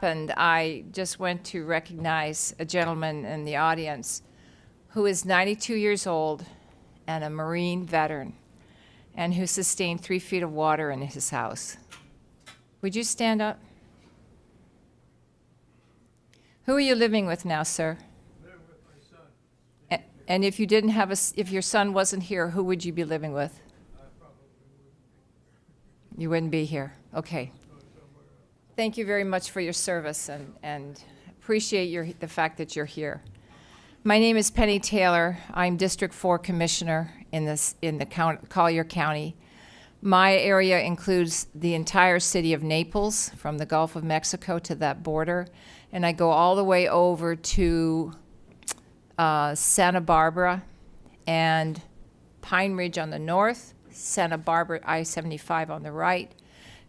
happened, I just went to recognize a gentleman in the audience who is 92 years old and a Marine veteran and who sustained 3 feet of water in his house. Would you stand up? Who are you living with now, sir? Living with my son. And if you didn't have if your son wasn't here, who would you be living with? I probably wouldn't be. You wouldn't be here. Okay. Thank you very much for your service and appreciate the fact that you're here. My name is Penny Taylor. I'm District 4 Commissioner in the Collier County. My area includes the entire city of Naples, from the Gulf of Mexico to that border, and I go all the way over to Santa Barbara and Pine Ridge on the north, Santa Barbara I-75 on the right,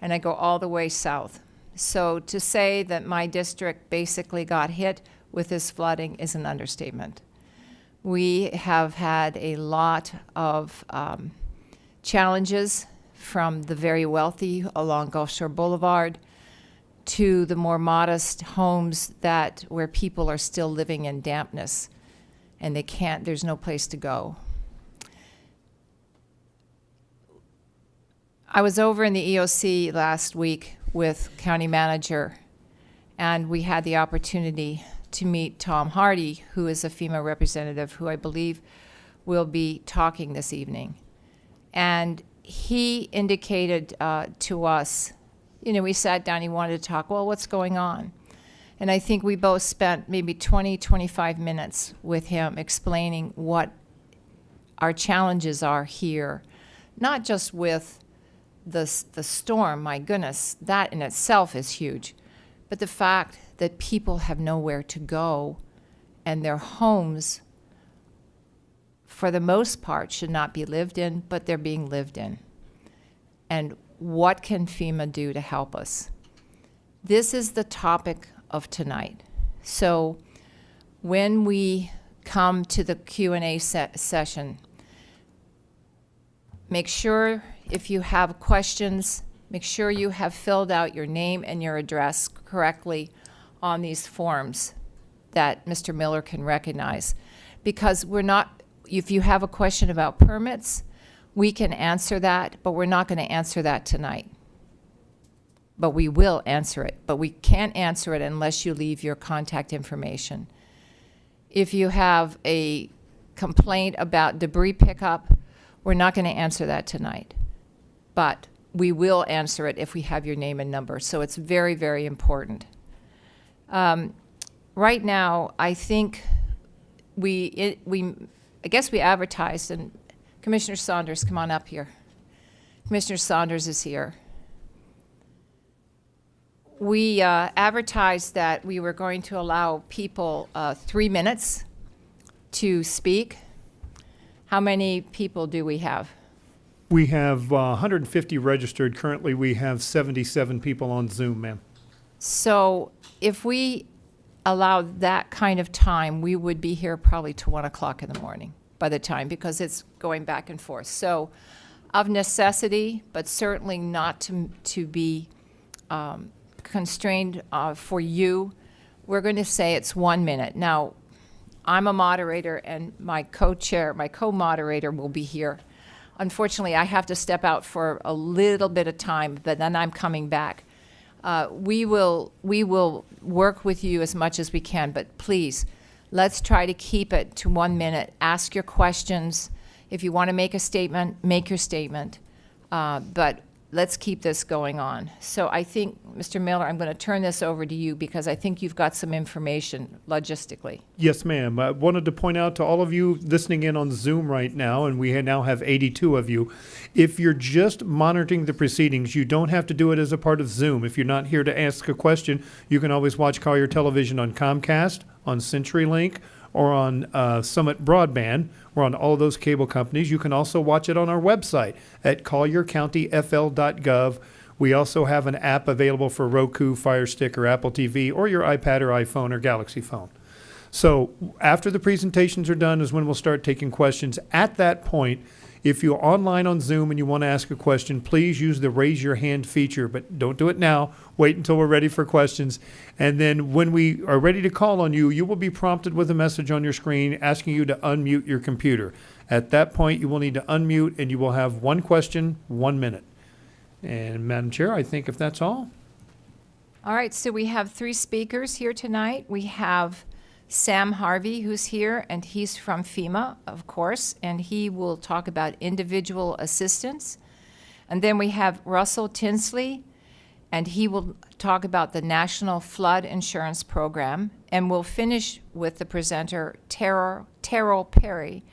and I go all the way south. So to say that my district basically got hit with this flooding is an understatement. We have had a lot of challenges, from the very wealthy along Gulf Shore Boulevard to the more modest homes where people are still living in dampness and there's no place to go. I was over in the EOC last week with County Manager, and we had the opportunity to meet Tom Hardy, who is a FEMA representative who I believe will be talking this evening. And he indicated to us, we sat down, he wanted to talk, well, what's going on? And I think we both spent maybe 20, 25 minutes with him explaining what our challenges are here, not just with the storm, my goodness, that in itself is huge, but the fact that people have nowhere to go and their homes, for the most part, should not be lived in, but they're being lived in. And what can FEMA do to help us? This is the topic of tonight. So when we come to the Q&A session, make sure if you have questions, make sure you have filled out your name and your address correctly on these forms that Mr. Miller can recognize. Because if you have a question about permits, we can answer that, but we're not going to answer that tonight. But we will answer it, but we can't answer it unless you leave your contact information. If you have a complaint about debris pickup, we're not going to answer that tonight. But we will answer it if we have your name and number. So it's very, very important. Right now, I think I guess we advertised, and Commissioner Saunders, come on up here. Commissioner Saunders is here. We advertised that we were going to allow people 3 minutes to speak. How many people do we have? We have 150 registered. Currently, we have 77 people on Zoom, ma'am. So if we allowed that kind of time, we would be here probably to 1 o'clock in the morning by the time, because it's going back and forth. So of necessity, but certainly not to be constrained for you, we're going to say it's 1 minute. Now, I'm a moderator, and my co-moderator will be here. Unfortunately, I have to step out for a little bit of time, but then I'm coming back. We will work with you as much as we can, but please, let's try to keep it to 1 minute. Ask your questions. If you want to make a statement, make your statement. But let's keep this going on. So I think, Mr. Miller, I'm going to turn this over to you because I think you've got some information logistically. Yes, ma'am. I wanted to point out to all of you listening in on Zoom right now, and we now have 82 of you, if you're just monitoring the proceedings, you don't have to do it as a part of Zoom. If you're not here to ask a question, you can always watch Collier Television on Comcast, on CenturyLink, or on Summit Broadband. We're on all of those cable companies. You can also watch it on our website at colliercountyfl.gov. We also have an app available for Roku, Fire Stick, or Apple TV, or your iPad or iPhone or Galaxy phone. So after the presentations are done is when we'll start taking questions. At that point, If you're online on Zoom and you want to ask a question, please use the raise your hand feature, but don't do it now. Wait until we're ready for questions. And then when we are ready to call on you, you will be prompted with a message on your screen asking you to unmute your computer. At that point, you will need to unmute and you will have one question, 1 minute. And Madam Chair, I think if that's all. All right, so we have 3 speakers here tonight. We have Sam Harvey, who's here, and he's from FEMA, of course, and he will talk about individual assistance. And then we have Russell Tinsley, and he will talk about the National Flood Insurance Program. And we'll finish with the presenter, Terrell Perry,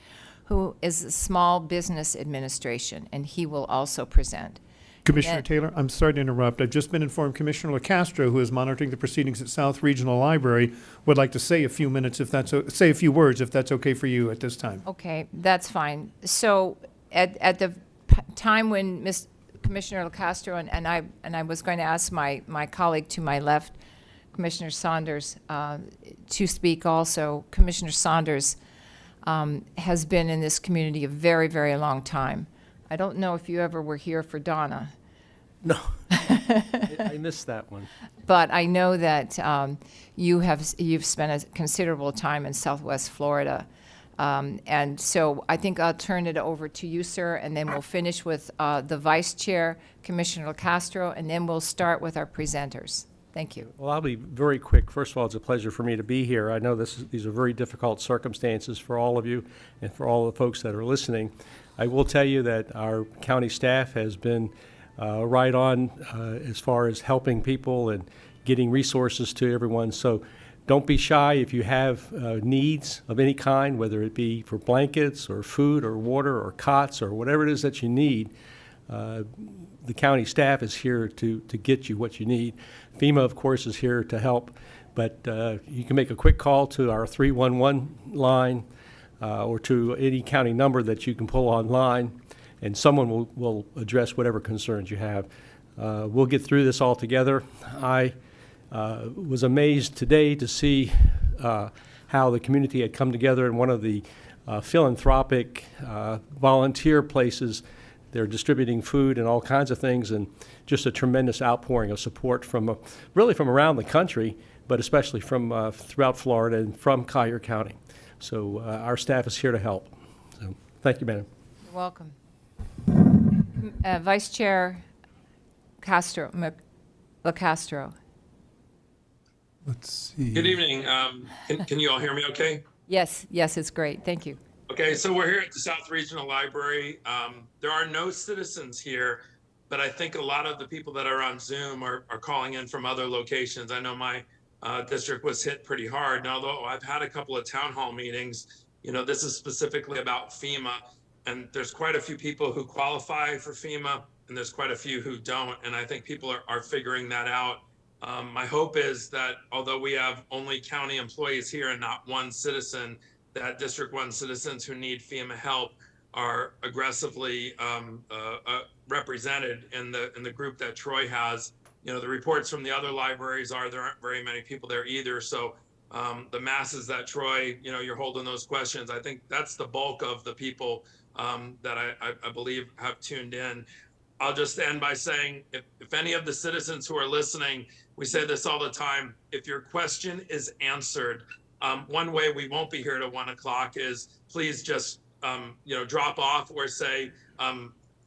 who is the Small Business Administration, and he will also present. Commissioner Taylor, I'm sorry to interrupt. I've just been informed Commissioner LaCastro, who is monitoring the proceedings at South Regional Library, would like to say a few minutes, if that's say a few words, if that's okay for you at this time. Okay, that's fine. So at the time when Commissioner LaCastro and I was going to ask my colleague to my left, Commissioner Saunders, to speak also. Commissioner Saunders has been in this community a very, very long time. I don't know if you ever were here for Donna. No, I missed that one. But I know that you've spent a considerable time in Southwest Florida. And so I think I'll turn it over to you, sir, and then we'll finish with the Vice Chair, Commissioner LaCastro, and then we'll start with our presenters. Thank you. Well, I'll be very quick. First of all, it's a pleasure for me to be here. I know these are very difficult circumstances for all of you and for all the folks that are listening. I will tell you that our county staff has been right on as far as helping people and getting resources to everyone. So don't be shy if you have needs of any kind, whether it be for blankets or food or water or cots or whatever it is that you need. The county staff is here to get you what you need. FEMA, of course, is here to help, but you can make a quick call to our 311 line or to any county number that you can pull online, and someone will address whatever concerns you have. We'll get through this all together. I was amazed today to see how the community had come together in one of the philanthropic volunteer places. They're distributing food and all kinds of things, and just a tremendous outpouring of support from really from around the country, but especially from throughout Florida and from Collier County. So our staff is here to help. So thank you, Madam. You're welcome. Vice Chair LaCastro. Let's see. Good evening. Can you all hear me okay? Yes, it's great. Thank you. Okay, so we're here at the South Regional Library. There are no citizens here, but I think a lot of the people that are on Zoom are calling in from other locations. I know my district was hit pretty hard. And although I've had a couple of town hall meetings, this is specifically about FEMA, and there's quite a few people who qualify for FEMA, and there's quite a few who don't. And I think people are figuring that out. My hope is that although we have only county employees here and not one citizen, that District 1 citizens who need FEMA help are aggressively represented in the group that Troy has. The reports from the other libraries are there aren't very many people there either. So the masses that Troy, you're holding those questions. I think that's the bulk of the people that I believe have tuned in. I'll just end by saying, if any of the citizens who are listening, we say this all the time, if your question is answered, one way we won't be here till 1 o'clock is please just, drop off or say,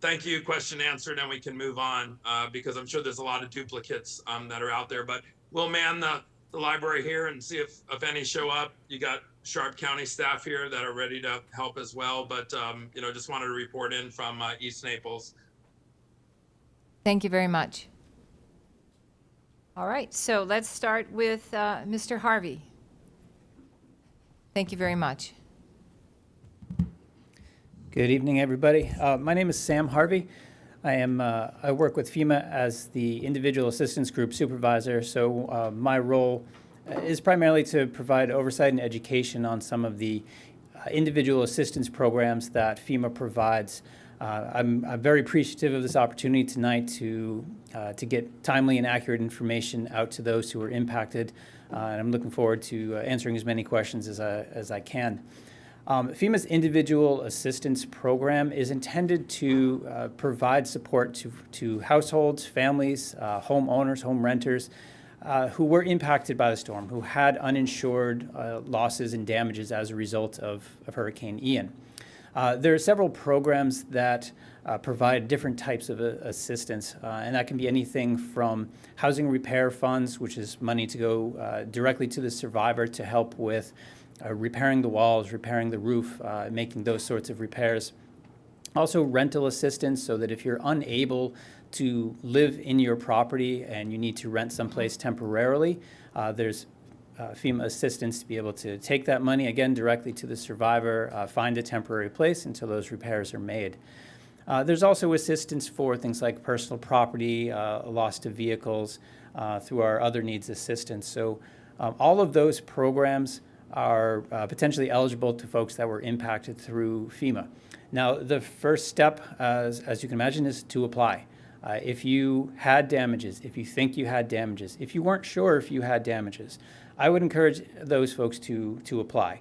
thank you, question answered, and we can move on because I'm sure there's a lot of duplicates that are out there. But we'll man the library here and see if any show up. You got Sharp County staff here that are ready to help as well. But, just wanted to report in from East Naples. Thank you very much. All right, so let's start with Mr. Harvey. Thank you very much. Good evening, everybody. My name is Sam Harvey. I work with FEMA as the Individual Assistance Group Supervisor, so my role is primarily to provide oversight and education on some of the individual assistance programs that FEMA provides. I'm very appreciative of this opportunity tonight to get timely and accurate information out to those who are impacted, and I'm looking forward to answering as many questions as I can. FEMA's Individual Assistance Program is intended to provide support to households, families, homeowners, home renters who were impacted by the storm, who had uninsured losses and damages as a result of Hurricane Ian. There are several programs that provide different types of assistance, and that can be anything from housing repair funds, which is money to go directly to the survivor to help with repairing the walls, repairing the roof, making those sorts of repairs. Also rental assistance, so that if you're unable to live in your property and you need to rent someplace temporarily, there's FEMA assistance to be able to take that money, again, directly to the survivor, find a temporary place until those repairs are made. There's also assistance for things like personal property, loss to vehicles, through our other needs assistance. So all of those programs are potentially eligible to folks that were impacted through FEMA. Now, the first step, as you can imagine, is to apply. If you had damages, if you think you had damages, if you weren't sure if you had damages, I would encourage those folks to apply.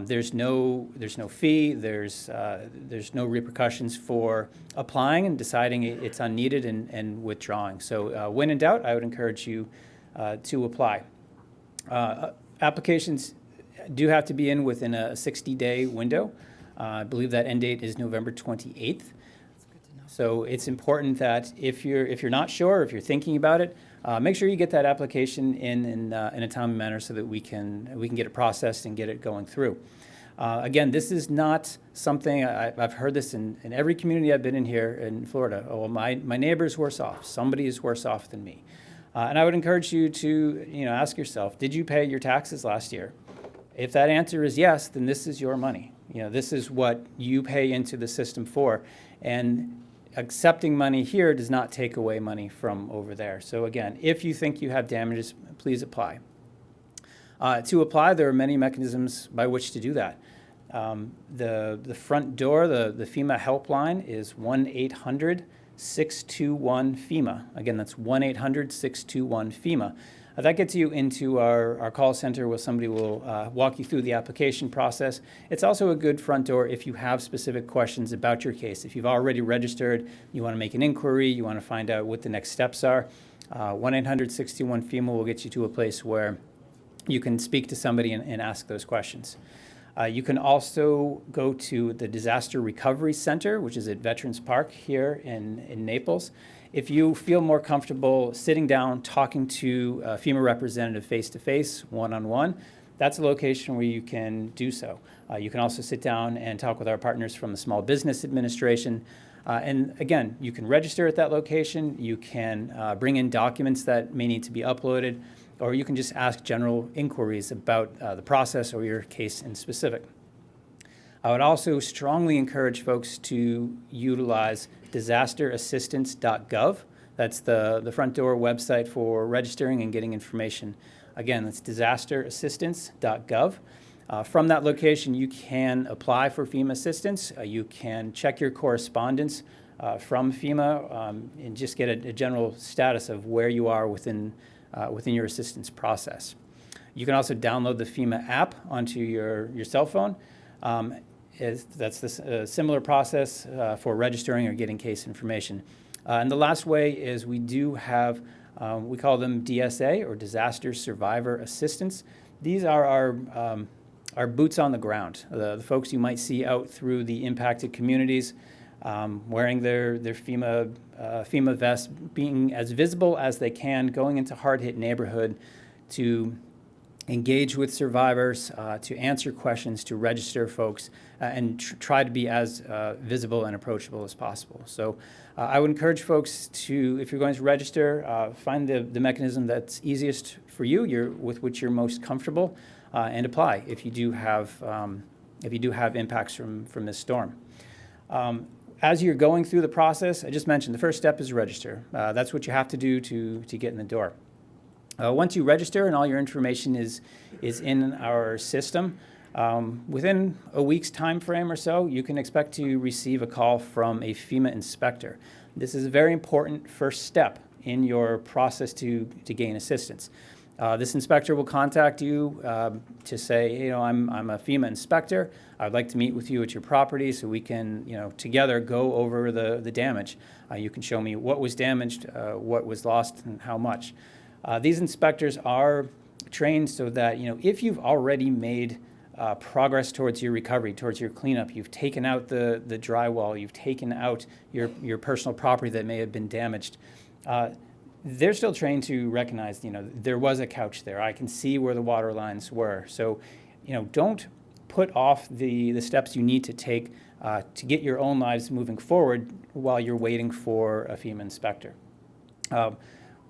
There's no fee, there's no repercussions for applying and deciding it's unneeded and withdrawing. So when in doubt, I would encourage you to apply. Applications do have to be in within a 60-day window. I believe that end date is November 28th. So it's important that if you're not sure, if you're thinking about it, make sure you get that application in a timely manner so that we can get it processed and get it going through. Again, this is not something I've heard this in every community I've been in here in Florida. Oh, well, my neighbor's worse off. Somebody is worse off than me. And I would encourage you to ask yourself, did you pay your taxes last year? If that answer is yes, then this is your money. This is what you pay into the system for. And accepting money here does not take away money from over there. So again, if you think you have damages, please apply. To apply, there are many mechanisms by which to do that. The front door, the FEMA helpline is 1-800-621-FEMA. Again, that's 1-800-621-FEMA. That gets you into our call center where somebody will walk you through the application process. It's also a good front door if you have specific questions about your case. If you've already registered, you want to make an inquiry, you want to find out what the next steps are, 1-800-621-FEMA will get you to a place where you can speak to somebody and ask those questions. You can also go to the Disaster Recovery Center, which is at Veterans Park here in Naples. If you feel more comfortable sitting down, talking to a FEMA representative face-to-face, one-on-one, that's a location where you can do so. You can also sit down and talk with our partners from the Small Business Administration. And again, you can register at that location. You can bring in documents that may need to be uploaded, or you can just ask general inquiries about the process or your case in specific. I would also strongly encourage folks to utilize disasterassistance.gov. That's the front door website for registering and getting information. Again, that's disasterassistance.gov. From that location, you can apply for FEMA assistance. You can check your correspondence from FEMA and just get a general status of where you are within your assistance process. You can also download the FEMA app onto your cell phone. That's the similar process for registering or getting case information. And the last way is we do have, we call them DSA, or Disaster Survivor Assistance. These are our boots on the ground, the folks you might see out through the impacted communities, wearing their FEMA vests, being as visible as they can, going into hard-hit neighborhood to engage with survivors, to answer questions, to register folks, and try to be as visible and approachable as possible. So I would encourage folks to, if you're going to register, find the mechanism that's easiest for you, with which you're most comfortable, and apply if you do have impacts from this storm. As you're going through the process, I just mentioned the first step is register. That's what you have to do to get in the door. Once you register and all your information is in our system, within a week's time frame or so, you can expect to receive a call from a FEMA inspector. This is a very important first step in your process to gain assistance. This inspector will contact you to say, you know, I'm a FEMA inspector. I'd like to meet with you at your property so we can, you know, together go over the damage. You can show me what was damaged, what was lost, and how much. These inspectors are trained so that, you know, if you've already made progress towards your recovery, towards your cleanup, you've taken out the drywall, you've taken out your personal property that may have been damaged, they're still trained to recognize, you know, there was a couch there. I can see where the water lines were. So, you know, don't put off the steps you need to take to get your own lives moving forward while you're waiting for a FEMA inspector.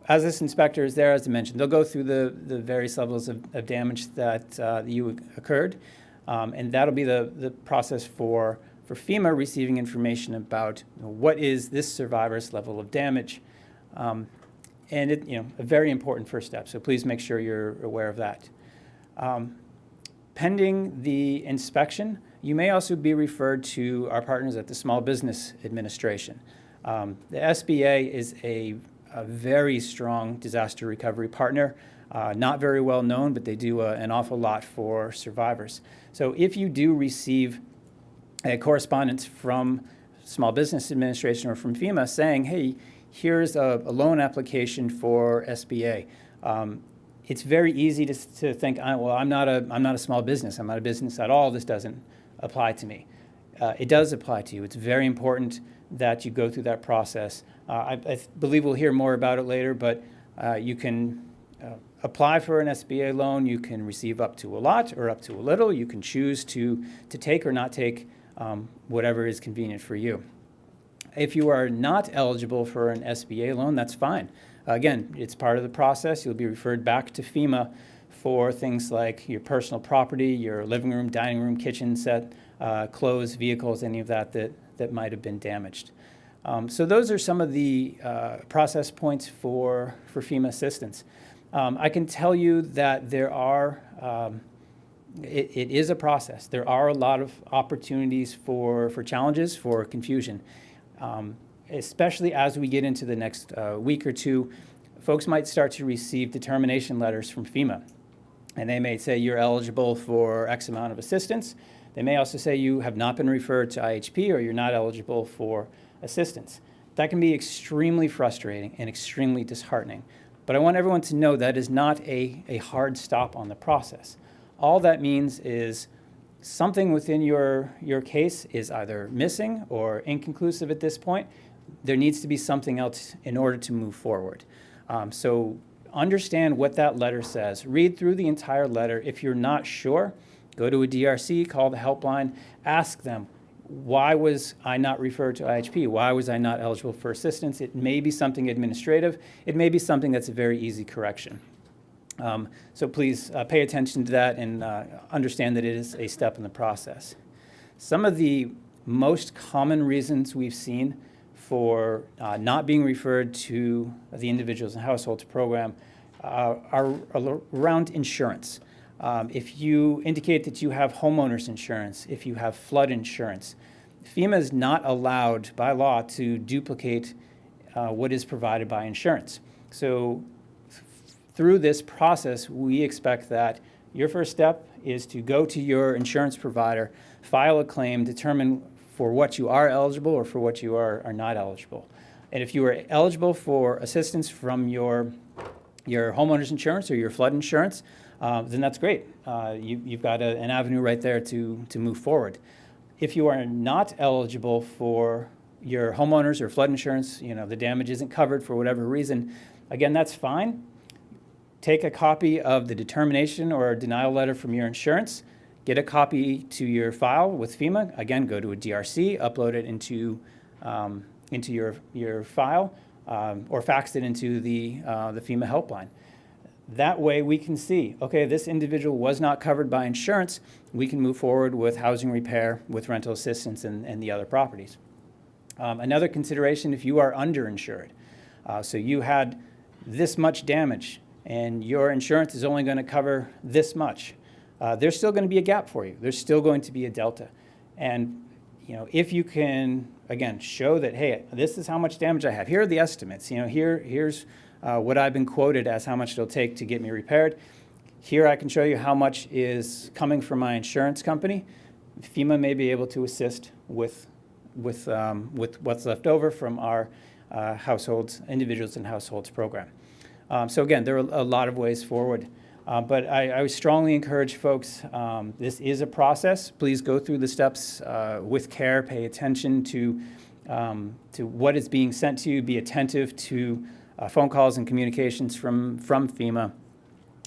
As this inspector is there, as I mentioned, they'll go through the various levels of damage that you occurred, and that'll be the process for FEMA receiving information about, you know, what is this survivor's level of damage. And it, you know, a very important first step, so please make sure you're aware of that. Pending the inspection, you may also be referred to our partners at the Small Business Administration. The SBA is a very strong disaster recovery partner, not very well known, but they do an awful lot for survivors. So if you do receive a correspondence from Small Business Administration or from FEMA saying, hey, here's a loan application for SBA. It's very easy to think, well, I'm not a small business. I'm not a business at all. This doesn't apply to me. It does apply to you. It's very important that you go through that process. I believe we'll hear more about it later, but you can apply for an SBA loan. You can receive up to a lot or up to a little. You can choose to take or not take whatever is convenient for you. If you are not eligible for an SBA loan, that's fine. Again, it's part of the process. You'll be referred back to FEMA for things like your personal property, your living room, dining room, kitchen set, clothes, vehicles, any of that might have been damaged. So those are some of the process points for FEMA assistance. I can tell you that there are, it is a process. There are a lot of opportunities for challenges, for confusion. Especially as we get into the next week or two, folks might start to receive determination letters from FEMA. And they may say you're eligible for X amount of assistance. They may also say you have not been referred to IHP or you're not eligible for assistance. That can be extremely frustrating and extremely disheartening. But I want everyone to know that is not a hard stop on the process. All that means is something within your case is either missing or inconclusive at this point. There needs to be something else in order to move forward. So understand what that letter says. Read through the entire letter. If you're not sure, go to a DRC, call the helpline, ask them, why was I not referred to IHP? Why was I not eligible for assistance? It may be something administrative. It may be something that's a very easy correction. So please pay attention to that and understand that it is a step in the process. Some of the most common reasons we've seen for not being referred to the Individuals and Households program are around insurance. If you indicate that you have homeowners insurance, if you have flood insurance, FEMA is not allowed by law to duplicate what is provided by insurance. So through this process, we expect that your first step is to go to your insurance provider, file a claim, determine for what you are eligible or for what you are not eligible. And if you are eligible for assistance from your homeowner's insurance or your flood insurance, then that's great. You've got an avenue right there to move forward. If you are not eligible for your homeowner's or flood insurance, you know, the damage isn't covered for whatever reason, again, that's fine. Take a copy of the determination or denial letter from your insurance, get a copy to your file with FEMA. Again, go to a DRC, upload it into your file, or fax it into the FEMA helpline. That way we can see, okay, this individual was not covered by insurance. We can move forward with housing repair, with rental assistance, and the other properties. Another consideration, if you are underinsured, so you had this much damage, and your insurance is only going to cover this much, there's still going to be a gap for you. There's still going to be a delta. And you know, if you can, again, show that, hey, this is how much damage I have. Here are the estimates. You know, here's what I've been quoted as how much it'll take to get me repaired. Here I can show you how much is coming from my insurance company. FEMA may be able to assist with what's left over from our individuals and households program. So again, there are a lot of ways forward. But I would strongly encourage folks, this is a process. Please go through the steps with care, pay attention to what is being sent to you, be attentive to phone calls and communications from FEMA.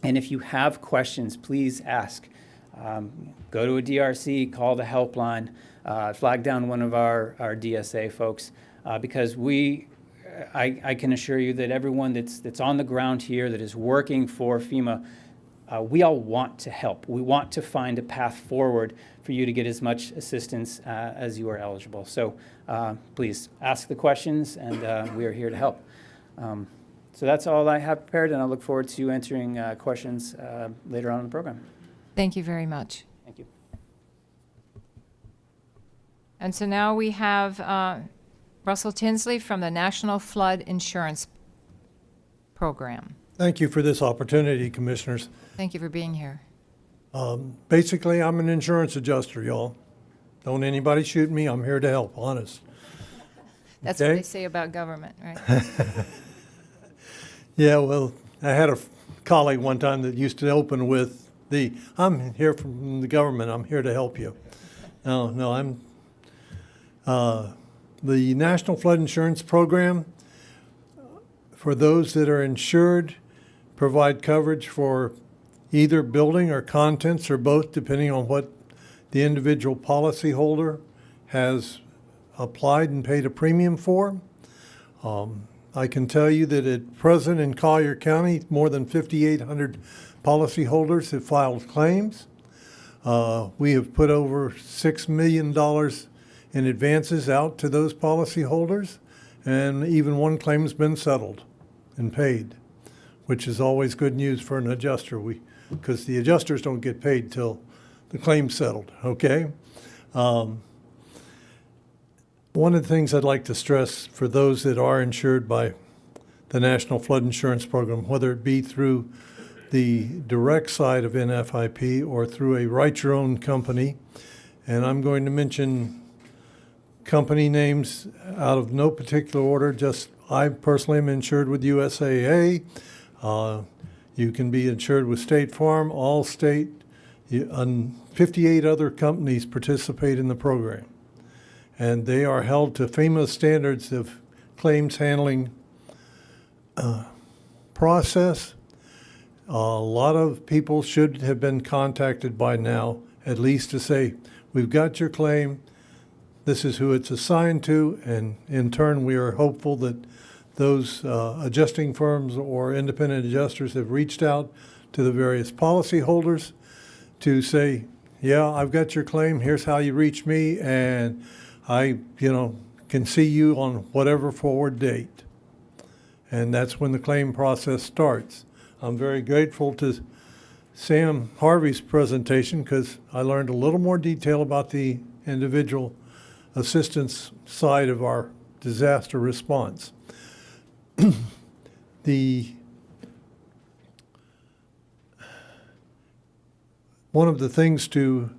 And if you have questions, please ask. Go to a DRC, call the helpline, flag down one of our DSA folks, because I can assure you that everyone that's on the ground here that is working for FEMA, we all want to help. We want to find a path forward for you to get as much assistance as you are eligible. So please ask the questions, and we are here to help. So that's all I have prepared, and I look forward to answering questions later on in the program. Thank you very much. Thank you. And so now we have Russell Tinsley from the National Flood Insurance Program. Thank you for this opportunity, Commissioners. Thank you for being here. Basically, I'm an insurance adjuster, y'all. Don't anybody shoot me. I'm here to help, honest. That's what Okay. they say about government, right? Yeah, well, I had a colleague one time that used to open with I'm here from the government. I'm here to help you. No, I'm the National Flood Insurance Program, for those that are insured, provide coverage for either building or contents or both, depending on what the individual policyholder has applied and paid a premium for. I can tell you that at present in Collier County, more than 5,800 policyholders have filed claims. We have put over $6 million in advances out to those policyholders, and even one claim has been settled and paid, which is always good news for an adjuster, because the adjusters don't get paid till the claim's settled, okay? One of the things I'd like to stress for those that are insured by the National Flood Insurance Program, whether it be through the direct side of NFIP or through a write-your-own company, and I'm going to mention company names out of no particular order, just I personally am insured with USAA. You can be insured with State Farm, Allstate, and 58 other companies participate in the program. And they are held to FEMA standards of claims handling process. A lot of people should have been contacted by now, at least to say, we've got your claim, this is who it's assigned to, and in turn we are hopeful that those adjusting firms or independent adjusters have reached out to the various policyholders to say, yeah, I've got your claim, here's how you reach me, and I, can see you on whatever forward date. And that's when the claim process starts. I'm very grateful to Sam Harvey's presentation because I learned a little more detail about the individual assistance side of our disaster response. One of the things to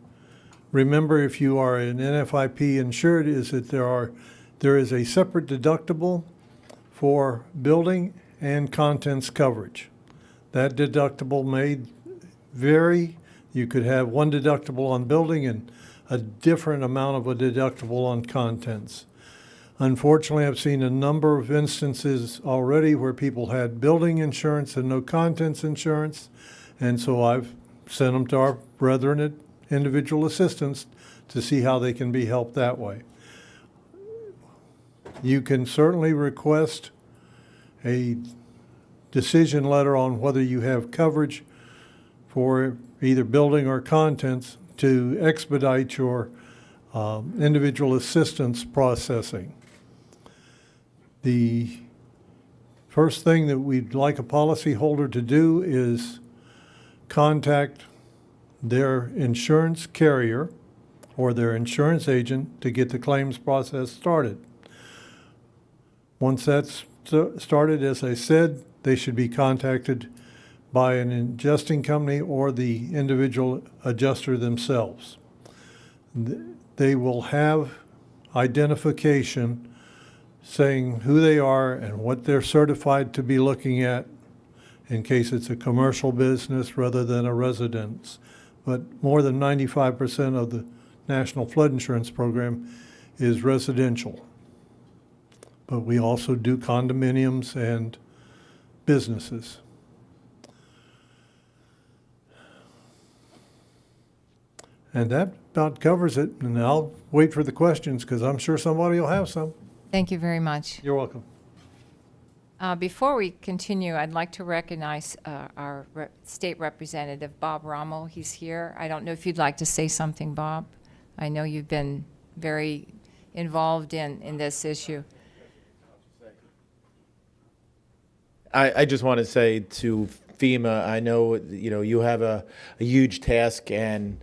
remember if you are an NFIP insured is that there is a separate deductible for building and contents coverage. That deductible may vary. You could have one deductible on building and a different amount of a deductible on contents. Unfortunately, I've seen a number of instances already where people had building insurance and no contents insurance, and so I've sent them to our brethren at Individual Assistance to see how they can be helped that way. You can certainly request a decision letter on whether you have coverage for either building or contents to expedite your individual assistance processing. The first thing that we'd like a policyholder to do is contact their insurance carrier or their insurance agent to get the claims process started. Once that's started, as I said, they should be contacted by an adjusting company or the individual adjuster themselves. They will have identification saying who they are and what they're certified to be looking at in case it's a commercial business rather than a residence. But more than 95% of the National Flood Insurance Program is residential. But we also do condominiums and businesses. And that about covers it, and I'll wait for the questions because I'm sure somebody will have some. Thank you very much. You're welcome. Before we continue, I'd like to recognize our state representative, Bob Rommel. He's here. I don't know if you'd like to say something, Bob. I know you've been very involved in this issue. I just want to say to FEMA, I know, you know, you have a huge task, and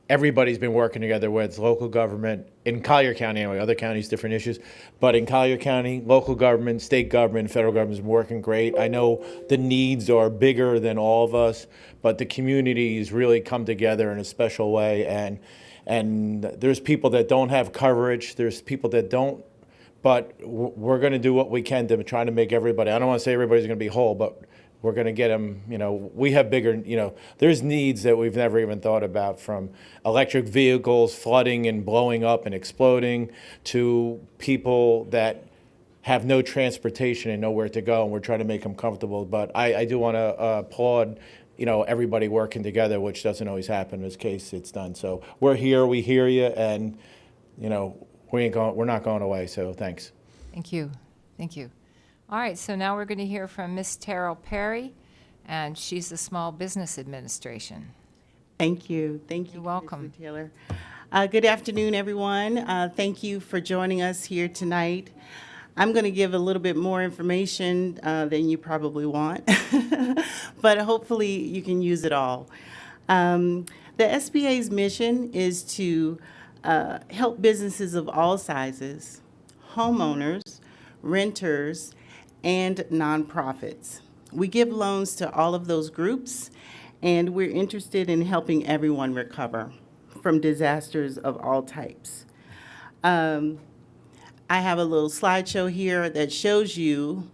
everybody's been working together, whether it's local government, in Collier County anyway, other counties, different issues. But in Collier County, local government, state government, federal government is working great. I know the needs are bigger than all of us, but the communities really come together in a special way. And there's people that don't have coverage, there's people that don't, but we're going to do what we can to try to make everybody, I don't want to say everybody's going to be whole, but we're going to get them, you know, we have bigger, you know, there's needs that we've never even thought about, from electric vehicles flooding and blowing up and exploding to people that have no transportation and nowhere to go, and we're trying to make them comfortable. But I do want to applaud, you know, everybody working together, which doesn't always happen. In this case, it's done. So we're here, we hear you, and, you know, we're not going away, so thanks. Thank you. Thank you. All right, so now we're going to hear from Ms. Terrell Perry, and she's the Small Business Administration. Thank you. Thank you, You're welcome. Mr. Taylor. Good afternoon, everyone. Thank you for joining us here tonight. I'm going to give a little bit more information than you probably want, but hopefully you can use it all. The SBA's mission is to help businesses of all sizes, homeowners, renters, and nonprofits. We give loans to all of those groups, and we're interested in helping everyone recover from disasters of all types. I have a little slideshow here that shows you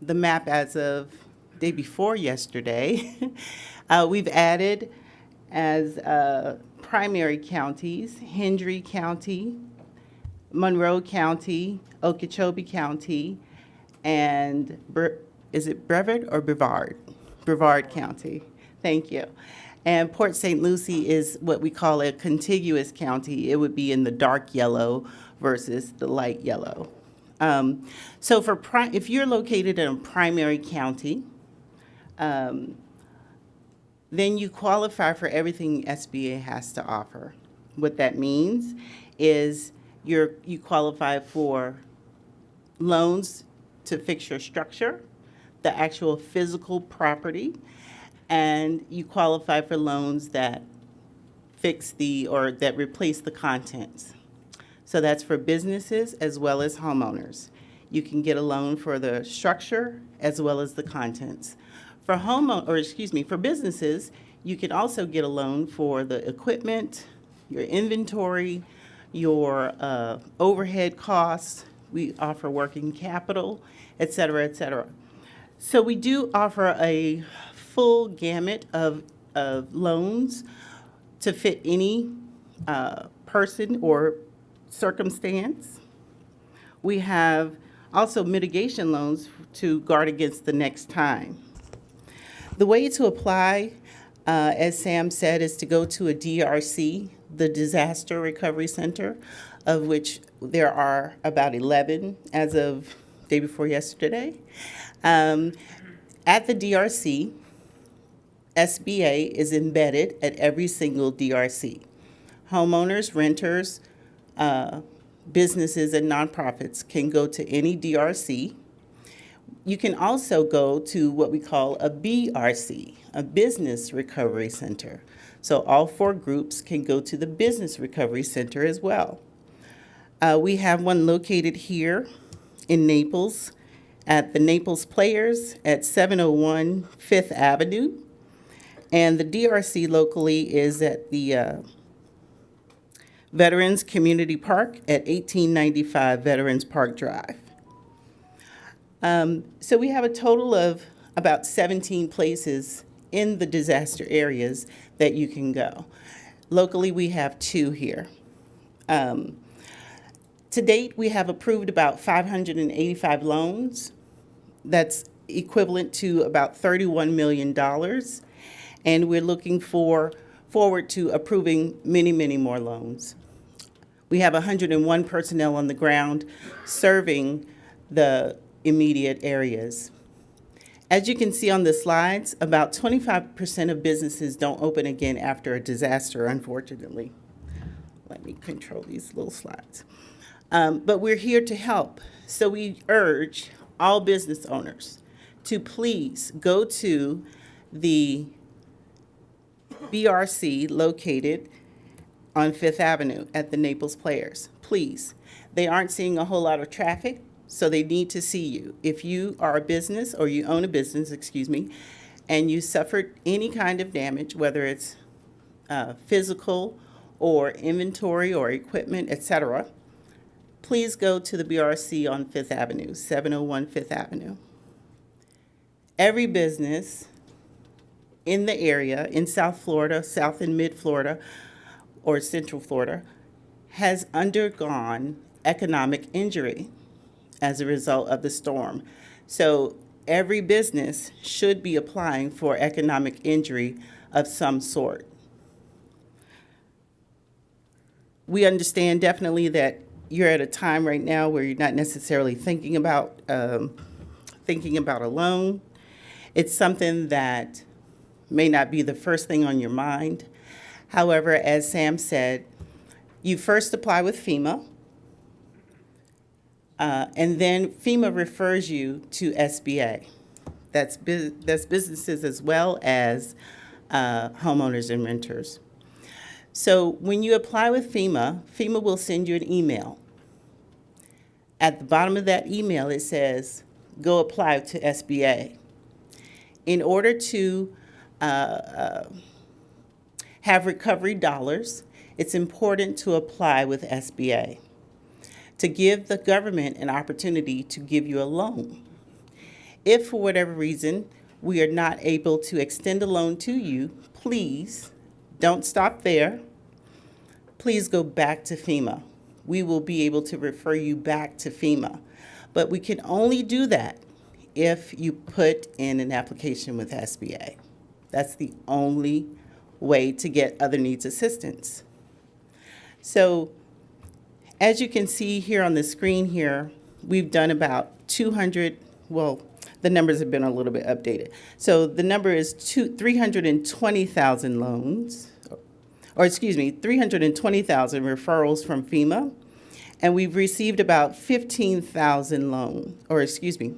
the map as of day before yesterday. We've added as primary counties, Hendry County, Monroe County, Okeechobee County, and is it Brevard or Brevard? Brevard County. Thank you. And Port St. Lucie is what we call a contiguous county. It would be in the dark yellow versus the light yellow. So if you're located in a primary county, then you qualify for everything SBA has to offer. What that means is you qualify for loans to fix your structure, the actual physical property, and you qualify for loans that that replace the contents. So that's for businesses as well as homeowners. You can get a loan for the structure as well as the contents. For for businesses, you can also get a loan for the equipment, your inventory, your overhead costs. We offer working capital, et cetera, et cetera. So we do offer a full gamut of loans to fit any person or circumstance. We have also mitigation loans to guard against the next time. The way to apply, as Sam said, is to go to a DRC, the Disaster Recovery Center, of which there are about 11 as of day before yesterday. At the DRC, SBA is embedded at every single DRC. Homeowners, renters, businesses, and nonprofits can go to any DRC. You can also go to what we call a BRC, a Business Recovery Center. So all 4 groups can go to the Business Recovery Center as well. We have one located here in Naples, at the Naples Players at 701 Fifth Avenue. And the DRC locally is at the Veterans Community Park at 1895 Veterans Park Drive. So we have a total of about 17 places in the disaster areas that you can go. Locally, we have 2 here. To date, we have approved about 585 loans. That's equivalent to about $31 million. And we're looking forward to approving many, many more loans. We have 101 personnel on the ground serving the immediate areas. As you can see on the slides, about 25% of businesses don't open again after a disaster, unfortunately. Let me control these little slides. But we're here to help. So we urge all business owners to please go to the BRC located on Fifth Avenue at the Naples Players. Please. They aren't seeing a whole lot of traffic, so they need to see you. If you are a business, or you own a business, and you suffered any kind of damage, whether it's physical or inventory or equipment, etc., please go to the BRC on Fifth Avenue, 701 Fifth Avenue. Every business in the area, in South Florida, South and Mid Florida, or Central Florida, has undergone economic injury as a result of the storm. So every business should be applying for economic injury of some sort. We understand definitely that you're at a time right now where you're not necessarily thinking about a loan. It's something that may not be the first thing on your mind. However, as Sam said, you first apply with FEMA, and then FEMA refers you to SBA. That's businesses as well as homeowners and renters. So when you apply with FEMA, FEMA will send you an email. At the bottom of that email, it says, go apply to SBA. In order to have recovery dollars, it's important to apply with SBA to give the government an opportunity to give you a loan. If for whatever reason we are not able to extend a loan to you, please don't stop there. Please go back to FEMA. We will be able to refer you back to FEMA. But we can only do that if you put in an application with SBA. That's the only way to get other needs assistance. So as you can see here on the screen here, we've done about 200, well, the numbers have been a little bit updated. So the number is 320,000 loans, or excuse me, 320,000 referrals from FEMA. And we've received about 15,000 loans, or excuse me,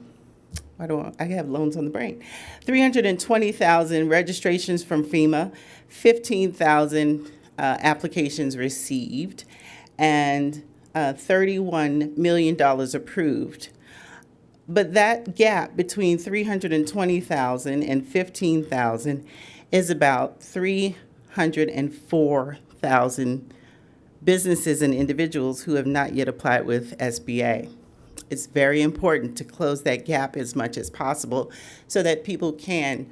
I have loans on the brain. 320,000 registrations from FEMA, 15,000 applications received, and $31 million approved. But that gap between 320,000 and 15,000 is about 304,000 businesses and individuals who have not yet applied with SBA. It's very important to close that gap as much as possible so that people can,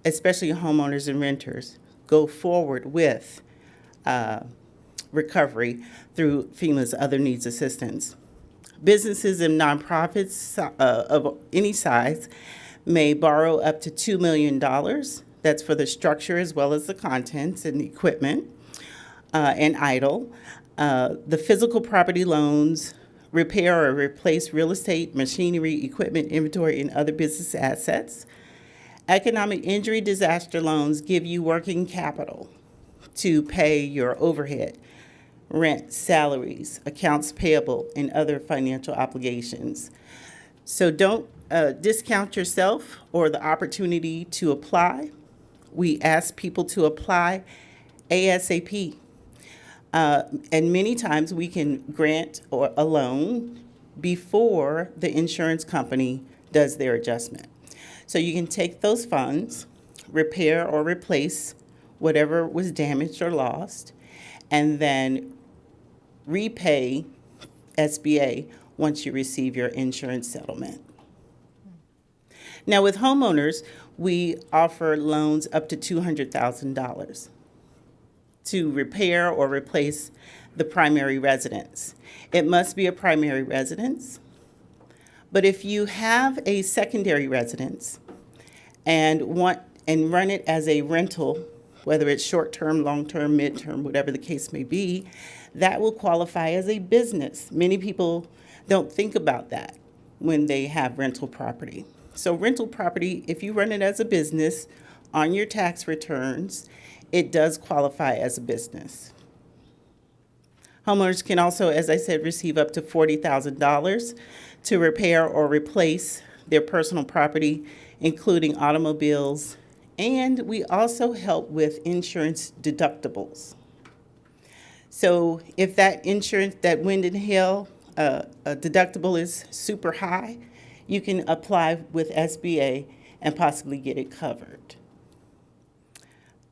especially homeowners and renters, go forward with recovery through FEMA's other needs assistance. Businesses and nonprofits of any size may borrow up to $2 million. That's for the structure as well as the contents and equipment and idle. The physical property loans repair or replace real estate, machinery, equipment, inventory, and other business assets. Economic injury disaster loans give you working capital to pay your overhead, rent, salaries, accounts payable, and other financial obligations. So don't discount yourself or the opportunity to apply. We ask people to apply ASAP. And many times we can grant a loan before the insurance company does their adjustment. So you can take those funds, repair or replace whatever was damaged or lost, and then repay SBA once you receive your insurance settlement. Now with homeowners, we offer loans up to $200,000 to repair or replace the primary residence. It must be a primary residence, but if you have a secondary residence and run it as a rental, whether it's short-term, long-term, mid-term, whatever the case may be, that will qualify as a business. Many people don't think about that when they have rental property. So rental property, if you run it as a business on your tax returns, it does qualify as a business. Homeowners can also, as I said, receive up to $40,000 to repair or replace their personal property, including automobiles, and we also help with insurance deductibles. So if that insurance, that wind and hail deductible is super high, you can apply with SBA and possibly get it covered.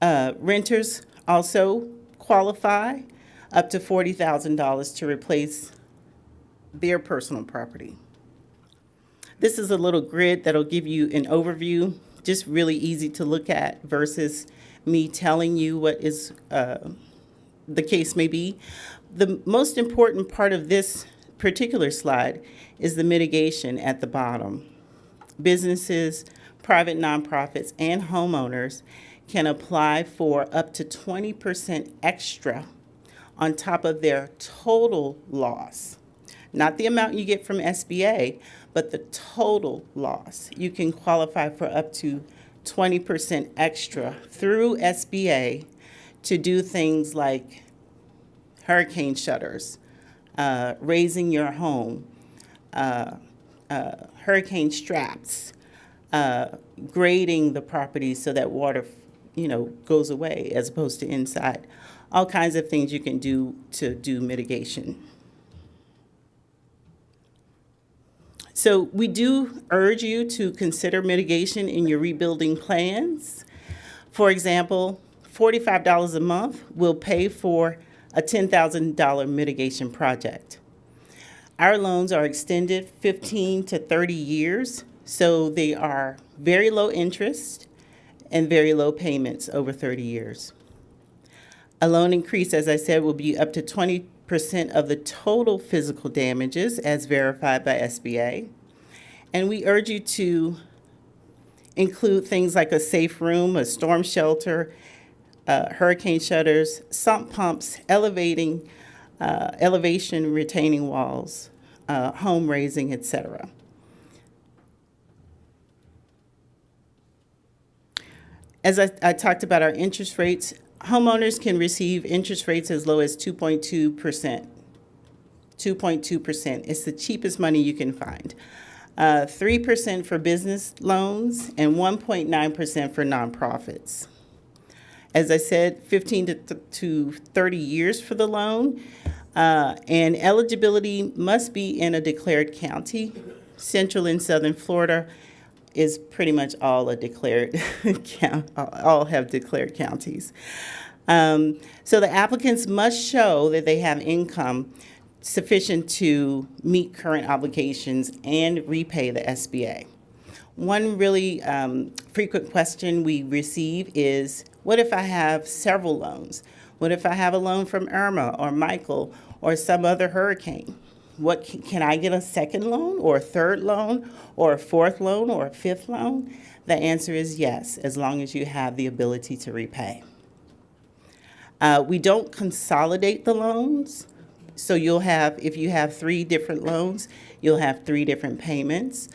Renters also qualify up to $40,000 to replace their personal property. This is a little grid that'll give you an overview, just really easy to look at versus me telling you what is the case may be. The most important part of this particular slide is the mitigation at the bottom. Businesses, private nonprofits, and homeowners can apply for up to 20% extra on top of their total loss. Not the amount you get from SBA, but the total loss. You can qualify for up to 20% extra through SBA to do things like hurricane shutters, raising your home, hurricane straps, grading the property so that water, goes away as opposed to inside. All kinds of things you can do to do mitigation. So we do urge you to consider mitigation in your rebuilding plans. For example, $45 a month will pay for a $10,000 mitigation project. Our loans are extended 15 to 30 years, so they are very low interest and very low payments over 30 years. A loan increase, as I said, will be up to 20% of the total physical damages as verified by SBA. And we urge you to include things like a safe room, a storm shelter, hurricane shutters, sump pumps, elevation retaining walls, home raising, etc. As I talked about our interest rates, homeowners can receive interest rates as low as 2.2%. 2.2%. It's the cheapest money you can find. 3% for business loans and 1.9% for nonprofits. As I said, 15 to 30 years for the loan, and eligibility must be in a declared county. Central and Southern Florida is pretty much all a declared all have declared counties. So the applicants must show that they have income sufficient to meet current obligations and repay the SBA. One really frequent question we receive is, what if I have several loans? What if I have a loan from Irma or Michael or some other hurricane? What can I get a second loan or a third loan or a fourth loan or a fifth loan? The answer is yes, as long as you have the ability to repay. We don't consolidate the loans. So you'll have, if you have 3 different loans, you'll have 3 different payments,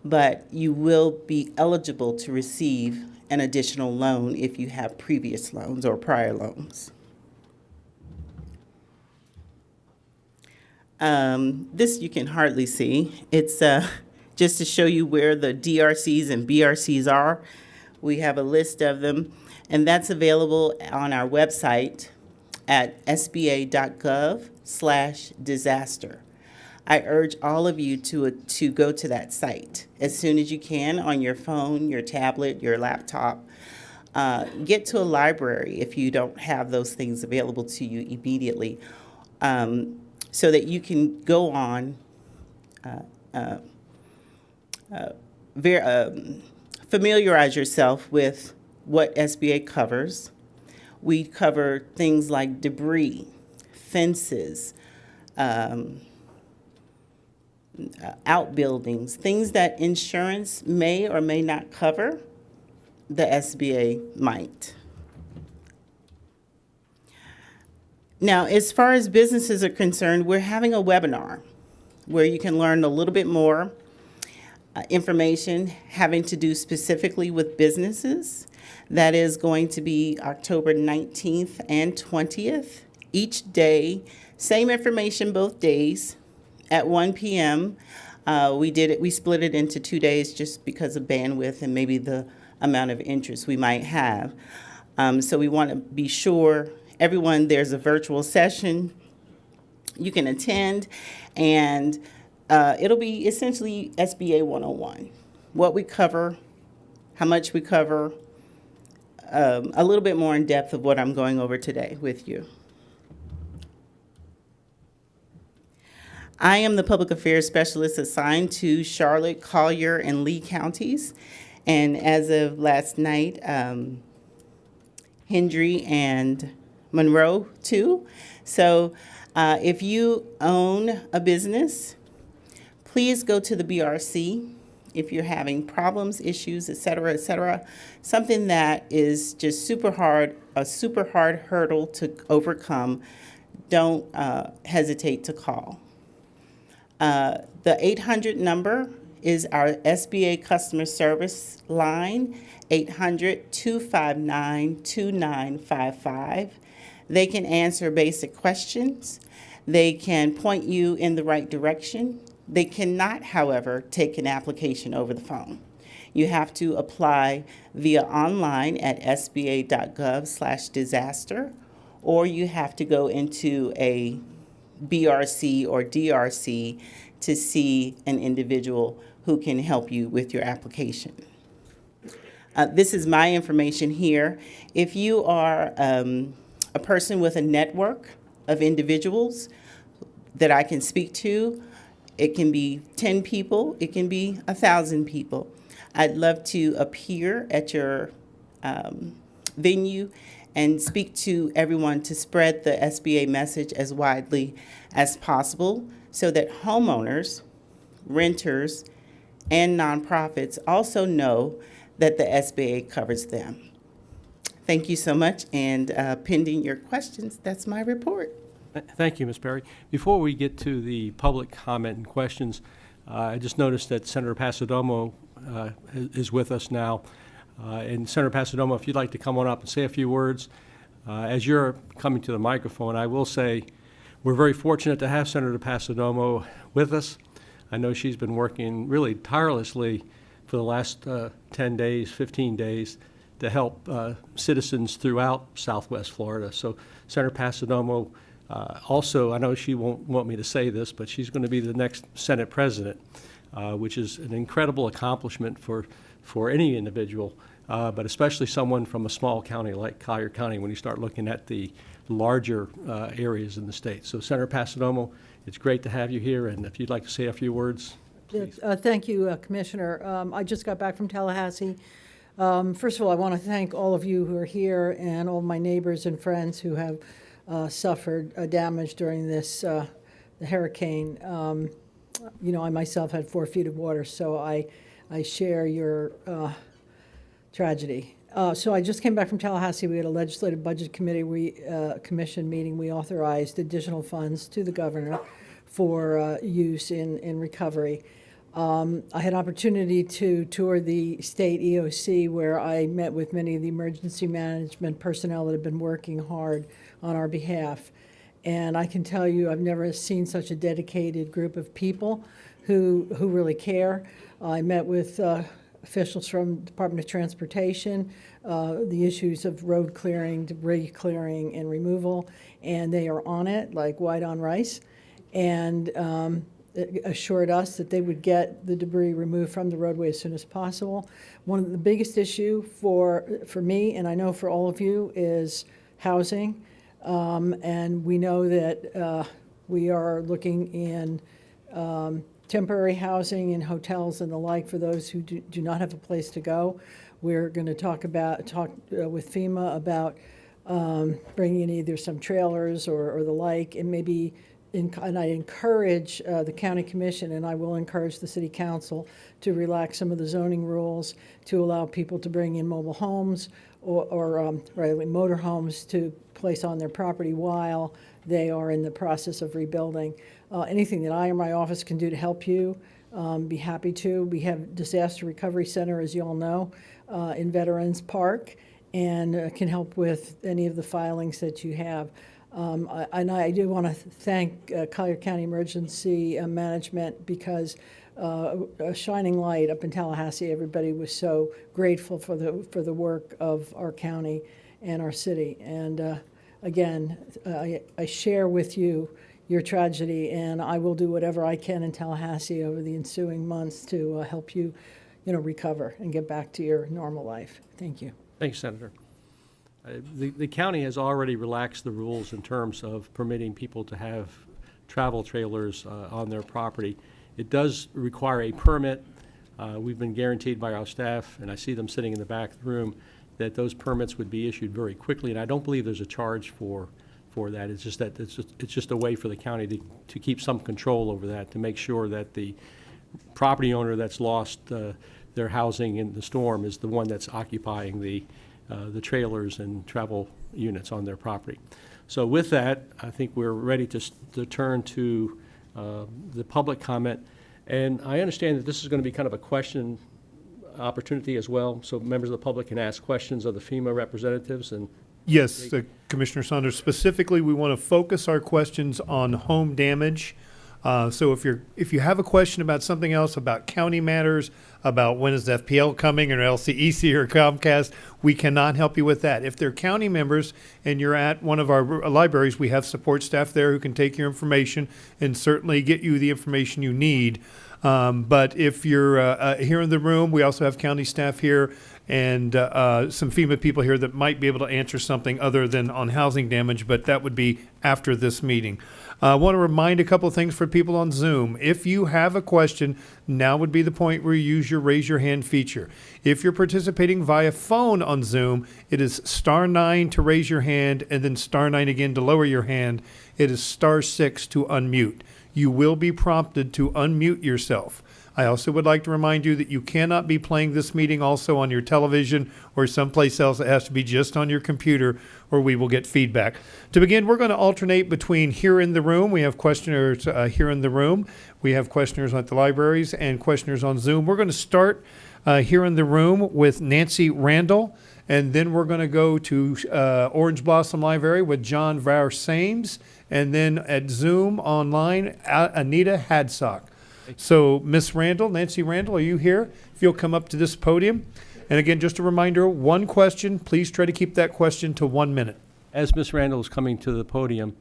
but you will be eligible to receive an additional loan if you have previous loans or prior loans. This you can hardly see. It's just to show you where the DRCs and BRCs are. We have a list of them, and that's available on our website at sba.gov/disaster. I urge all of you to go to that site as soon as you can on your phone, your tablet, your laptop. Get to a library if you don't have those things available to you immediately, so that you can go on familiarize yourself with what SBA covers. We cover things like debris, fences, outbuildings, things that insurance may or may not cover, the SBA might. Now, as far as businesses are concerned, we're having a webinar where you can learn a little bit more information having to do specifically with businesses. That is going to be October 19th and 20th. Each day, same information both days at 1 p.m. We split it into 2 days just because of bandwidth and maybe the amount of interest we might have. So we want to be sure everyone, there's a virtual session you can attend, and it'll be essentially SBA 101. What we cover, how much we cover, a little bit more in depth of what I'm going over today with you. I am the public affairs specialist assigned to Charlotte, Collier, and Lee counties. And as of last night, Hendry and Monroe too. So if you own a business, please go to the BRC if you're having problems, issues, et cetera, something that is just super hard, a super hard hurdle to overcome. Don't hesitate to call. The 800 number is our SBA customer service line, 800-259-2955. They can answer basic questions. They can point you in the right direction. They cannot, however, take an application over the phone. You have to apply via online at sba.gov/disaster, or you have to go into a BRC or DRC to see an individual who can help you with your application. This is my information here. If you are a person with a network of individuals that I can speak to, it can be 10 people, it can be 1,000 people. I'd love to appear at your venue and speak to everyone to spread the SBA message as widely as possible so that homeowners, renters, and nonprofits also know that the SBA covers them. Thank you so much, and pending your questions, that's my report. Thank you, Ms. Perry. Before we get to the public comment and questions, I just noticed that Senator Passidomo is with us now. And Senator Passidomo, if you'd like to come on up and say a few words. As you're coming to the microphone, I will say we're very fortunate to have Senator Passidomo with us. I know she's been working really tirelessly for the last 10 days, 15 days to help citizens throughout Southwest Florida. So Senator Passidomo, also, I know she won't want me to say this, but she's going to be the next Senate President, which is an incredible accomplishment for any individual, but especially someone from a small county like Collier County when you start looking at the larger areas in the state. So Senator Passidomo, it's great to have you here, and if you'd like to say a few words, please. Thank you, Commissioner. I just got back from Tallahassee. First of all, I want to thank all of you who are here and all my neighbors and friends who have suffered damage during this the hurricane. You know, I myself had 4 feet of water, so I share your tragedy. So I just came back from Tallahassee. We had a legislative budget committee commission meeting. We authorized additional funds to the governor for use in recovery. I had opportunity to tour the state EOC, where I met with many of the emergency management personnel that have been working hard on our behalf. And I can tell you, I've never seen such a dedicated group of people who really care. I met with officials from Department of Transportation, the issues of road clearing, debris clearing, and removal, and they are on it like white on rice. And assured us that they would get the debris removed from the roadway as soon as possible. One of the biggest issue for me, and I know for all of you, is housing. And we know that we are looking in temporary housing in hotels and the like for those who do not have a place to go. We're going to talk with FEMA about bringing in either some trailers or the like, and maybe, and I encourage the county commission, and I will encourage the city council to relax some of the zoning rules to allow people to bring in mobile homes or motor homes to place on their property while they are in the process of rebuilding. Anything that I or my office can do to help you, be happy to. We have Disaster Recovery Center, as you all know, in Veterans Park, and can help with any of the filings that you have. And I do want to thank Collier County Emergency Management, because a shining light up in Tallahassee. Everybody was so grateful for the work of our county and our city. And again, I share with you your tragedy, and I will do whatever I can in Tallahassee over the ensuing months to help you, recover and get back to your normal life. Thank you. Thanks, Senator. The county has already relaxed the rules in terms of permitting people to have travel trailers on their property. It does require a permit. We've been guaranteed by our staff, and I see them sitting in the back of the room, that those permits would be issued very quickly, and I don't believe there's a charge for that. It's just that it's just a way for the county to keep some control over that, to make sure that the property owner that's lost their housing in the storm is the one that's occupying the trailers and travel units on their property. So with that, I think we're ready to turn to the public comment. And I understand that this is going to be kind of a question opportunity as well, so members of the public can ask questions of the FEMA representatives. And Yes, Commissioner Saunders. Specifically, we want to focus our questions on home damage. So if you have a question about something else, about county matters, about when is FPL coming or LCEC or Comcast, we cannot help you with that. If they're county members and you're at one of our libraries, we have support staff there who can take your information and certainly get you the information you need. But if you're here in the room, we also have county staff here and some FEMA people here that might be able to answer something other than on housing damage, but that would be after this meeting. I want to remind a couple of things for people on Zoom. If you have a question, now would be the point where you use your raise your hand feature. If you're participating via phone on Zoom, it is *9 to raise your hand and then *9 again to lower your hand. It is *6 to unmute. You will be prompted to unmute yourself. I also would like to remind you that you cannot be playing this meeting also on your television or someplace else. It has to be just on your computer, or we will get feedback. To begin, we're going to alternate between here in the room. We have questioners here in the room. We have questioners at the libraries and questioners on Zoom. We're going to start here in the room with Nancy Randall, and then we're going to go to Orange Blossom Library with John Vrauer-Sames, and then at Zoom online, Anita Hadsock. So, Miss Randall, Nancy Randall, are you here? If you'll come up to this podium. And again, just a reminder, one question. Please try to keep that question to 1 minute. as Ms. Randall is coming to the podium,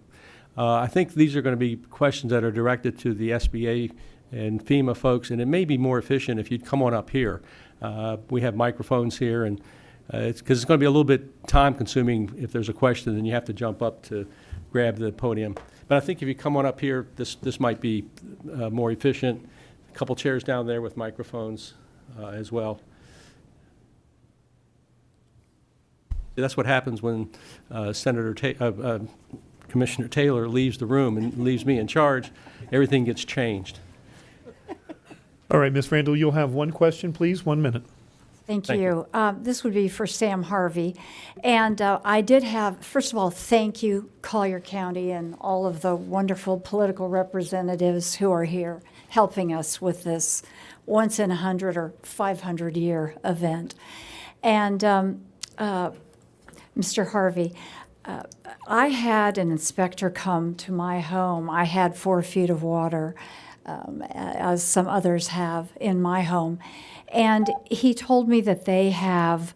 I think these are going to be questions that are directed to the SBA and FEMA folks, and it may be more efficient if you'd come on up here. We have microphones here, and it's because it's going to be a little bit time-consuming if there's a question, then you have to jump up to grab the podium. But I think if you come on up here, this might be more efficient. A couple chairs down there with microphones as well. That's what happens when Commissioner Taylor leaves the room and leaves me in charge. Everything gets changed. All right, Ms. Randall, you'll have one question, please. 1 minute. Thank you. This would be for Sam Harvey. And I did have, first of all, thank you, Collier County, and all of the wonderful political representatives who are here helping us with this once in 100 or 500 year event. And Mr. Harvey, I had an inspector come to my home. I had 4 feet of water, as some others have in my home. And he told me that they have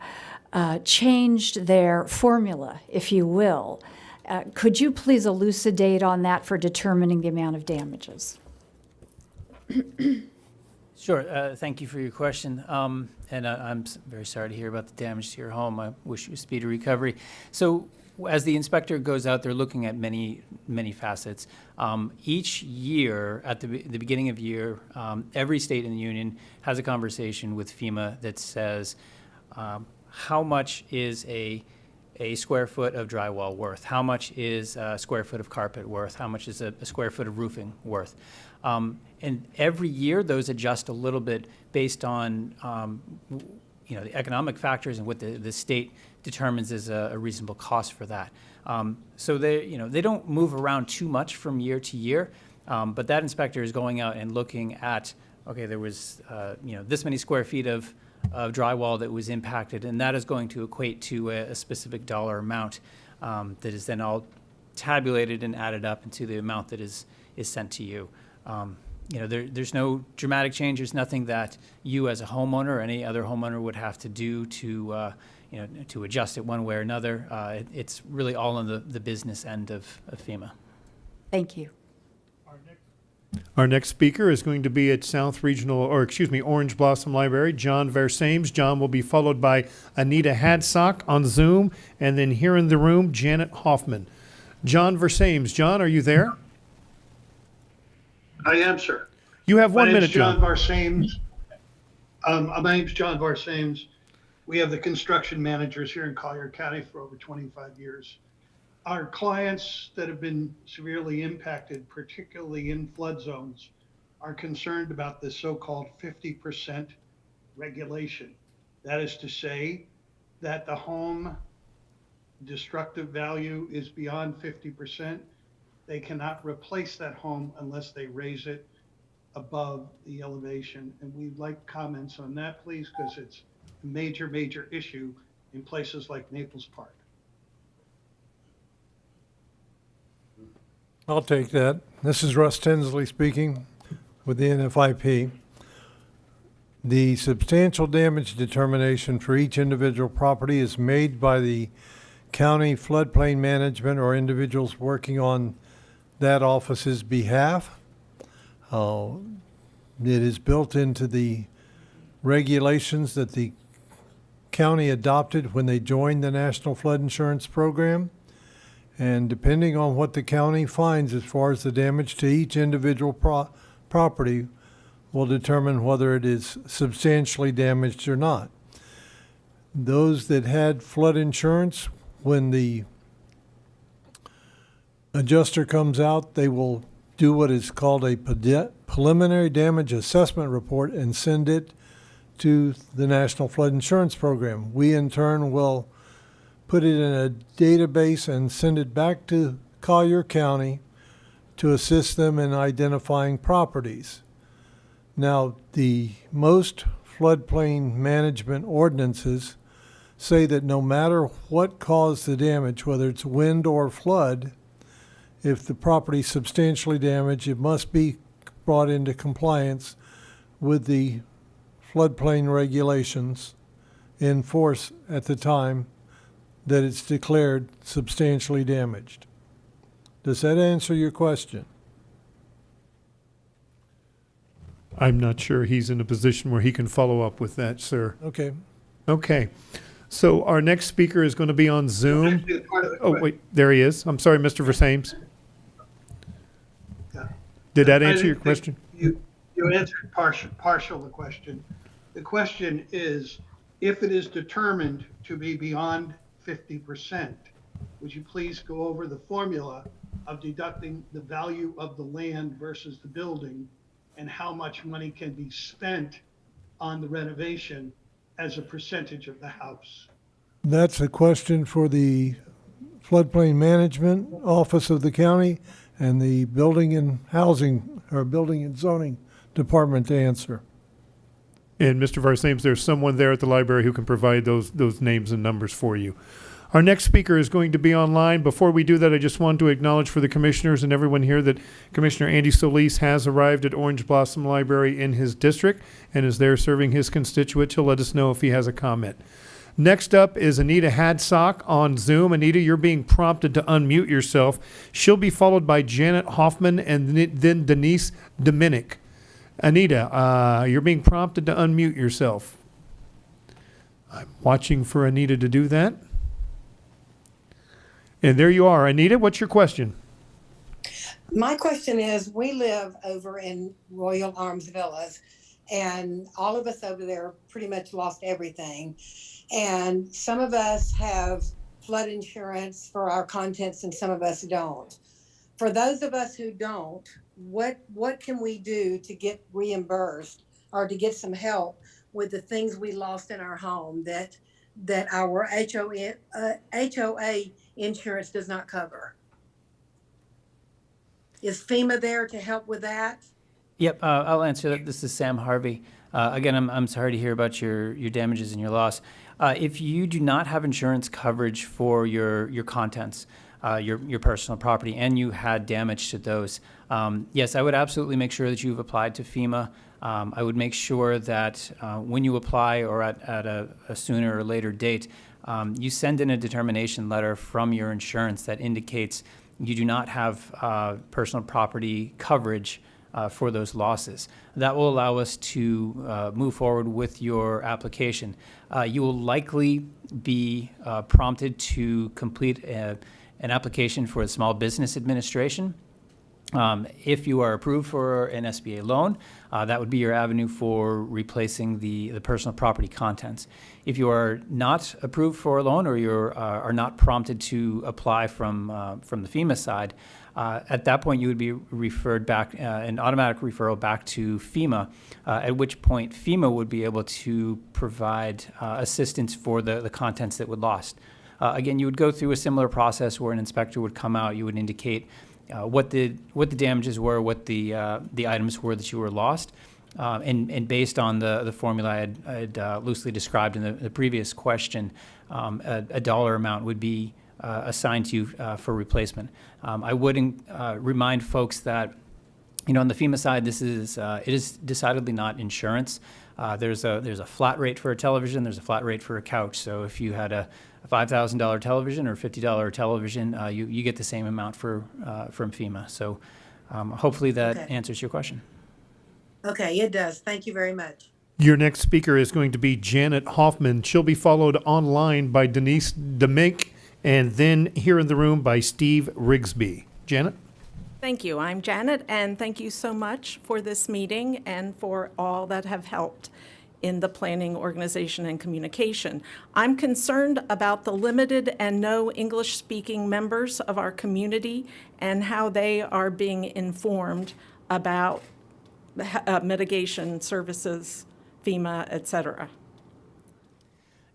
changed their formula, if you will. Could you please elucidate on that for determining the amount of damages? Sure. Thank you for your question. And I'm very sorry to hear about the damage to your home. I wish you a speedy recovery. So as the inspector goes out there looking at many facets, each year at the beginning of year, every state in the union has a conversation with FEMA that says, how much is a square foot of drywall worth? How much is a square foot of carpet worth? How much is a square foot of roofing worth? And every year, those adjust a little bit based on the economic factors and what the state determines is a reasonable cost for that. So they don't move around too much from year to year, but that inspector is going out and looking at, okay, there was this many square feet of drywall that was impacted, and that is going to equate to a specific dollar amount that is then all tabulated and added up into the amount that is sent to you. There's no dramatic change. There's nothing that you as a homeowner or any other homeowner would have to do to adjust it one way or another. It's really all on the business end of FEMA. Thank you. Our next speaker is going to be at Orange Blossom Library, John Versames. John will be followed by Anita Hadsock on Zoom, and then here in the room, Janet Hoffman. John Versames. John, are you there? I am, sir. You have 1 minute, John. My name's John Varsames. We have the construction managers here in Collier County for over 25 years. Our clients that have been severely impacted, particularly in flood zones, are concerned about the so-called 50% regulation. That is to say that the home destructive value is beyond 50%. They cannot replace that home unless they raise it above the elevation. And we'd like comments on that, please, because it's a major, major issue in places like Naples Park. I'll take that. This is Russ Tinsley speaking with the NFIP. The substantial damage determination for each individual property is made by the county floodplain management or individuals working on that office's behalf. It is built into the regulations that the county adopted when they joined the National Flood Insurance Program. And depending on what the county finds as far as the damage to each individual property will determine whether it is substantially damaged or not. Those that had flood insurance, when the adjuster comes out, they will do what is called a preliminary damage assessment report and send it to the National Flood Insurance Program. We in turn will put it in a database and send it back to Collier County to assist them in identifying properties. Now, the most floodplain management ordinances say that no matter what caused the damage, whether it's wind or flood, if the property is substantially damaged, it must be brought into compliance with the floodplain regulations in force at the time that it's declared substantially damaged. Does that answer your question? I'm not sure he's in a position where he can follow up with that, sir. Okay. Okay. So our next speaker is going to be on Zoom. Actually, part of the Oh, wait, there he is. I'm sorry, Mr. Versames. Yeah. Did that I answer your didn't question? think You answered partial the question. The question is, if it is determined to be beyond 50%, would you please go over the formula of deducting the value of the land versus the building and how much money can be spent on the renovation as a percentage of the house? That's a question for the floodplain management office of the county and the building and housing or building and zoning department to answer. And Mr. Versames, there's someone there at the library who can provide those names and numbers for you. Our next speaker is going to be online. Before we do that, I just want to acknowledge for the commissioners and everyone here that Commissioner Andy Solis has arrived at Orange Blossom Library in his district and is there serving his constituents. He'll let us know if he has a comment. Next up is Anita Hadsock on Zoom. Anita, you're being prompted to unmute yourself. She'll be followed by Janet Hoffman and then Denise Dominic. Anita, you're being prompted to unmute yourself. I'm watching for Anita to do that. And there you are. Anita, what's your question? My question is, we live over in Royal Arms Villas, and all of us over there pretty much lost everything. And some of us have flood insurance for our contents and some of us don't. For those of us who don't, what can we do to get reimbursed or to get some help with the things we lost in our home that our HOA insurance does not cover? Is FEMA there to help with that? Yep, I'll answer that. This is Sam Harvey. Again, I'm sorry to hear about your damages and your loss. If you do not have insurance coverage for your contents, your personal property, and you had damage to those, yes, I would absolutely make sure that you've applied to FEMA. I would make sure that when you apply or at a sooner or later date, you send in a determination letter from your insurance that indicates you do not have personal property coverage for those losses. That will allow us to move forward with your application. You will likely be prompted to complete an application for a Small Business Administration. If you are approved for an SBA loan, that would be your avenue for replacing the personal property contents. If you are not approved for a loan or you are not prompted to apply from the FEMA side, at that point you would be referred back, an automatic referral back to FEMA, at which point FEMA would be able to provide assistance for the contents that were lost. Again, you would go through a similar process where an inspector would come out, you would indicate what the damages were, what the items were that you were lost, and based on the formula I had loosely described in the previous question, a dollar amount would be assigned to you for replacement. I would remind folks that, on the FEMA side, it is decidedly not insurance. There's a flat rate for a television. There's a flat rate for a couch. So if you had a $5,000 television or $50 television, you get the same amount from FEMA. So hopefully that answers your question. Okay, it does. Thank you very much. Your next speaker is going to be Janet Hoffman. She'll be followed online by Denise DeMink, and then here in the room by Steve Rigsby. Janet? Thank you. I'm Janet, and thank you so much for this meeting and for all that have helped in the planning, organization, and communication. I'm concerned about the limited and no English-speaking members of our community and how they are being informed about mitigation services, FEMA, et cetera.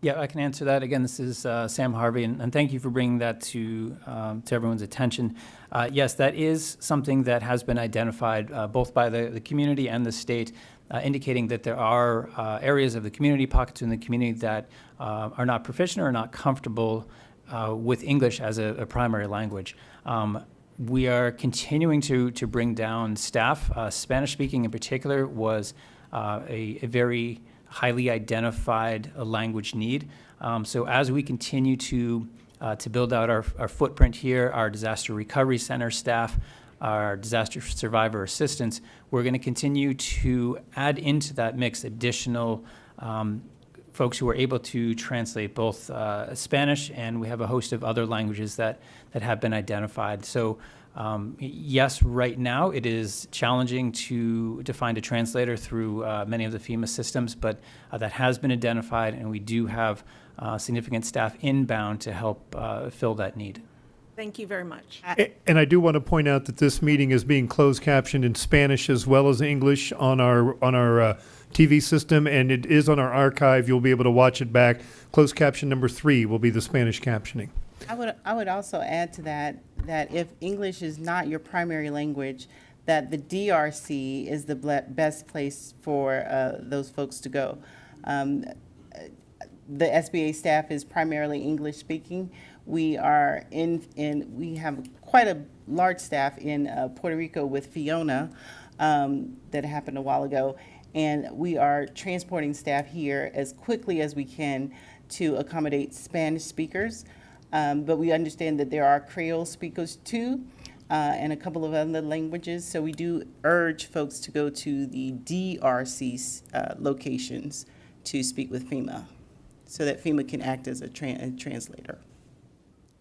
Yeah, I can answer that. Again, this is Sam Harvey, and thank you for bringing that to everyone's attention. Yes, that is something that has been identified both by the community and the state, indicating that there are areas of the community, pockets in the community that are not proficient or not comfortable with English as a primary language. We are continuing to bring down staff. Spanish speaking in particular was a very highly identified language need. So as we continue to build out our footprint here, our disaster recovery center staff, our disaster survivor assistance, we're going to continue to add into that mix additional folks who are able to translate both Spanish, and we have a host of other languages that have been identified. So yes, right now it is challenging to find a translator through many of the FEMA systems, but that has been identified, and we do have significant staff inbound to help fill that need. Thank you very much. And I do want to point out that this meeting is being closed captioned in Spanish as well as English on our TV system, and it is on our archive. You'll be able to watch it back. Closed caption number 3 will be the Spanish captioning. I would also add to that if English is not your primary language, that the DRC is the best place for those folks to go. The SBA staff is primarily English speaking. We are we have quite a large staff in Puerto Rico with Fiona that happened a while ago, and we are transporting staff here as quickly as we can to accommodate Spanish speakers. But we understand that there are Creole speakers too, and a couple of other languages. So we do urge folks to go to the DRC locations to speak with FEMA, so that FEMA can act as a translator.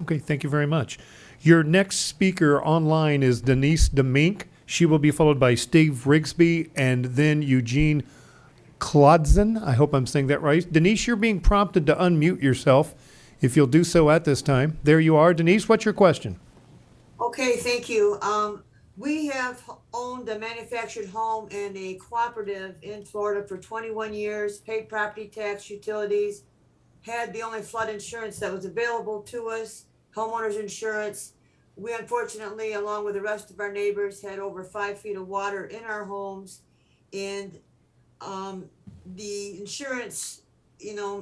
Okay, thank you very much. Your next speaker online is Denise Demink. She will be followed by Steve Rigsby and then Eugene Klodzin. I hope I'm saying that right. Denise, you're being prompted to unmute yourself. If you'll do so at this time. There you are. Denise, what's your question? Okay, thank you. We have owned a manufactured home and a cooperative in Florida for 21 years, paid property tax, utilities, had the only flood insurance that was available to us, homeowners insurance. We unfortunately, along with the rest of our neighbors, had over 5 feet of water in our homes, and the insurance,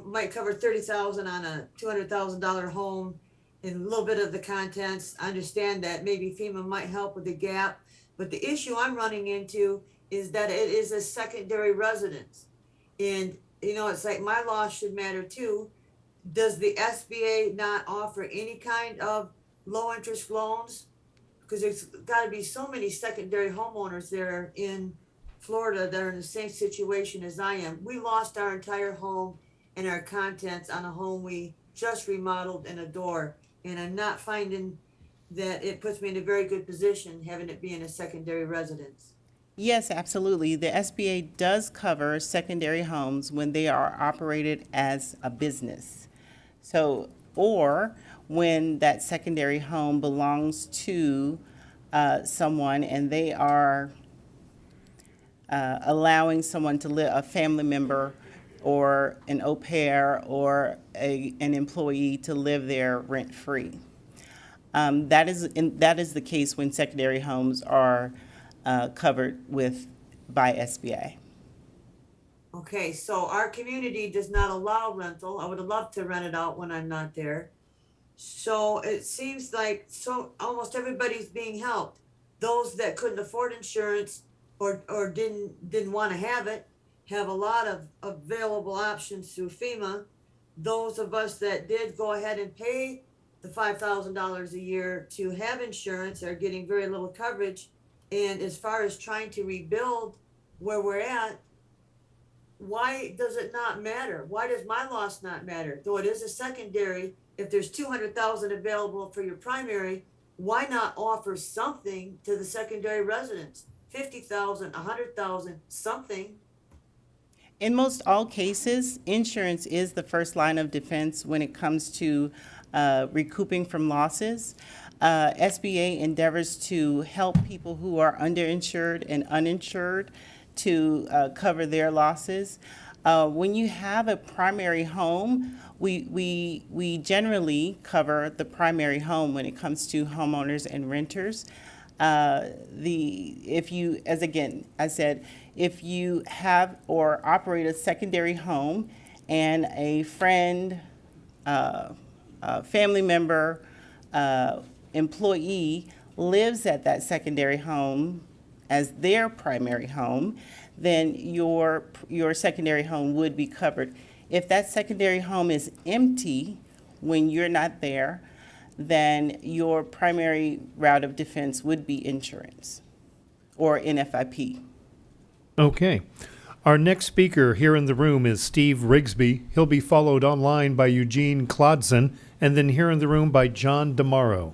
might cover $30,000 on a $200,000 home and a little bit of the contents. I understand that maybe FEMA might help with the gap, but the issue I'm running into is that it is a secondary residence. And, it's like my loss should matter too. Does the SBA not offer any kind of low interest loans? Because there's got to be so many secondary homeowners there in Florida that are in the same situation as I am. We lost our entire home and our contents on a home we just remodeled and adore. And I'm not finding that it puts me in a very good position having it be in a secondary residence. Yes, absolutely. The SBA does cover secondary homes when they are operated as a business. So, or when that secondary home belongs to someone and they are allowing someone to live, a family member or an au pair or an employee to live there rent-free. That is the case when secondary homes are covered by SBA. Okay, so our community does not allow rental. I would love to rent it out when I'm not there. So it seems like almost everybody's being helped. Those that couldn't afford insurance or didn't want to have it have a lot of available options through FEMA. Those of us that did go ahead and pay the $5,000 a year to have insurance are getting very little coverage. And as far as trying to rebuild where we're at, why does it not matter? Why does my loss not matter? Though it is a secondary, if there's 200,000 available for your primary, why not offer something to the secondary residents? 50,000, 100,000, something. In most all cases, insurance is the first line of defense when it comes to recouping from losses. SBA endeavors to help people who are underinsured and uninsured to cover their losses. When you have a primary home, we generally cover the primary home when it comes to homeowners and renters. If you have or operate a secondary home and a friend, family member, employee lives at that secondary home as their primary home, then your secondary home would be covered. If that secondary home is empty when you're not there, then your primary route of defense would be insurance or NFIP. Okay. Our next speaker here in the room is Steve Rigsby. He'll be followed online by Eugene Klodzin, and then here in the room by John DeMarco.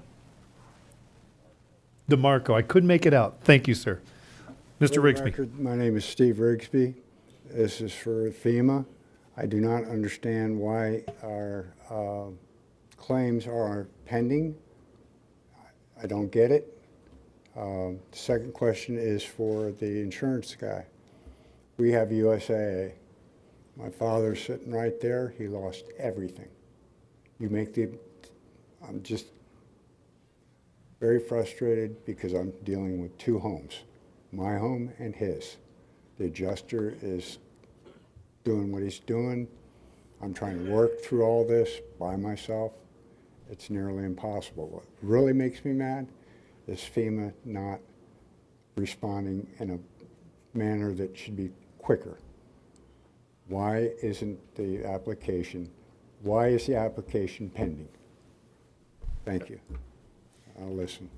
I couldn't make it out. Thank you, sir. Mr. For the Rigsby. record, my name is Steve Rigsby. This is for FEMA. I do not understand why our claims are pending. I don't get it. The second question is for the insurance guy. We have USAA. My father's sitting right there. He lost everything. I'm just very frustrated because I'm dealing with two homes, my home and his. The adjuster is doing what he's doing. I'm trying to work through all this by myself. It's nearly impossible. What really makes me mad is FEMA not responding in a manner that should be quicker. Why is the application pending? Thank you. I'll listen.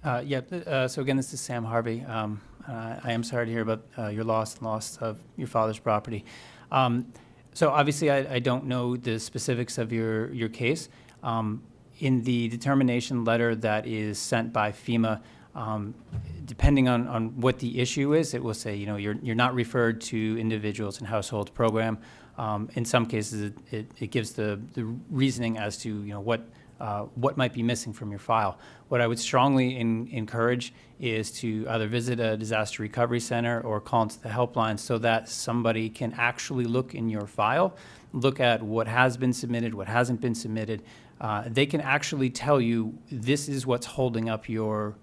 So again, this is Sam Harvey. I am sorry to hear about your loss of your father's property. So obviously, I don't know the specifics of your case. In the determination letter that is sent by FEMA, depending on what the issue is, it will say, you're not referred to individuals and households program. In some cases, it gives the reasoning as to, what might be missing from your file. What I would strongly encourage is to either visit a disaster recovery center or call into the helpline so that somebody can actually look in your file, look at what has been submitted, what hasn't been submitted. They can actually tell you this is what's holding up your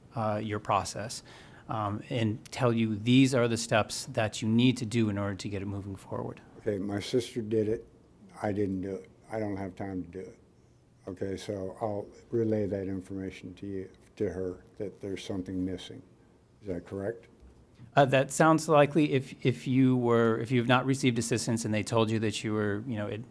process, and tell you these are the steps that you need to do in order to get it moving forward. Okay, my sister did it. I didn't do it. I don't have time to do it. Okay, so I'll relay that information to her, that there's something missing. Is that correct? That sounds likely if you've not received assistance and they told you that you were,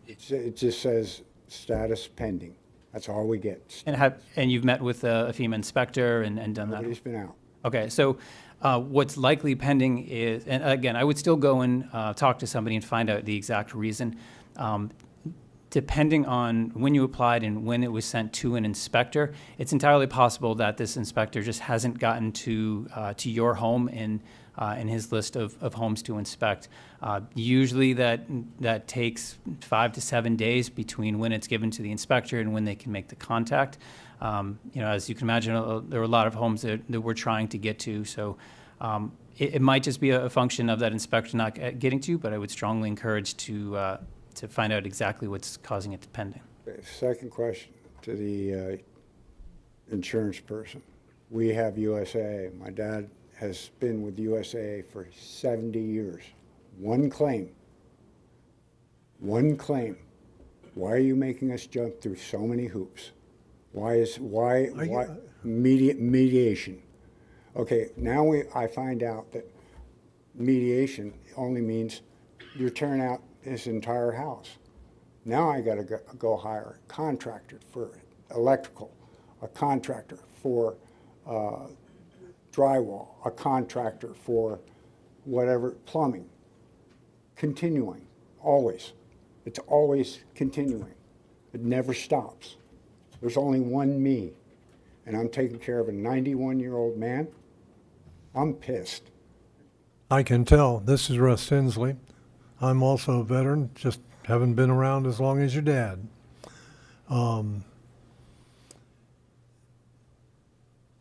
It just says status pending. That's all we get. and you've met with a FEMA inspector and done that. Nobody's been out. Okay, so what's likely pending is, and again, I would still go and talk to somebody and find out the exact reason. Depending on when you applied and when it was sent to an inspector, it's entirely possible that this inspector just hasn't gotten to your home in his list of homes to inspect. Usually that takes 5 to 7 days between when it's given to the inspector and when they can make the contact. As you can imagine, there are a lot of homes that we're trying to get to, so it might just be a function of that inspector not getting to you, but I would strongly encourage to find out exactly what's causing it to pending. Okay, second question to the insurance person. We have USAA. My dad has been with USAA for 70 years. One claim. One claim. Why are you making us jump through so many hoops? Why mediation? Okay, now I find out that mediation only means you're tearing out his entire house. Now I got to go hire a contractor for electrical, a contractor for drywall, a contractor for whatever, plumbing. Continuing, always. It's always continuing. It never stops. There's only one me, and I'm taking care of a 91-year-old man. I'm pissed. I can tell. This is Russ Tinsley. I'm also a veteran, just haven't been around as long as your dad.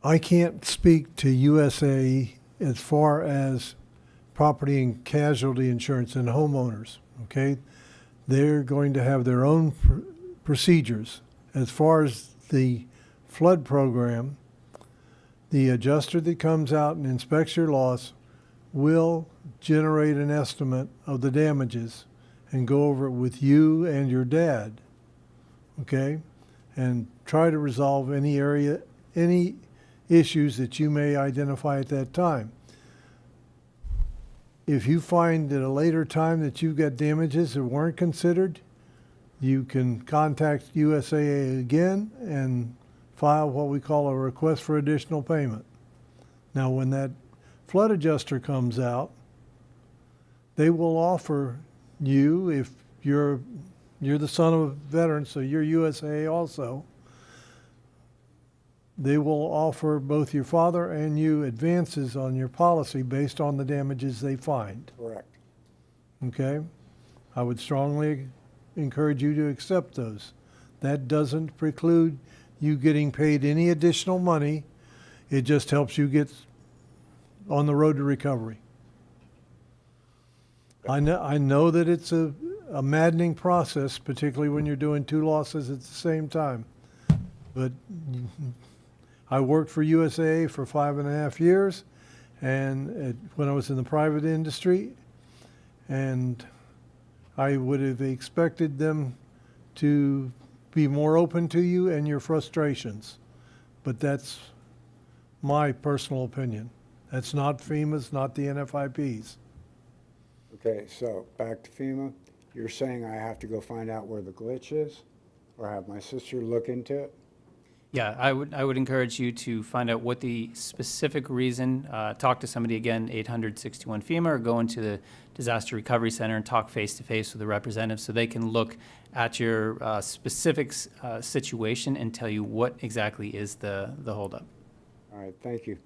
I can't speak to USA as far as property and casualty insurance and homeowners, okay? They're going to have their own procedures. As far as the flood program, the adjuster that comes out and inspects your loss will generate an estimate of the damages and go over it with you and your dad, okay? And try to resolve any issues that you may identify at that time. If you find at a later time that you've got damages that weren't considered, you can contact USAA again and file what we call a request for additional payment. Now, when that flood adjuster comes out, they will offer you, if you're the son of a veteran, so you're USAA also, they will offer both your father and you advances on your policy based on the damages they find. Correct. Okay? I would strongly encourage you to accept those. That doesn't preclude you getting paid any additional money. It just helps you get on the road to recovery. I know that it's a maddening process, particularly when you're doing two losses at the same time. But I worked for USAA for 5.5 years, and when I was in the private industry, and I would have expected them to be more open to you and your frustrations. But that's my personal opinion. That's not FEMA's, not the NFIP's. Okay, so back to FEMA. You're saying I have to go find out where the glitch is, or have my sister look into it? Yeah, I would encourage you to find out what the specific reason, talk to somebody again, 800-61 FEMA, or go into the Disaster Recovery Center and talk face-to-face with a representative so they can look at your specific situation and tell you what exactly is the holdup. All right, thank you.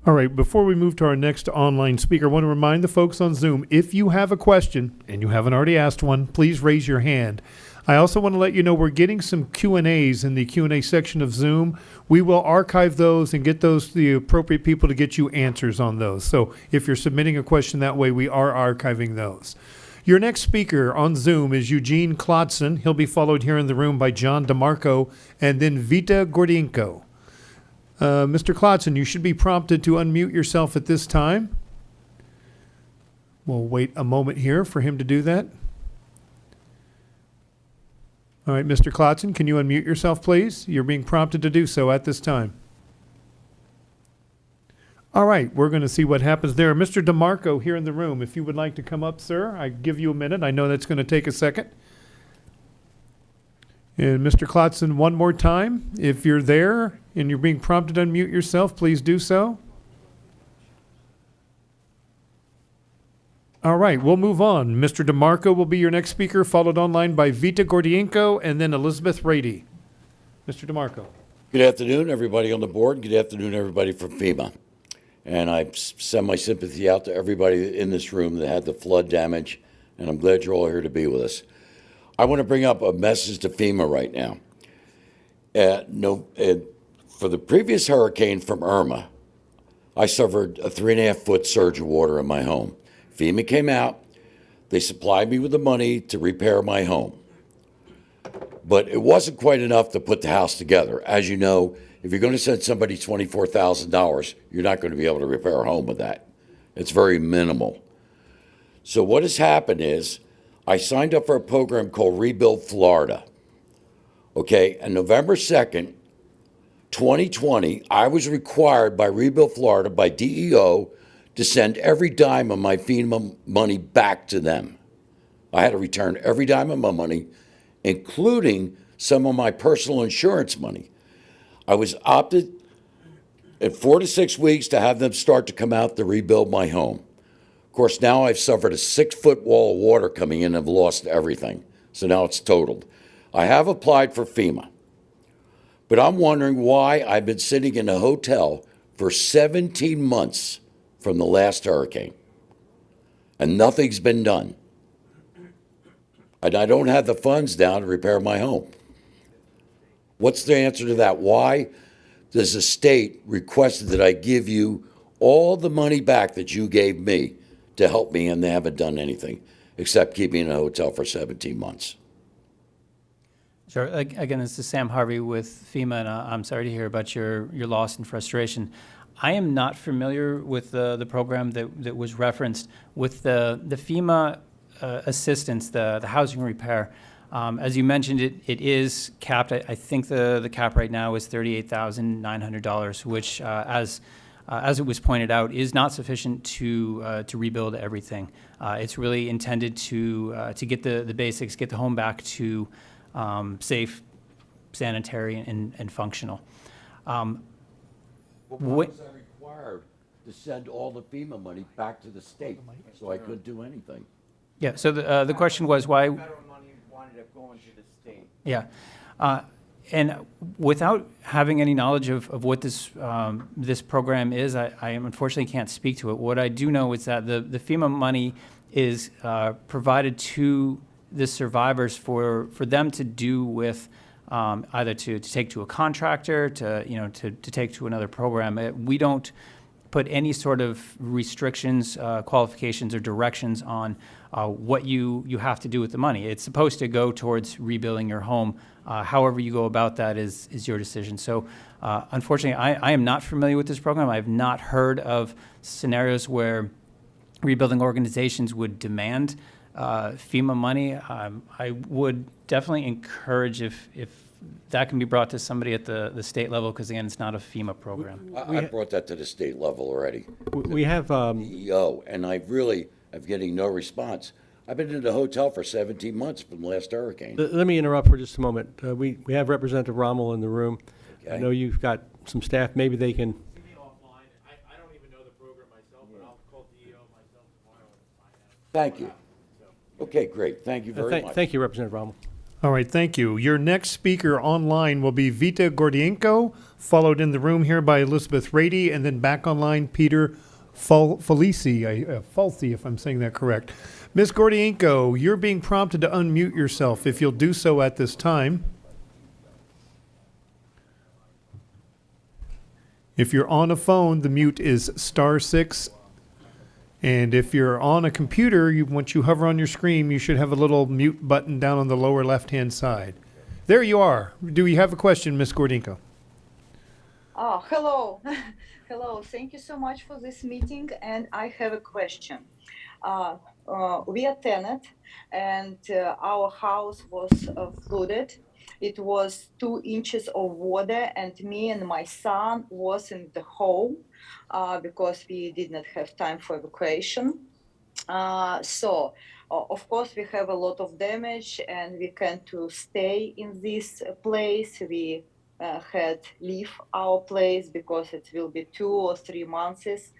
All right, before we move to our next online speaker, I want to remind the folks on Zoom, if you have a question and you haven't already asked one, please raise your hand. I also want to let you know we're getting some Q&As in the Q&A section of Zoom. We will archive those and get those to the appropriate people to get you answers on those. So if you're submitting a question that way, we are archiving those. Your next speaker on Zoom is Eugene Klodson. He'll be followed here in the room by John DeMarco and then Vita Gordienko. Mr. Klodson, you should be prompted to unmute yourself at this time. We'll wait a moment here for him to do that. All right, Mr. Klodson, can you unmute yourself, please? You're being prompted to do so at this time. All right, we're going to see what happens there. Mr. DeMarco here in the room, if you would like to come up, sir, I give you a minute. I know that's going to take a second. And Mr. Klodson, one more time, if you're there and you're being prompted to unmute yourself, please do so. All right, we'll move on. Mr. DeMarco will be your next speaker, followed online by Vita Gordienko and then Elizabeth Rady. Mr. DeMarco. Good afternoon, everybody on the board. Good afternoon, everybody from FEMA. And I send my sympathy out to everybody in this room that had the flood damage, and I'm glad you're all here to be with us. I want to bring up a message to FEMA right now. For the previous hurricane from Irma, I suffered a 3.5-foot surge of water in my home. FEMA came out, they supplied me with the money to repair my home. But it wasn't quite enough to put the house together. As you know, if you're going to send somebody $24,000, you're not going to be able to repair a home with that. It's very minimal. So what has happened is I signed up for a program called Rebuild Florida. Okay, and November 2nd, 2020, I was required by Rebuild Florida, by DEO, to send every dime of my FEMA money back to them. I had to return every dime of my money, including some of my personal insurance money. I was opted in 4 to 6 weeks to have them start to come out to rebuild my home. Of course, now I've suffered a 6-foot wall of water coming in and I've lost everything. So now it's totaled. I have applied for FEMA, but I'm wondering why I've been sitting in a hotel for 17 months from the last hurricane, and nothing's been done. And I don't have the funds down to repair my home. What's the answer to that? Why does the state request that I give you all the money back that you gave me to help me, and they haven't done anything except keep me in a hotel for 17 months? Sure. Again, this is Sam Harvey with FEMA, and I'm sorry to hear about your loss and frustration. I am not familiar with the program that was referenced. With the FEMA assistance, the housing repair, as you mentioned, it is capped. I think the cap right now is $38,900, which, as it was pointed out, is not sufficient to rebuild everything. It's really intended to get the basics, get the home back to safe, sanitary, and functional. Why was I required to send all the FEMA money back to the state so I couldn't do anything? Yeah, so the question was why... Federal money wanted it going to the state. Yeah. And without having any knowledge of what this this program is, I unfortunately can't speak to it. What I do know is that the FEMA money is provided to the survivors for them to do with either to take to a contractor, to take to another program. We don't put any sort of restrictions, qualifications, or directions on what you have to do with the money. It's supposed to go towards rebuilding your home. However you go about that is your decision. So unfortunately, I am not familiar with this program. I have not heard of scenarios where rebuilding organizations would demand FEMA money. I would definitely encourage if that can be brought to somebody at the state level, because again, it's not a FEMA program. I brought that to the state level already. We have DEO, and I really am getting no response. I've been in the hotel for 17 months from the last hurricane. Let me interrupt for just a moment. We have Representative Rommel in the room. I know you've got some staff, maybe they can. I don't even know the program myself, but I'll call DEO myself tomorrow and find out. Thank you. Okay, great. Thank you very much. Thank you, Representative Rommel. All right, thank you. Your next speaker online will be Vita Gordienko, followed in the room here by Elizabeth Rady, and then back online, Peter Falsi, if I'm saying that correct. Ms. Gordienko, you're being prompted to unmute yourself, if you'll do so at this time. If you're on a phone, the mute is *6. And if you're on a computer, once you hover on your screen, you should have a little mute button down on the lower left-hand side. There you are. Do you have a question, Ms. Gordienko? Oh, hello. Hello. Thank you so much for this meeting. And I have a question. We are tenant, and our house was flooded. It was 2 inches of water, and me and my son was in the home because we did not have time for evacuation. So, of course, we have a lot of damage, and we can't to stay in this place. We had leave our place because it will be 2 or 3 months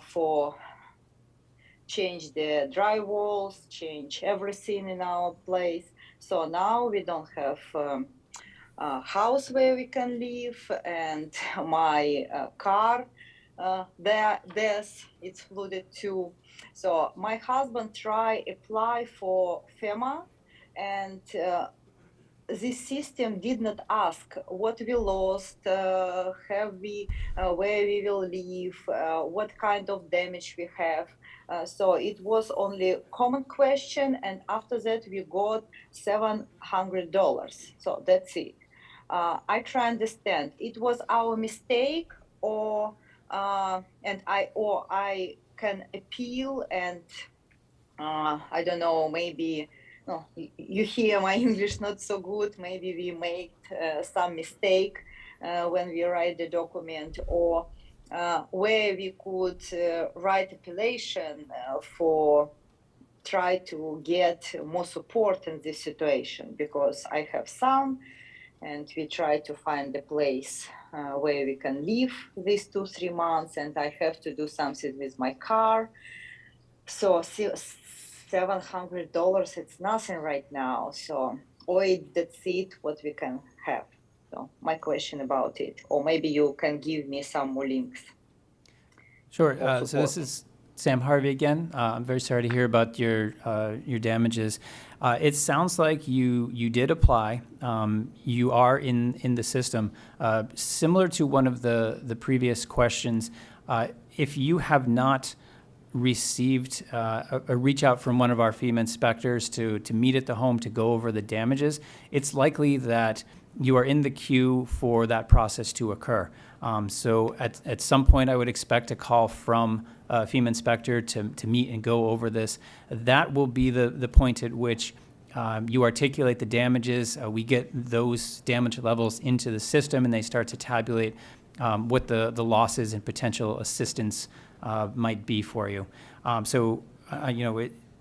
for change the drywalls, change everything in our place. So now we don't have a house where we can live, and my car, it's flooded too. So my husband apply for FEMA, and this system did not ask what we lost, have we, where we will live, what kind of damage we have. So it was only a common question, and after that we got $700. So that's it. I try to understand. It was our mistake, or I can appeal, and I don't know, maybe. No, you hear my English not so good. Maybe we made some mistake when we write the document, or where we could write appellation for try to get more support in this situation, because I have some, and we try to find a place where we can live these 2-3 months, and I have to do something with my car. So $700, it's nothing right now. So, that's it, what we can have. So my question about it, or maybe you can give me some more links. Sure. So this is Sam Harvey again. I'm very sorry to hear about your damages. It sounds like you did apply. You are in the system. Similar to one of the previous questions, if you have not received a reach out from one of our FEMA inspectors to meet at the home to go over the damages, it's likely that you are in the queue for that process to occur. So at some point, I would expect a call from a FEMA inspector to meet and go over this. That will be the point at which you articulate the damages. We get those damage levels into the system, and they start to tabulate what the losses and potential assistance might be for you. The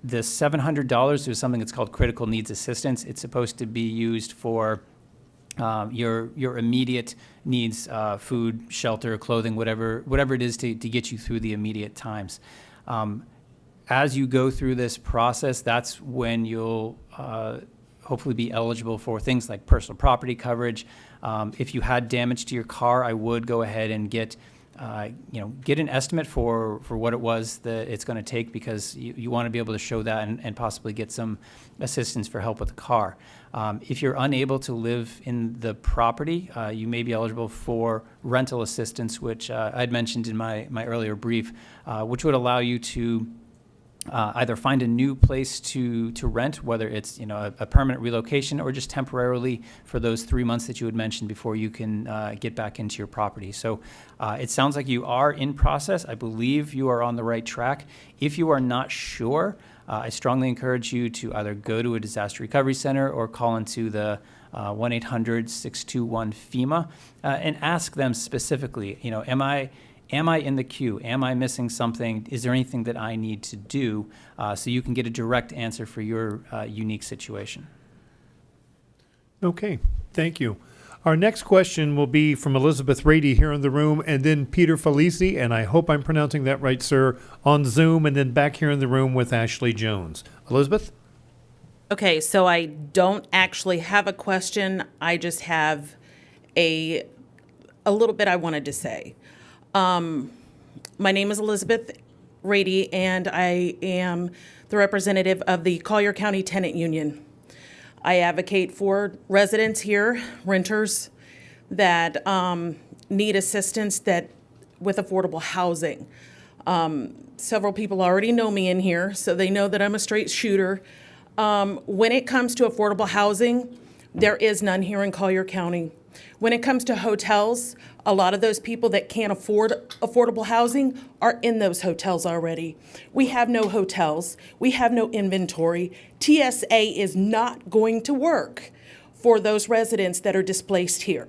$700 is something that's called critical needs assistance. It's supposed to be used for your immediate needs, food, shelter, clothing, whatever it is to get you through the immediate times. As you go through this process, that's when you'll hopefully be eligible for things like personal property coverage. If you had damage to your car, I would go ahead and get an estimate for what it was that it's going to take, because you want to be able to show that and possibly get some assistance for help with the car. If you're unable to live in the property, you may be eligible for rental assistance, which I'd mentioned in my earlier brief, which would allow you to either find a new place to rent, whether it's a permanent relocation or just temporarily for those 3 months that you had mentioned before you can get back into your property. So it sounds like you are in process. I believe you are on the right track. If you are not sure, I strongly encourage you to either go to a disaster recovery center or call into the 1-800-621-FEMA and ask them specifically, am I in the queue? Am I missing something? Is there anything that I need to do? So you can get a direct answer for your unique situation. Okay, thank you. Our next question will be from Elizabeth Rady here in the room, and then Peter Felici, and I hope I'm pronouncing that right, sir, on Zoom, and then back here in the room with Ashley Jones. Elizabeth? Okay, so I don't actually have a question. I just have a little bit I wanted to say. My name is Elizabeth Rady, and I am the representative of the Collier County Tenant Union. I advocate for residents here, renters, that need assistance with affordable housing. Several people already know me in here, so they know that I'm a straight shooter. When it comes to affordable housing, there is none here in Collier County. When it comes to hotels, a lot of those people that can't afford affordable housing are in those hotels already. We have no hotels. We have no inventory. TSA is not going to work for those residents that are displaced here.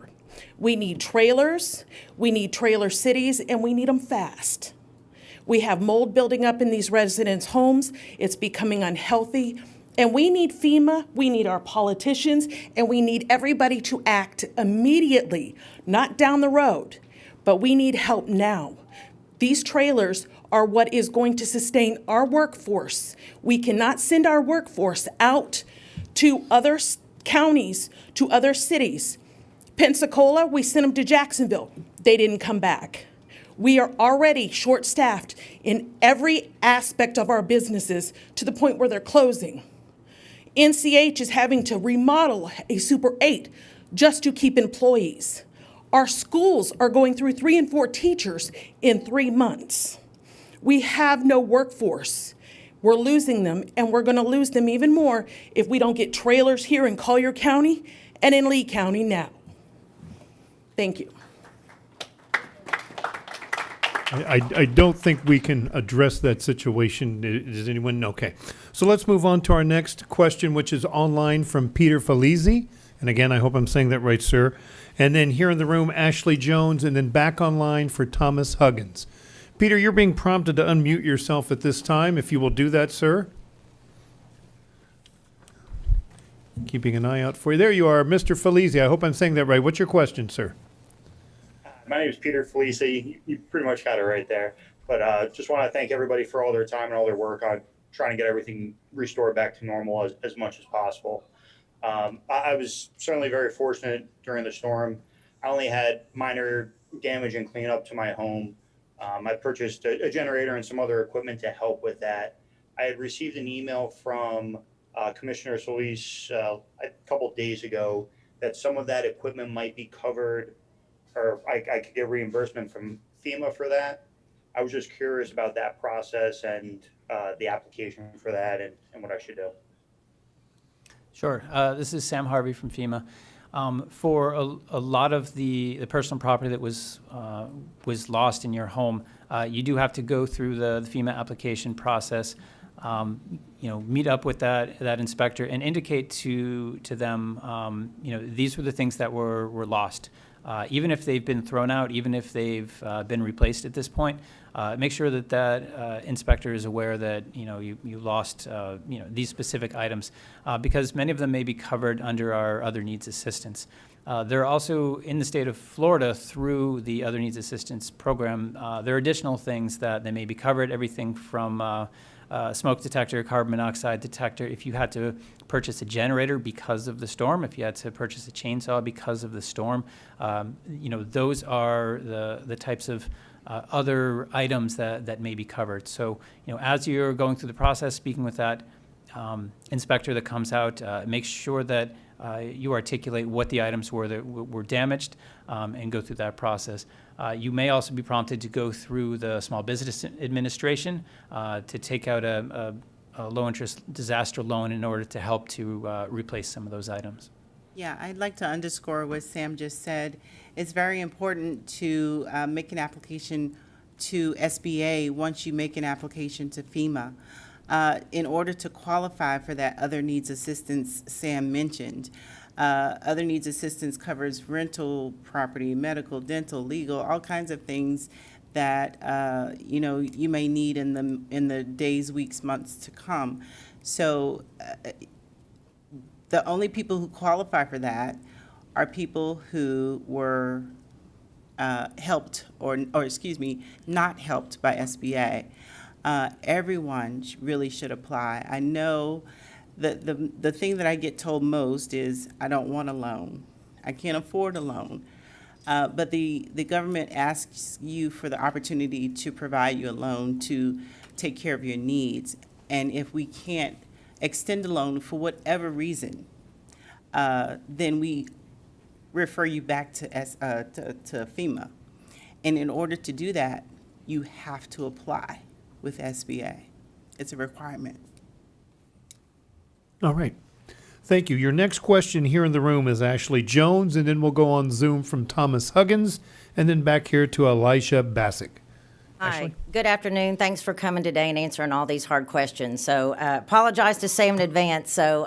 We need trailers, we need trailer cities, and we need them fast. We have mold building up in these residents' homes. It's becoming unhealthy. And we need FEMA, we need our politicians, and we need everybody to act immediately, not down the road, but we need help now. These trailers are what is going to sustain our workforce. We cannot send our workforce out to other counties, to other cities. Pensacola, we sent them to Jacksonville. They didn't come back. We are already short-staffed in every aspect of our businesses to the point where they're closing. NCH is having to remodel a Super 8 just to keep employees. Our schools are going through 3 and 4 teachers in 3 months. We have no workforce. We're losing them, and we're going to lose them even more if we don't get trailers here in Collier County and in Lee County now. Thank you. I don't think we can address that situation. Does anyone? Okay. So let's move on to our next question, which is online from Peter Felici. And again, I hope I'm saying that right, sir. And then here in the room, Ashley Jones, and then back online for Thomas Huggins. Peter, you're being prompted to unmute yourself at this time. If you will do that, sir. Keeping an eye out for you. There you are, Mr. Felici. I hope I'm saying that right. What's your question, sir? My name is Peter Felici. You pretty much got it right there. But just want to thank everybody for all their time and all their work on trying to get everything restored back to normal as much as possible. I was certainly very fortunate during the storm. I only had minor damage and cleanup to my home. I purchased a generator and some other equipment to help with that. I had received an email from Commissioner Solis a couple days ago that some of that equipment might be covered, or I could get reimbursement from FEMA for that. I was just curious about that process and the application for that and what I should do. Sure. This is Sam Harvey from FEMA. For a lot of the personal property that was lost in your home, you do have to go through the FEMA application process. Meet up with that inspector and indicate to them, these were the things that were lost. Even if they've been thrown out, even if they've been replaced at this point, make sure that inspector is aware that you lost these specific items, because many of them may be covered under our other needs assistance. There are also, in the state of Florida, through the Other Needs Assistance Program, there are additional things that they may be covered, everything from smoke detector, carbon monoxide detector. If you had to purchase a generator because of the storm, if you had to purchase a chainsaw because of the storm, those are the types of other items that may be covered. So, as you're going through the process, speaking with that inspector that comes out, make sure that you articulate what the items were that were damaged, and go through that process. You may also be prompted to go through the Small Business Administration to take out a low-interest disaster loan in order to help to replace some of those items. Yeah, I'd like to underscore what Sam just said. It's very important to make an application to SBA once you make an application to FEMA. In order to qualify for that other needs assistance Sam mentioned. Other needs assistance covers rental property, medical, dental, legal, all kinds of things that you may need in the days, weeks, months to come. So the only people who qualify for that are people who were helped or excuse me, not helped by SBA. Everyone really should apply. I know that the thing that I get told most is, I don't want a loan. I can't afford a loan. But the government asks you for the opportunity to provide you a loan to take care of your needs. And if we can't extend a loan for whatever reason, then we refer you back to FEMA. And in order to do that, you have to apply with SBA. It's a requirement. All right. Thank you. Your next question here in the room is Ashley Jones, and then we'll go on Zoom from Thomas Huggins, and then back here to Elisha Bassick. Hi, Ashley? good afternoon. Thanks for coming today and answering all these hard questions. So apologize to Sam in advance. So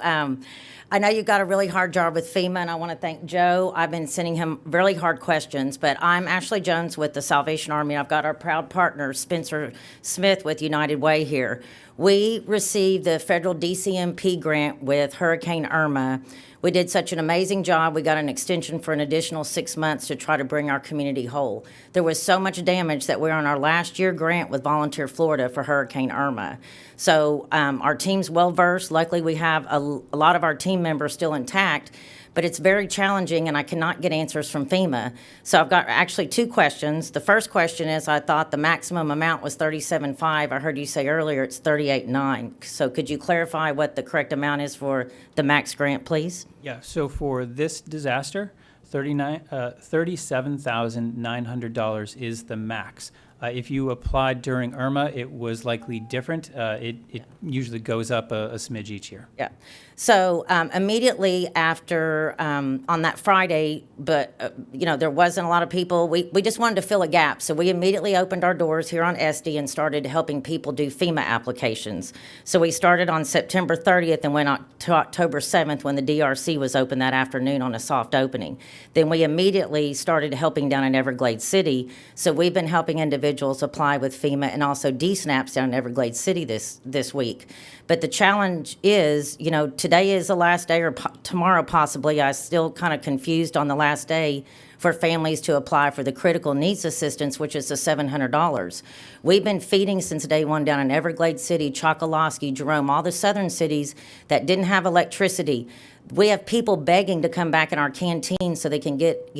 I know you've got a really hard job with FEMA, and I want to thank Joe. I've been sending him really hard questions, but I'm Ashley Jones with the Salvation Army. I've got our proud partner, Spencer Smith with United Way here. We received the federal DCMP grant with Hurricane Irma. We did such an amazing job. We got an extension for an additional 6 months to try to bring our community whole. There was so much damage that we're on our last year grant with Volunteer Florida for Hurricane Irma. So our team's well-versed. Luckily, we have a lot of our team members still intact, but it's very challenging, and I cannot get answers from FEMA. So I've got actually two questions. The first question is, I thought the maximum amount was $37.5. I heard you say earlier it's $38.9. So could you clarify what the correct amount is for the max grant, please? Yeah, so for this disaster, $37,900 is the max. If you applied during Irma, it was likely different. It usually goes up a smidge each year. Yeah. So immediately after, on that Friday, but, there wasn't a lot of people. We just wanted to fill a gap. So we immediately opened our doors here on SD and started helping people do FEMA applications. So we started on September 30th and went to October 7th when the DRC was open that afternoon on a soft opening. Then we immediately started helping down in Everglades City. So we've been helping individuals apply with FEMA and also DSNAPs down in Everglades City this week. But the challenge is, today is the last day, or tomorrow possibly. I'm still kind of confused on the last day for families to apply for the critical needs assistance, which is the $700. We've been feeding since day one down in Everglades City, Chocoloskee, Jerome, all the southern cities that didn't have electricity. We have people begging to come back in our canteen so they can get,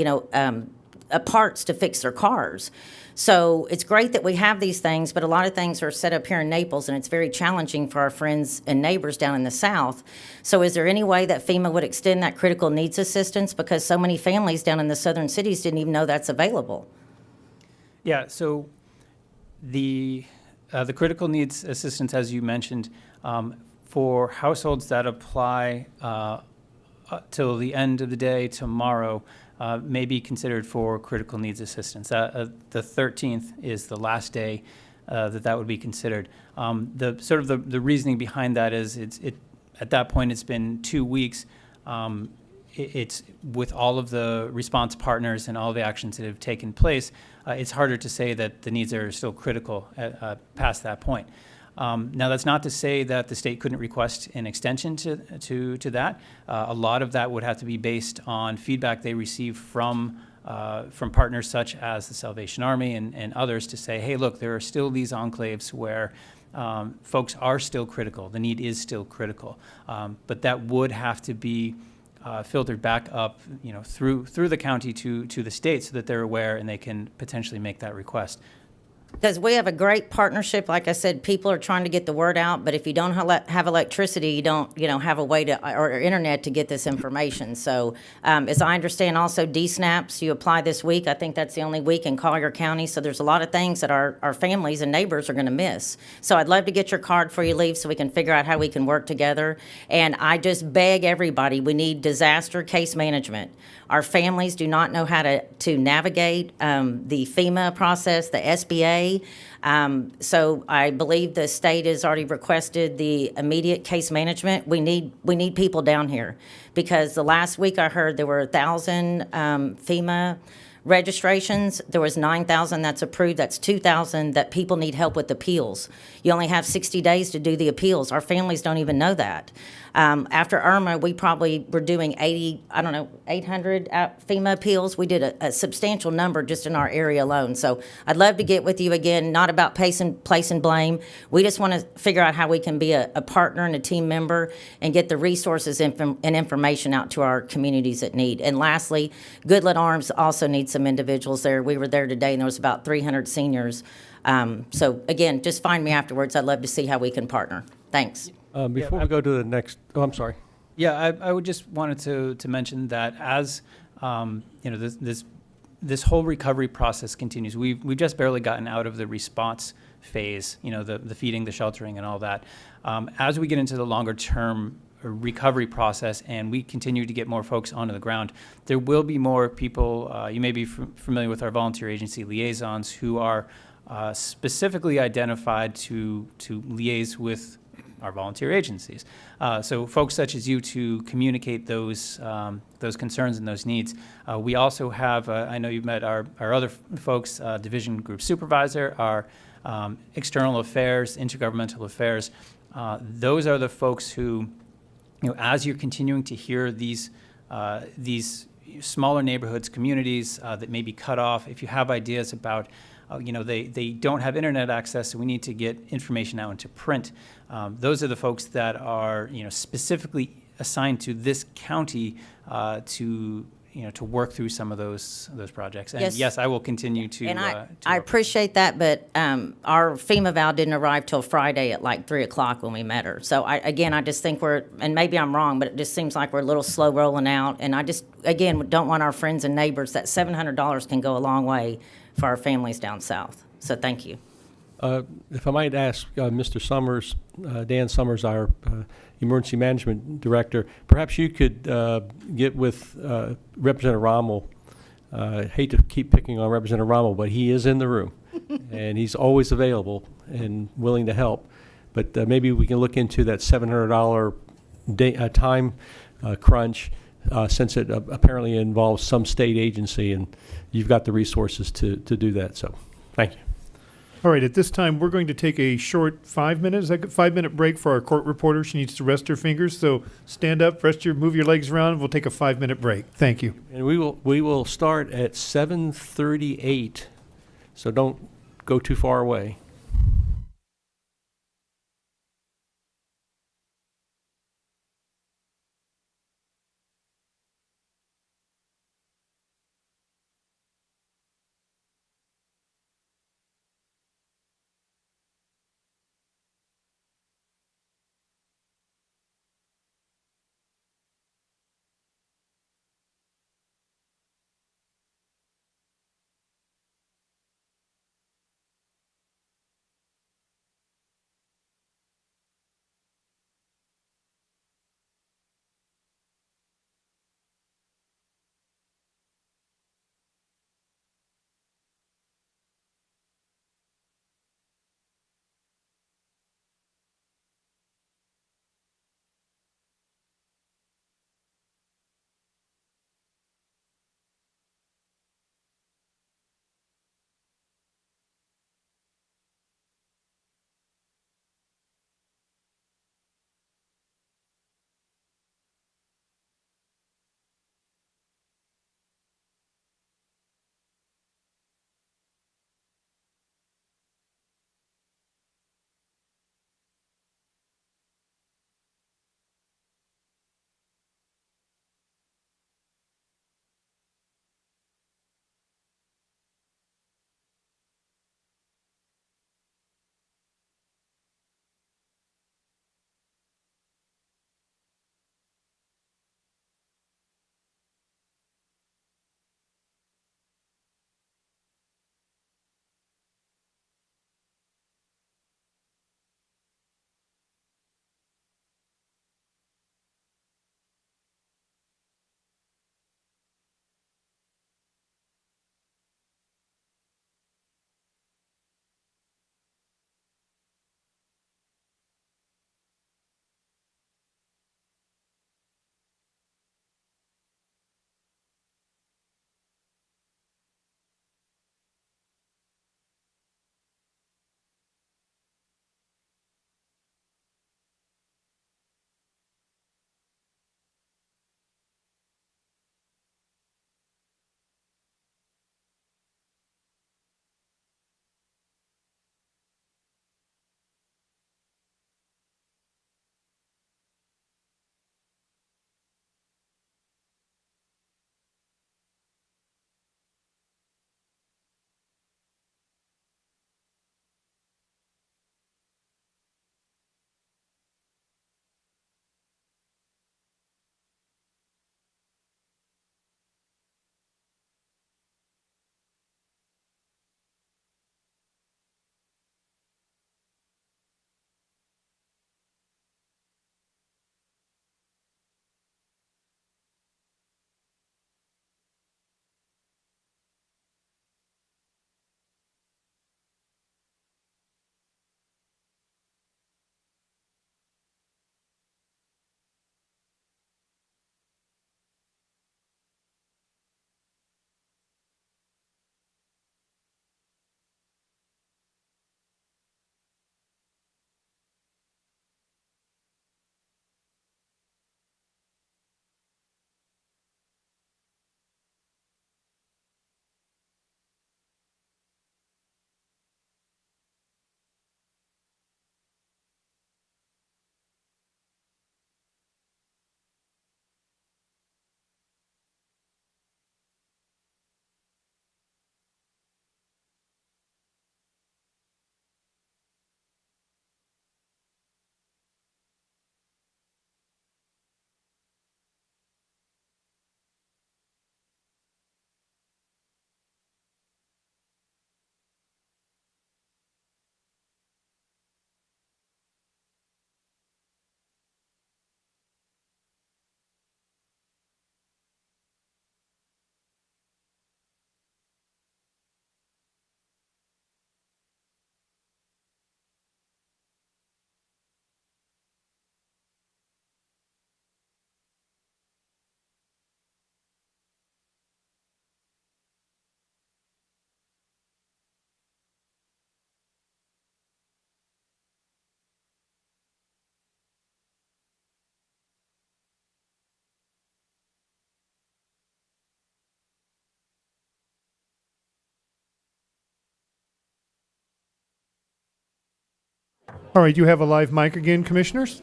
parts to fix their cars. So it's great that we have these things, but a lot of things are set up here in Naples, and it's very challenging for our friends and neighbors down in the south. So is there any way that FEMA would extend that critical needs assistance? Because so many families down in the southern cities didn't even know that's available. Yeah, so the critical needs assistance, as you mentioned, for households that apply till the end of the day tomorrow, may be considered for critical needs assistance. The 13th is the last day that would be considered. The reasoning behind that is at that point it's been 2 weeks. It's with all of the response partners and all the actions that have taken place. It's harder to say that the needs are still critical past that point. Now, that's not to say that the state couldn't request an extension to that. A lot of that would have to be based on feedback they receive from partners such as the Salvation Army and others to say, hey, look, there are still these enclaves where folks are still critical. The need is still critical. But that would have to be filtered back up, through the county to the state so that they're aware and they can potentially make that request. Because we have a great partnership. Like I said, people are trying to get the word out, but if you don't have electricity, you don't, have a way to, or internet to get this information. So as I understand also DSNAPs, you apply this week. I think that's the only week in Collier County. So there's a lot of things that our families and neighbors are going to miss. So I'd love to get your card before you leave so we can figure out how we can work together. And I just beg everybody, we need disaster case management. Our families do not know how to navigate the FEMA process, the SBA. So I believe the state has already requested the immediate case management. We need people down here because the last week I heard there were 1,000 FEMA registrations. There was 9,000 that's approved. That's 2,000 that people need help with appeals. You only have 60 days to do the appeals. Our families don't even know that. After Irma, we probably were doing 80, I don't know, 800 FEMA appeals. We did a substantial number just in our area alone. So I'd love to get with you again, not about placing blame. We just want to figure out how we can be a partner and a team member and get the resources and information out to our communities that need. And lastly, Goodland Arms also needs some individuals there. We were there today and there was about 300 seniors. So again, just find me afterwards. I'd love to see how we can partner. Thanks. Before we go to the next, oh, I'm sorry. Yeah, I would just wanted to mention that as this whole recovery process continues, we've just barely gotten out of the response phase, the feeding, the sheltering, and all that. As we get into the longer term recovery process and we continue to get more folks onto the ground, there will be more people. You may be familiar with our volunteer agency liaisons who are specifically identified to liaise with our volunteer agencies. So folks such as you to communicate those concerns and those needs. We also have, I know you've met our other folks, division group supervisor, our external affairs, intergovernmental affairs. Those are the folks who, as you're continuing to hear these smaller neighborhoods, communities that may be cut off, if you have ideas about they don't have internet access, so we need to get information out into print. Those are the folks that are, specifically assigned to this county to work through some of those projects. And yes, I will continue to. And I appreciate that, but our FEMA val didn't arrive till Friday at like 3:00 when we met her. So I just think and maybe I'm wrong, but it just seems like we're a little slow rolling out. And I just, again, don't want our friends and neighbors, that $700 can go a long way for our families down south. So thank you. If I might ask Mr. Summers, Dan Summers, our Emergency Management Director, perhaps you could get with Representative Rommel. Hate to keep picking on Representative Rommel, but he is in the room, and he's always available and willing to help. But maybe we can look into that $700 time crunch, since it apparently involves some state agency, and you've got the resources to do that. So thank you. All right, at this time, we're going to take a short 5-minute break for our court reporter. She needs to rest her fingers, so stand up, move your legs around, and we'll take a 5-minute break. Thank you. And we will start at 7:38, so don't go too far away. All right, you have a live mic again, commissioners.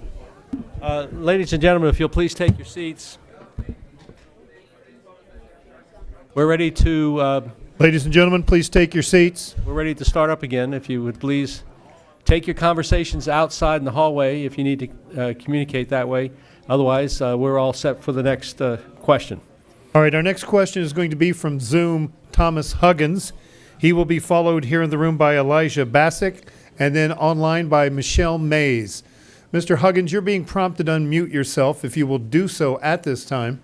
Ladies and gentlemen, if you'll please take your seats. We're ready to Ladies and gentlemen, please take your seats. we're ready to start up again. If you would please take your conversations outside in the hallway if you need to communicate that way. Otherwise, we're all set for the next question. All right, our next question is going to be from Zoom, Thomas Huggins. He will be followed here in the room by Elijah Bassick and then online by Michelle Mays. Mr. Huggins, you're being prompted to unmute yourself if you will do so at this time.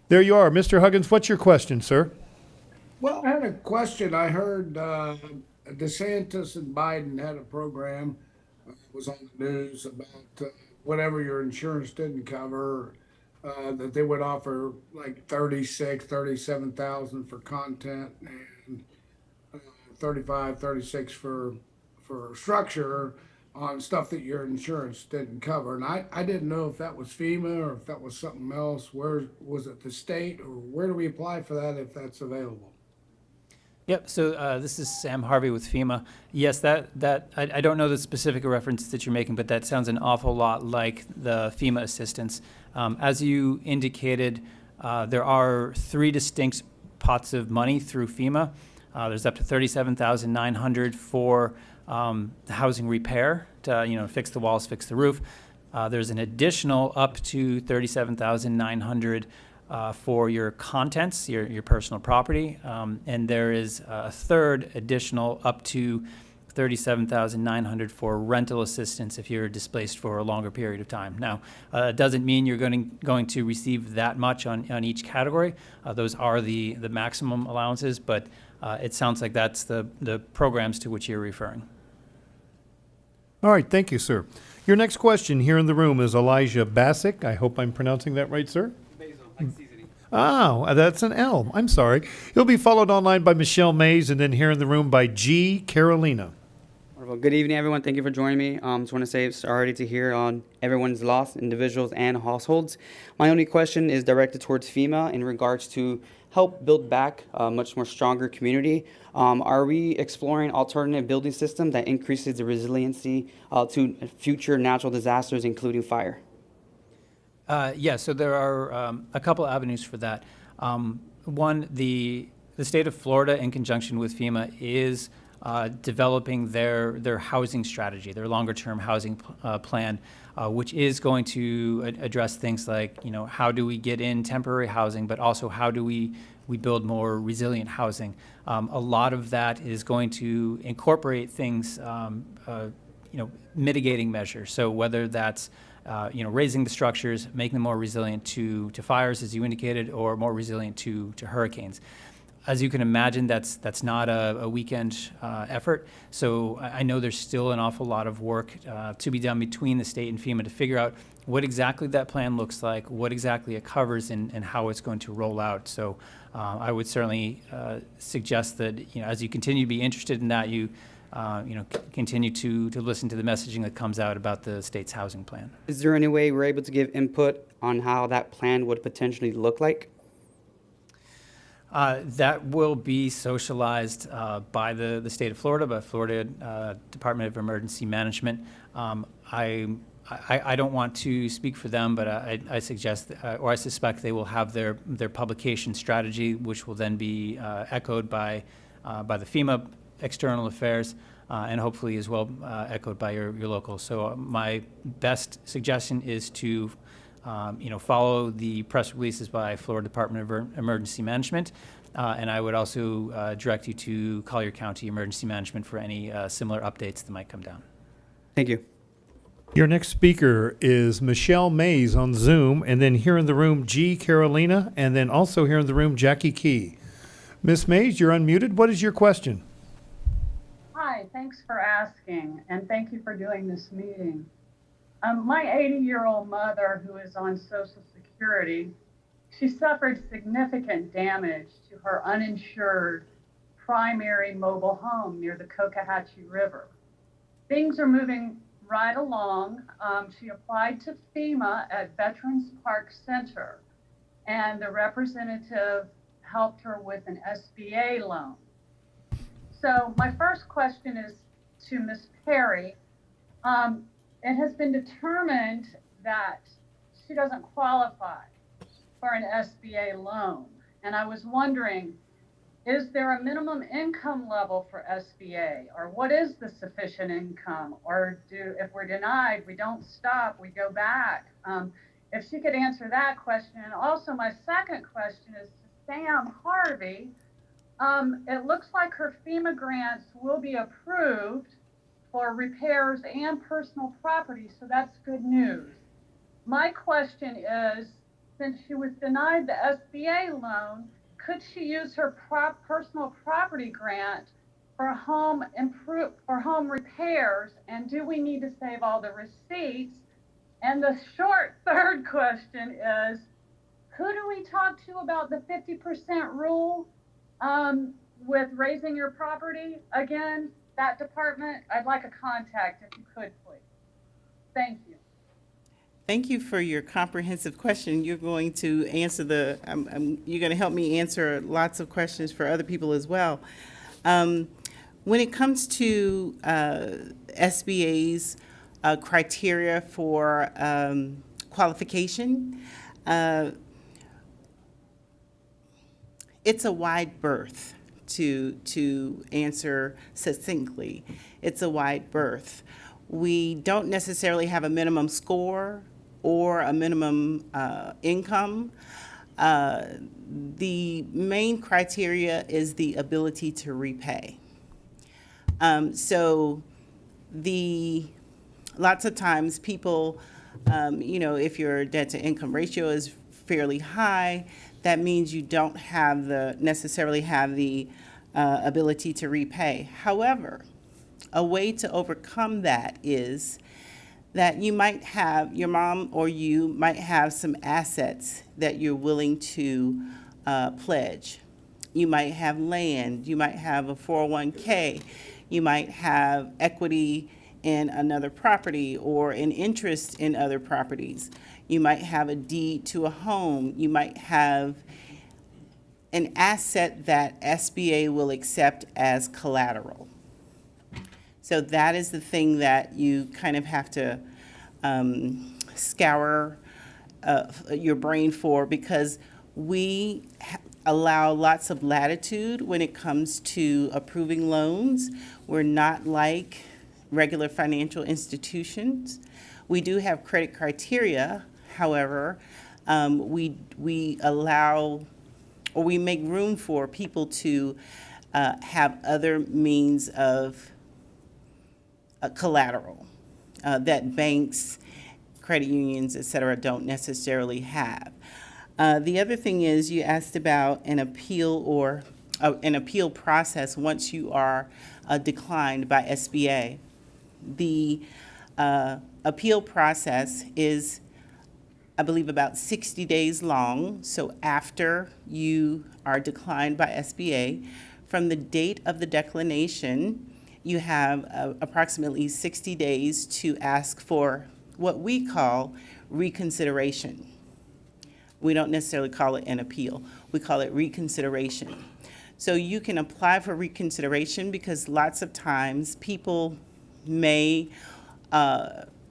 There you are. Mr. Huggins, what's your question, sir? Well, I had a question. I heard DeSantis and Biden had a program, was on the news about whatever your insurance didn't cover, that they would offer like 37,000 for content and 36 for structure on stuff that your insurance didn't cover. And I didn't know if that was FEMA or if that was something else. Where was it, the state, or where do we apply for that if that's available? Yep, so this is Sam Harvey with FEMA. Yes, I don't know the specific reference that you're making, but that sounds an awful lot like the FEMA assistance. As you indicated, there are 3 distinct pots of money through FEMA. There's up to $37,900 for the housing repair to fix the walls, fix the roof. There's an additional up to $37,900 for your contents, your personal property, and there is a third additional up to $37,900 for rental assistance if you're displaced for a longer period of time. Now, it doesn't mean you're going to receive that much on each category. Those are the maximum allowances, but it sounds like that's the programs to which you're referring. All right, thank you, sir. Your next question here in the room is Elijah Bassick. I hope I'm pronouncing that right, sir. Oh, that's an L. I'm sorry. He'll be followed online by Michelle Mays and then here in the room by G. Carolina. Wonderful. Good evening, everyone. Thank you for joining me. Just want to say sorry to hear on everyone's loss, individuals and households. My only question is directed towards FEMA in regards to help build back a much more stronger community. Are we exploring alternative building system that increases the resiliency to future natural disasters, including fire? Yeah, so there are a couple avenues for that. One, the state of Florida, in conjunction with FEMA, is developing their housing strategy, their longer-term housing plan, which is going to address things like, how do we get in temporary housing, but also how do we build more resilient housing. A lot of that is going to incorporate things, mitigating measures. So whether that's raising the structures, making them more resilient to fires, as you indicated, or more resilient to hurricanes. As you can imagine, that's not a weekend effort. So I know there's still an awful lot of work to be done between the state and FEMA to figure out what exactly that plan looks like, what exactly it covers, and how it's going to roll out. So I would certainly suggest that as you continue to be interested in that, you continue to listen to the messaging that comes out about the state's housing plan. Is there any way we're able to give input on how that plan would potentially look like? That will be socialized by the state of Florida, by Florida Department of Emergency Management. I don't want to speak for them, but I suggest, or I suspect they will have their publication strategy, which will then be echoed by the FEMA External Affairs, and hopefully as well echoed by your local. So my best suggestion is to follow the press releases by Florida Department of Emergency Management, and I would also direct you to Collier County Emergency Management for any similar updates that might come down. Thank you. Your next speaker is Michelle Mays on Zoom, and then here in the room, G. Carolina, and then also here in the room, Jackie Key. Ms. Mays, you're unmuted. What is your question? Hi, thanks for asking, and thank you for doing this meeting. My 80-year-old mother, who is on Social Security, she suffered significant damage to her uninsured primary mobile home near the Cocohatchee River. Things are moving right along. She applied to FEMA at Veterans Park Center, and the representative helped her with an SBA loan. So my first question is to Ms. Perry. It has been determined that she doesn't qualify for an SBA loan. And I was wondering, is there a minimum income level for SBA, or what is the sufficient income? Or if we're denied, we don't stop, we go back? If she could answer that question. And also my second question is to Sam Harvey. It looks like her FEMA grants will be approved for repairs and personal property, so that's good news. My question is, since she was denied the SBA loan, could she use her personal property grant for home repairs? And do we need to save all the receipts? And the short third question is, who do we talk to about the 50% rule with raising your property? Again, that department, I'd like a contact if you could, please. Thank you. Thank you for your comprehensive question. You're going to answer you're going to help me answer lots of questions for other people as well. When it comes to SBA's criteria for qualification, it's a wide berth to answer succinctly. It's a wide berth. We don't necessarily have a minimum score or a minimum income. The main criteria is the ability to repay. So lots of times people, if your debt to income ratio is fairly high, that means you don't necessarily have the ability to repay. However, a way to overcome that is that you might have, your mom or you might have some assets that you're willing to pledge. You might have land, you might have a 401k, you might have equity in another property or an interest in other properties. You might have a deed to a home. You might have an asset that SBA will accept as collateral. So that is the thing that you kind of have to scour your brain for, because we allow lots of latitude when it comes to approving loans. We're not like regular financial institutions. We do have credit criteria. However, we allow, or we make room for people to have other means of collateral that banks, credit unions, et cetera, don't necessarily have. The other thing is, you asked about an appeal or an appeal process once you are declined by SBA. The appeal process is, I believe, about 60 days long. So after you are declined by SBA, from the date of the declination, you have approximately 60 days to ask for what we call reconsideration. We don't necessarily call it an appeal. We call it reconsideration. So you can apply for reconsideration because lots of times people may,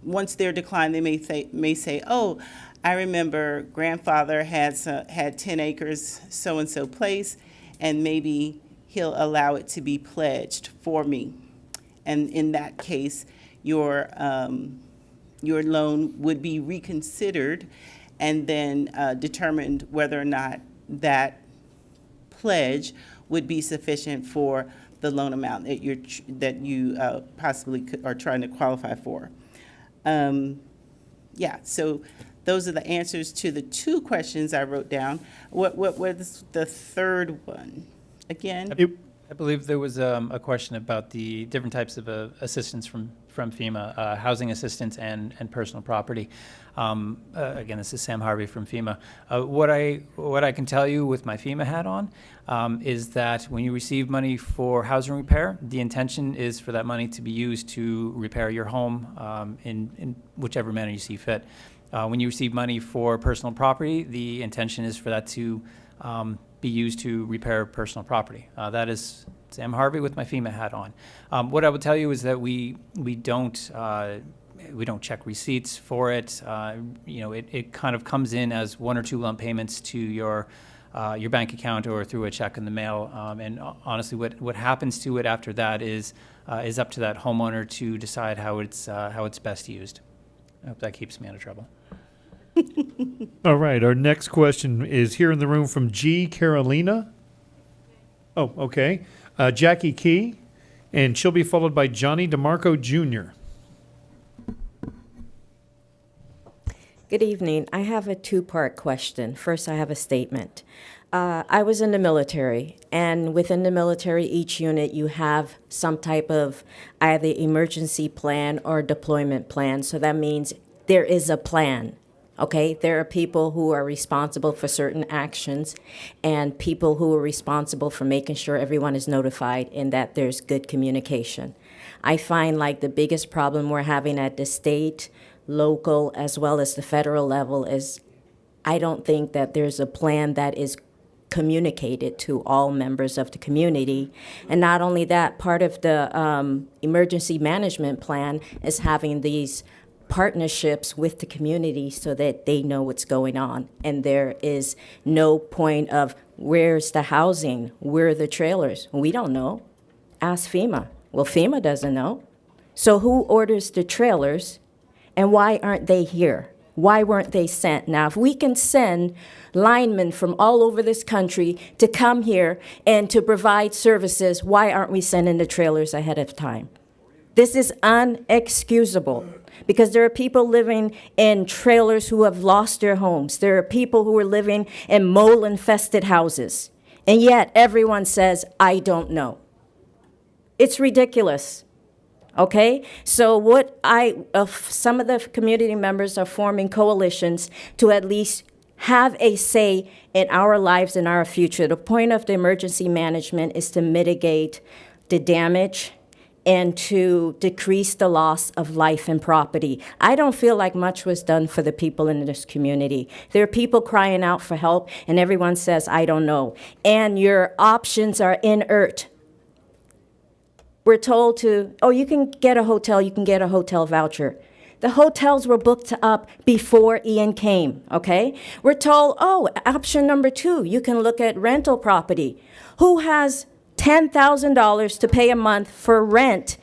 once they're declined, they may say, oh, I remember grandfather had 10 acres so-and-so place, and maybe he'll allow it to be pledged for me. And in that case, your loan would be reconsidered and then determined whether or not that pledge would be sufficient for the loan amount that you possibly are trying to qualify for. Yeah, so those are the answers to the two questions I wrote down. What was the third one? Again? I believe there was a question about the different types of assistance from FEMA, housing assistance and personal property. Again, this is Sam Harvey from FEMA. What I can tell you with my FEMA hat on is that when you receive money for housing repair, the intention is for that money to be used to repair your home in whichever manner you see fit. When you receive money for personal property, the intention is for that to be used to repair personal property. That is Sam Harvey with my FEMA hat on. What I would tell you is that we don't check receipts for it. It kind of comes in as one or two lump payments to your bank account or through a check in the mail. And honestly, what happens to it after that is up to that homeowner to decide how it's best used. I hope that keeps me out of trouble. All right, our next question is here in the room from G. Carolina. Oh, okay. Jackie Key, and she'll be followed by Johnny DeMarco Jr. Good evening. I have a two-part question. First, I have a statement. I was in the military, and within the military, each unit, you have some type of either emergency plan or deployment plan. So that means there is a plan. Okay, there are people who are responsible for certain actions and people who are responsible for making sure everyone is notified and that there's good communication. I find like the biggest problem we're having at the state, local, as well as the federal level is I don't think that there's a plan that is communicated to all members of the community. And not only that, part of the emergency management plan is having these partnerships with the community so that they know what's going on. And there is no point of where's the housing, where are the trailers? We don't know. Ask FEMA. Well, FEMA doesn't know. So who orders the trailers and why aren't they here? Why weren't they sent? Now, if we can send linemen from all over this country to come here and to provide services, why aren't we sending the trailers ahead of time? This is unexcusable because there are people living in trailers who have lost their homes. There are people who are living in mole-infested houses. And yet everyone says, I don't know. It's ridiculous. Okay? So some of the community members are forming coalitions to at least have a say in our lives and our future. The point of the emergency management is to mitigate the damage and to decrease the loss of life and property. I don't feel like much was done for the people in this community. There are people crying out for help, and everyone says, I don't know. And your options are inert. We're told you can get a hotel voucher. The hotels were booked up before Ian came, okay? We're told, option number 2, you can look at rental property. Who has $10,000 to pay a month for rent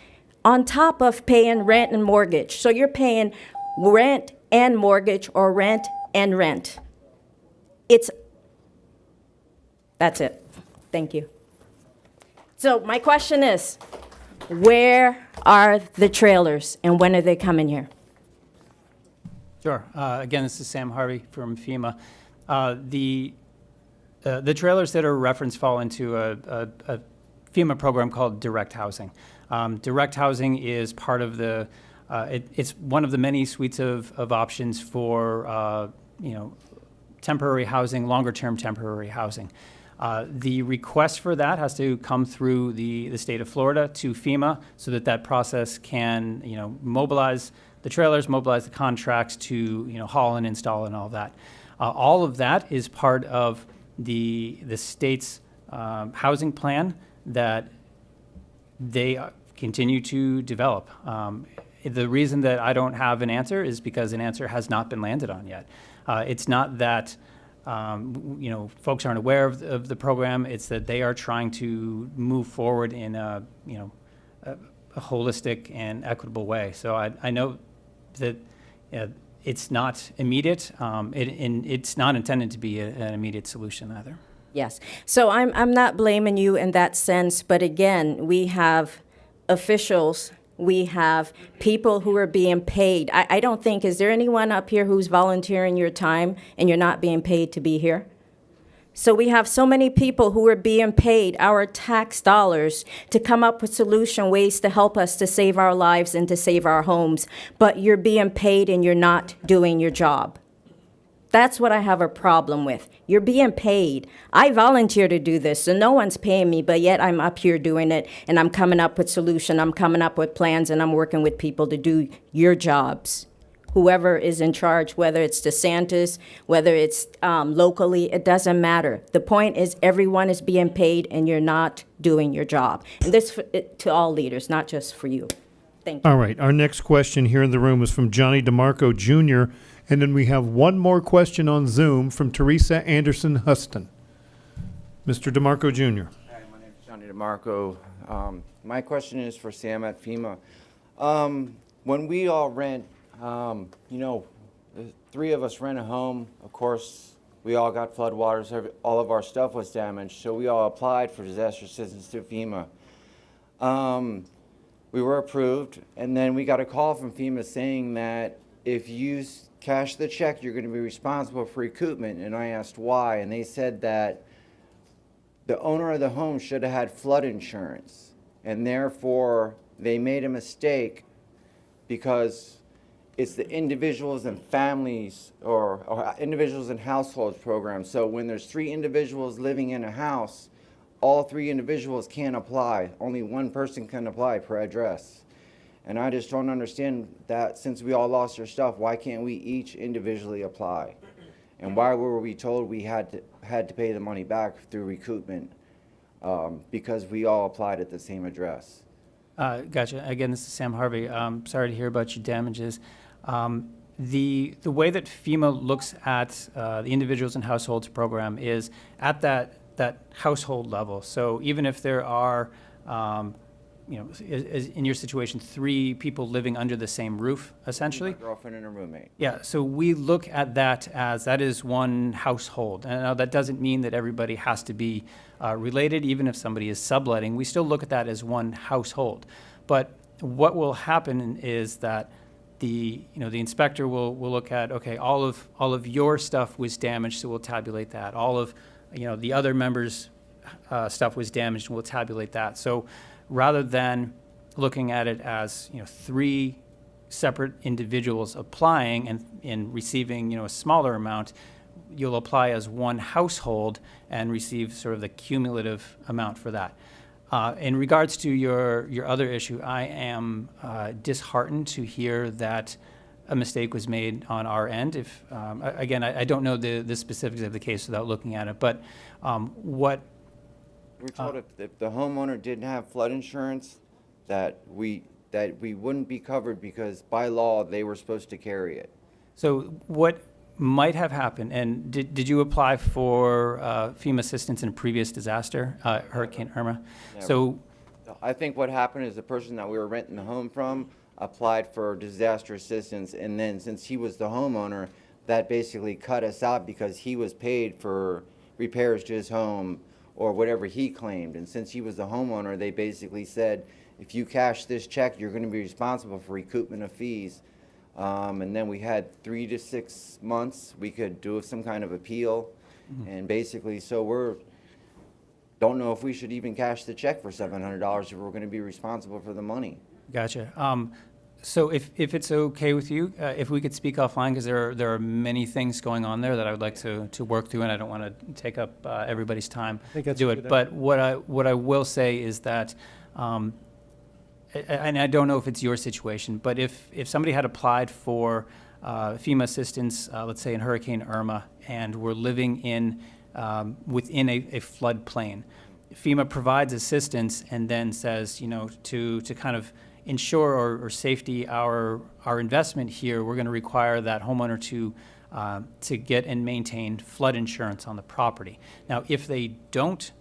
on top of paying rent and mortgage? So you're paying rent and mortgage or rent and rent. That's it. Thank you. So my question is, where are the trailers and when are they coming here? Sure. Again, this is Sam Harvey from FEMA. The trailers that are referenced fall into a FEMA program called Direct Housing. Direct Housing is part of it's one of the many suites of options for temporary housing, longer-term temporary housing. The request for that has to come through the state of Florida to FEMA so that process can mobilize the trailers, mobilize the contracts to haul and install and all that. All of that is part of the state's housing plan that they continue to develop. The reason that I don't have an answer is because an answer has not been landed on yet. It's not that folks aren't aware of the program. It's that they are trying to move forward in a holistic and equitable way. So I know that it's not immediate, and it's not intended to be an immediate solution either. Yes. So I'm not blaming you in that sense, but again, we have officials, we have people who are being paid. I don't think, is there anyone up here who's volunteering your time and you're not being paid to be here? So we have so many people who are being paid our tax dollars to come up with solution ways to help us to save our lives and to save our homes, but you're being paid and you're not doing your job. That's what I have a problem with. You're being paid. I volunteer to do this, so no one's paying me, but yet I'm up here doing it, and I'm coming up with solutions, I'm coming up with plans, and I'm working with people to do your jobs. whoever is in charge, whether it's DeSantis, whether it's locally, it doesn't matter. The point is everyone is being paid and you're not doing your job. And this to all leaders, not just for you. Thank you. All right, our next question here in the room is from Johnny DeMarco Jr., and then we have one more question on Zoom from Teresa Anderson Huston. Mr. DeMarco Jr. Hi, my name is Johnny DeMarco. My question is for Sam at FEMA. When we all rent, the three of us rent a home. Of course, we all got floodwaters. All of our stuff was damaged, so we all applied for disaster assistance to FEMA. We were approved, and then we got a call from FEMA saying that if you cash the check, you're going to be responsible for recoupment. And I asked why, and they said that the owner of the home should have had flood insurance, and therefore they made a mistake because it's the individuals and families or individuals and households program. So when there's 3 individuals living in a house, all 3 individuals can't apply. Only one person can apply per address. And I just don't understand that since we all lost our stuff, why can't we each individually apply? And why were we told we had to pay the money back through recoupment because we all applied at the same address? Gotcha. Again, this is Sam Harvey. Sorry to hear about your damages. The way that FEMA looks at the individuals and households program is at that household level. So even if there are, in your situation, 3 people living under the same roof, essentially. My girlfriend and a roommate. Yeah, so we look at that as that is one household. And now that doesn't mean that everybody has to be related, even if somebody is subletting. We still look at that as one household. But what will happen is that the inspector will look at, okay, all of your stuff was damaged, so we'll tabulate that. All of the other members' stuff was damaged, and we'll tabulate that. So rather than looking at it as 3 separate individuals applying and receiving a smaller amount, you'll apply as one household and receive sort of the cumulative amount for that. In regards to your other issue, I am disheartened to hear that a mistake was made on our end. If again, I don't know the specifics of the case without looking at it, but what We're told if the homeowner didn't have flood insurance, that we wouldn't be covered because by law they were supposed to carry it. So what might have happened, and did you apply for FEMA assistance in a previous disaster, Hurricane Irma? Never. So I think what happened is the person that we were renting the home from applied for disaster assistance, and then since he was the homeowner, that basically cut us out because he was paid for repairs to his home or whatever he claimed. And since he was the homeowner, they basically said, if you cash this check, you're going to be responsible for recoupment of fees. And then we had 3 to 6 months. We could do some kind of appeal. Mm-hmm. And basically, so don't know if we should even cash the check for $700 if we're going to be responsible for the money. Gotcha. So if it's okay with you, if we could speak offline, because there are many things going on there that I would like to work through, and I don't want to take up everybody's time to do it. But what I will say is that, and I don't know if it's your situation, but if somebody had applied for FEMA assistance, let's say in Hurricane Irma, and were living within a floodplain, FEMA provides assistance and then says, to kind of ensure or safety our investment here, we're going to require that homeowner to get and maintain flood insurance on the property. Now, if they don't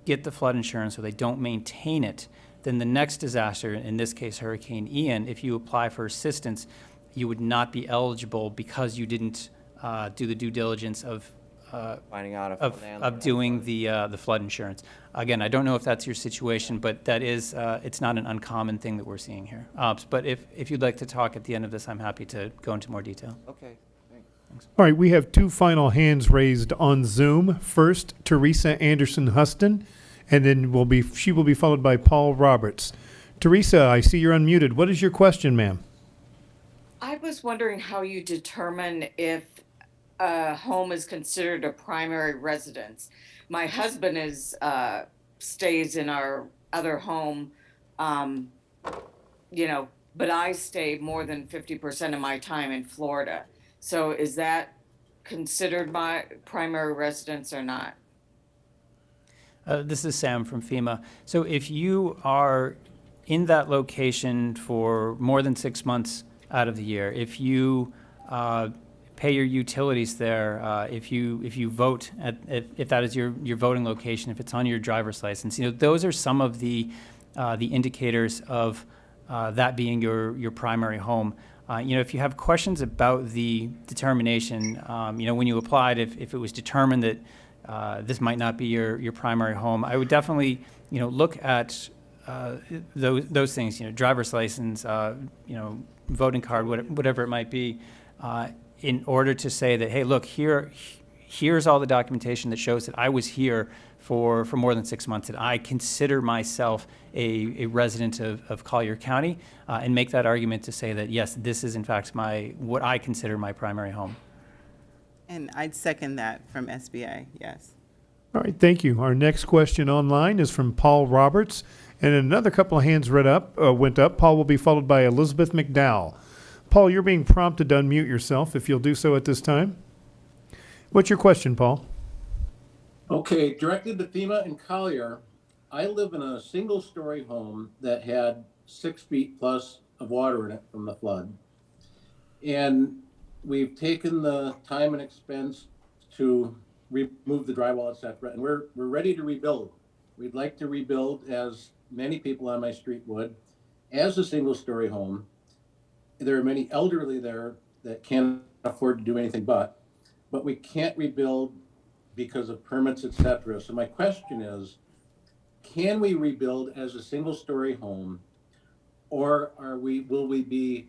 get the flood insurance or they don't maintain it, then the next disaster, in this case Hurricane Ian, if you apply for assistance, you would not be eligible because you didn't do the due diligence of finding out of doing the flood insurance. Again, I don't know if that's your situation, but that is it's not an uncommon thing that we're seeing here. But if you'd like to talk at the end of this, I'm happy to go into more detail. Okay, thanks. All right, we have 2 final hands raised on Zoom. First, Teresa Anderson Huston, and then she will be followed by Paul Roberts. Teresa, I see you're unmuted. What is your question, ma'am? I was wondering how you determine if a home is considered a primary residence. My husband stays in our other home, but I stay more than 50% of my time in Florida. So is that considered my primary residence or not? This is Sam from FEMA. So if you are in that location for more than 6 months out of the year, if you pay your utilities there, if you vote if that is your voting location, if it's on your driver's license, those are some of the indicators of that being your primary home. If you have questions about the determination, when you applied, if it was determined that this might not be your primary home, I would definitely, look at those things, driver's license, voting card, whatever it might be, in order to say that, hey, look, here's all the documentation that shows that I was here for more than 6 months, that I consider myself a resident of Collier County, and make that argument to say that, yes, this is in fact what I consider my primary home. And I'd second that from SBA, yes. All right, thank you. Our next question online is from Paul Roberts, and another couple of hands went up. Paul will be followed by Elizabeth McDowell. Paul, you're being prompted to unmute yourself, if you'll do so at this time. What's your question, Paul? Okay, directed to FEMA and Collier. I live in a single-story home that had 6 feet plus of water in it from the flood. And we've taken the time and expense to remove the drywall, et cetera, and we're ready to rebuild. We'd like to rebuild, as many people on my street would, as a single-story home. There are many elderly there that can't afford to do anything but we can't rebuild because of permits, et cetera. So my question is, can we rebuild as a single-story home, or will we be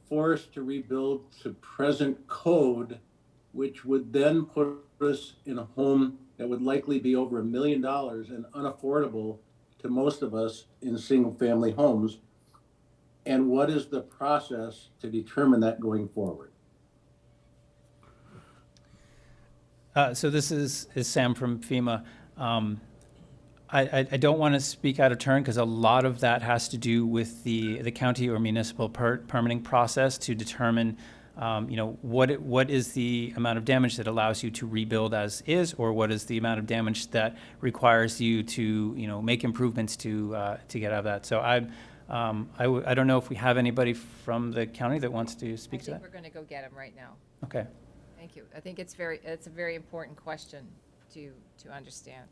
forced to rebuild to present code, which would then put us in a home that would likely be over $1 million and unaffordable to most of us in single-family homes? And what is the process to determine that going forward? So this is Sam from FEMA. I don't want to speak out of turn, because a lot of that has to do with the county or municipal permitting process to determine, what is the amount of damage that allows you to rebuild as is, or what is the amount of damage that requires you to, make improvements to get out of that. So I don't know if we have anybody from the county that wants to speak to that. We're going to go get him right now. Okay. Thank you. I think it's a very important question to understand.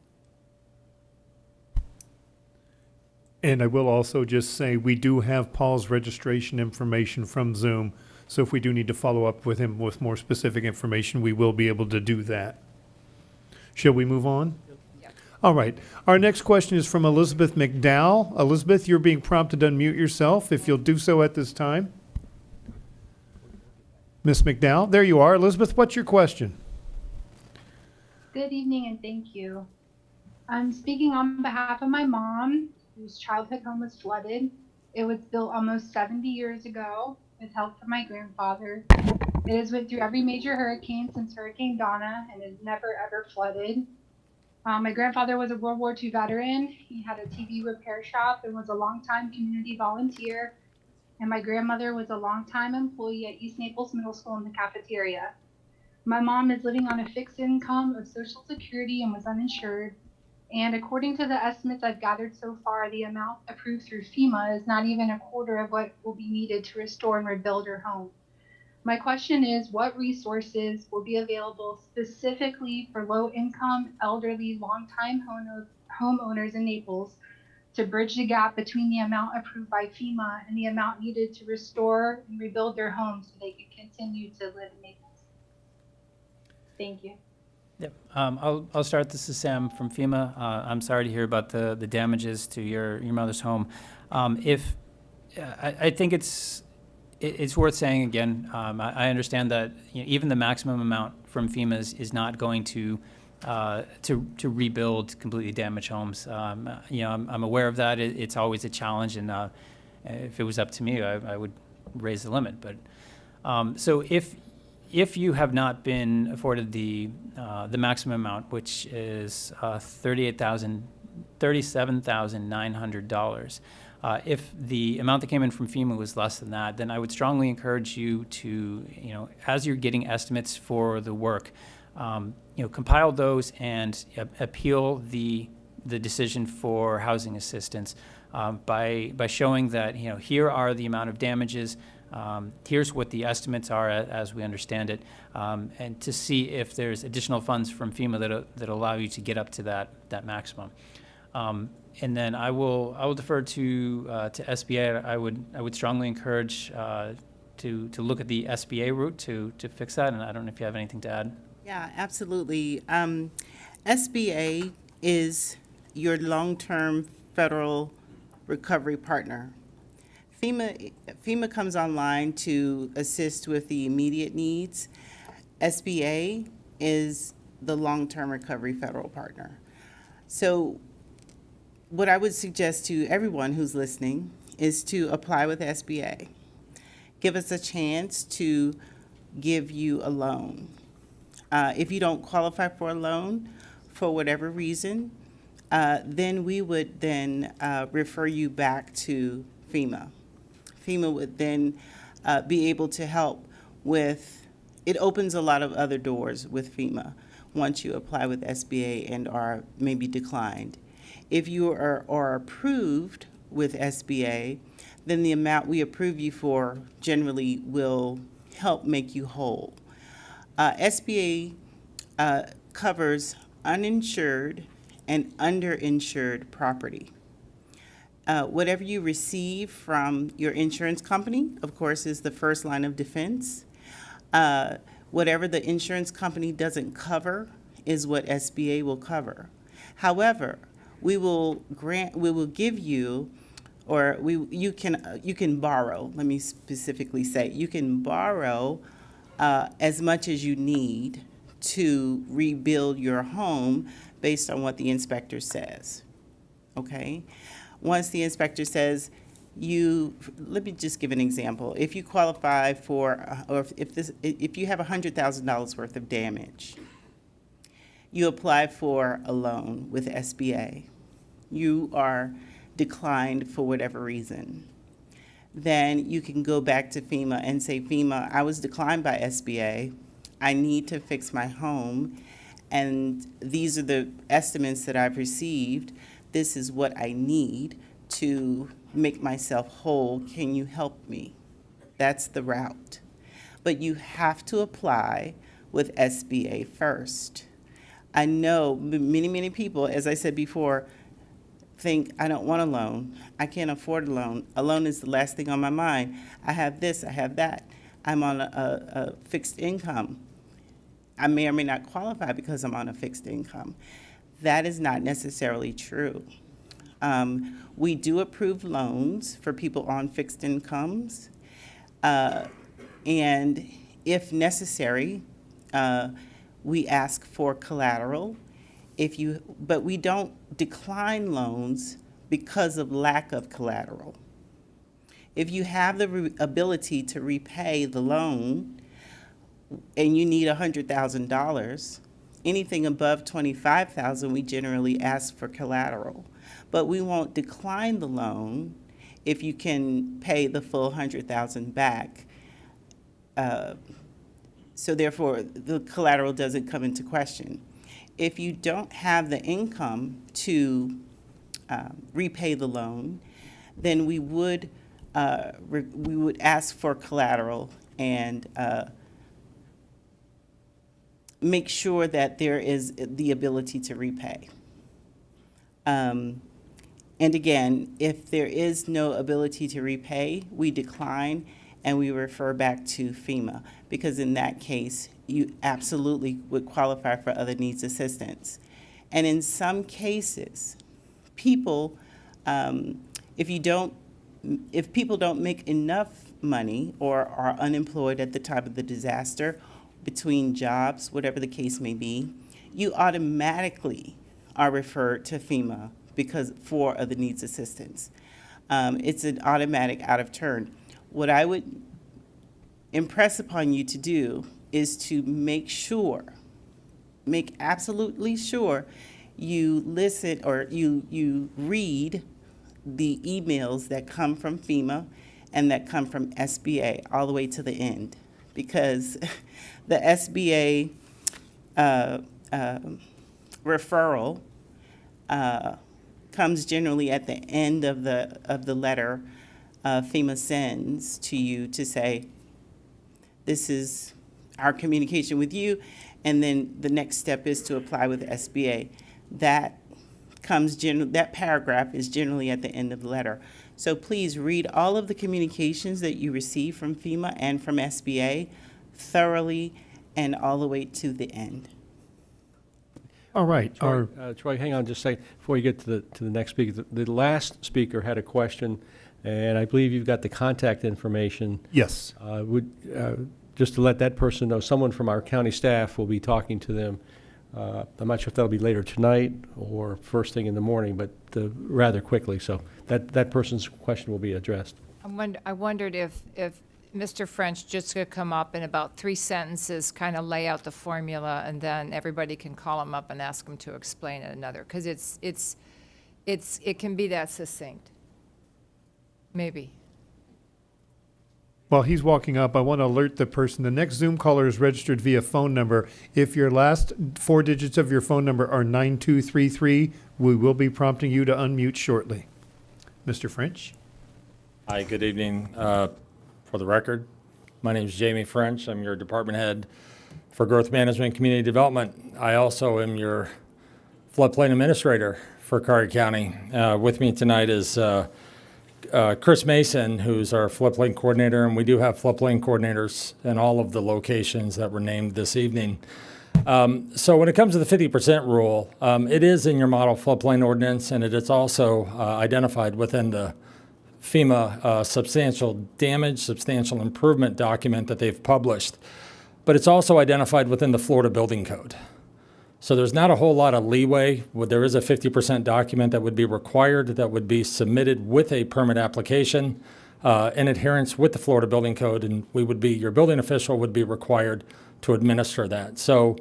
And I will also just say, we do have Paul's registration information from Zoom, so if we do need to follow up with him with more specific information, we will be able to do that. Shall we move on? Yeah. All right. Our next question is from Elizabeth McDowell. Elizabeth, you're being prompted to unmute yourself, if you'll do so at this time. Ms. McDowell, there you are. Elizabeth, what's your question? Good evening and thank you. I'm speaking on behalf of my mom, whose childhood home was flooded. It was built almost 70 years ago with help from my grandfather. It has went through every major hurricane since Hurricane Donna and has never ever flooded. My grandfather was a World War II veteran. He had a TV repair shop and was a longtime community volunteer. And my grandmother was a longtime employee at East Naples Middle School in the cafeteria. My mom is living on a fixed income of Social Security and was uninsured. And according to the estimates I've gathered so far, the amount approved through FEMA is not even a quarter of what will be needed to restore and rebuild her home. My question is, what resources will be available specifically for low-income, elderly, longtime homeowners in Naples to bridge the gap between the amount approved by FEMA and the amount needed to restore and rebuild their homes so they can continue to live in Naples? Thank you. Yep. I'll start. This is Sam from FEMA. I'm sorry to hear about the damages to your mother's home. I think it's worth saying again. I understand that even the maximum amount from FEMA is not going to rebuild completely damaged homes. I'm aware of that. It's always a challenge, and if it was up to me, I would raise the limit. But so if you have not been afforded the maximum amount, which is $37,900, If the amount that came in from FEMA was less than that, then I would strongly encourage you to, as you're getting estimates for the work, compile those and appeal the decision for housing assistance by showing that, here are the amount of damages, here's what the estimates are as we understand it, and to see if there's additional funds from FEMA that allow you to get up to that maximum. And then I will defer to SBA. I would strongly encourage to look at the SBA route to fix that. And I don't know if you have anything to add. Yeah, absolutely. SBA is your long-term federal recovery partner. FEMA comes online to assist with the immediate needs. SBA is the long-term recovery federal partner. So what I would suggest to everyone who's listening is to apply with SBA. Give us a chance to give you a loan. If you don't qualify for a loan for whatever reason, then we would then refer you back to FEMA. FEMA would then be able to help with, it opens a lot of other doors with FEMA once you apply with SBA and are maybe declined. If you are approved with SBA, then the amount we approve you for generally will help make you whole. SBA covers uninsured and underinsured property. Whatever you receive from your insurance company, of course, is the first line of defense. Whatever the insurance company doesn't cover is what SBA will cover. However, we will give you, or you can borrow. Let me specifically say, you can borrow as much as you need to rebuild your home based on what the inspector says. Okay. Once the inspector says let me just give an example. If you qualify for, or if you have $100,000 worth of damage, you apply for a loan with SBA. You are declined for whatever reason. Then you can go back to FEMA and say, FEMA, I was declined by SBA. I need to fix my home, and these are the estimates that I've received. This is what I need to make myself whole. Can you help me? That's the route. But you have to apply with SBA first. I know many people, as I said before, think, I don't want a loan. I can't afford a loan. A loan is the last thing on my mind. I have this, I have that. I'm on a fixed income. I may or may not qualify because I'm on a fixed income. That is not necessarily true. We do approve loans for people on fixed incomes. And if necessary, we ask for collateral. But we don't decline loans because of lack of collateral. If you have the ability to repay the loan and you need $100,000, anything above $25,000, we generally ask for collateral. But we won't decline the loan if you can pay the full $100,000 back. So therefore, the collateral doesn't come into question. If you don't have the income to repay the loan, then we would ask for collateral and make sure that there is the ability to repay. And again, if there is no ability to repay, we decline and we refer back to FEMA, because in that case, you absolutely would qualify for other needs assistance. And in some cases, people, if people don't make enough money or are unemployed at the time of the disaster, between jobs, whatever the case may be, you automatically are referred to FEMA for other needs assistance. It's an automatic out of turn. What I would impress upon you to do is to make absolutely sure you listen or you read the emails that come from FEMA and that come from SBA all the way to the end, because the SBA referral comes generally at the end of the letter FEMA sends to you to say, this is our communication with you, and then the next step is to apply with SBA. That paragraph is generally at the end of the letter. So please read all of the communications that you receive from FEMA and from SBA thoroughly and all the way to the end. All right. Troy, hang on just a second before you get to the next speaker. The last speaker had a question, and I believe you've got the contact information. Yes. Just to let that person know, someone from our county staff will be talking to them. I'm not sure if that'll be later tonight or first thing in the morning, but rather quickly. So that person's question will be addressed. I wondered if Mr. French just could come up in about 3 sentences, kind of lay out the formula, and then everybody can call him up and ask him to explain it another, because it can be that succinct. Maybe. While he's walking up, I want to alert the person. The next Zoom caller is registered via phone number. If your last 4 digits of your phone number are 9233, we will be prompting you to unmute shortly. Mr. French? Hi, good evening. For the record, my name is Jamie French. I'm your department head for growth management and community development. I also am your floodplain administrator for Collier County. With me tonight is Chris Mason, who's our floodplain coordinator, and we do have floodplain coordinators in all of the locations that were named this evening. So when it comes to the 50% rule, it is in your model floodplain ordinance, and it is also identified within the FEMA substantial damage, substantial improvement document that they've published. But it's also identified within the Florida Building Code. So there's not a whole lot of leeway. There is a 50% document that would be required that would be submitted with a permit application in adherence with the Florida Building Code, and your building official would be required to administer that. So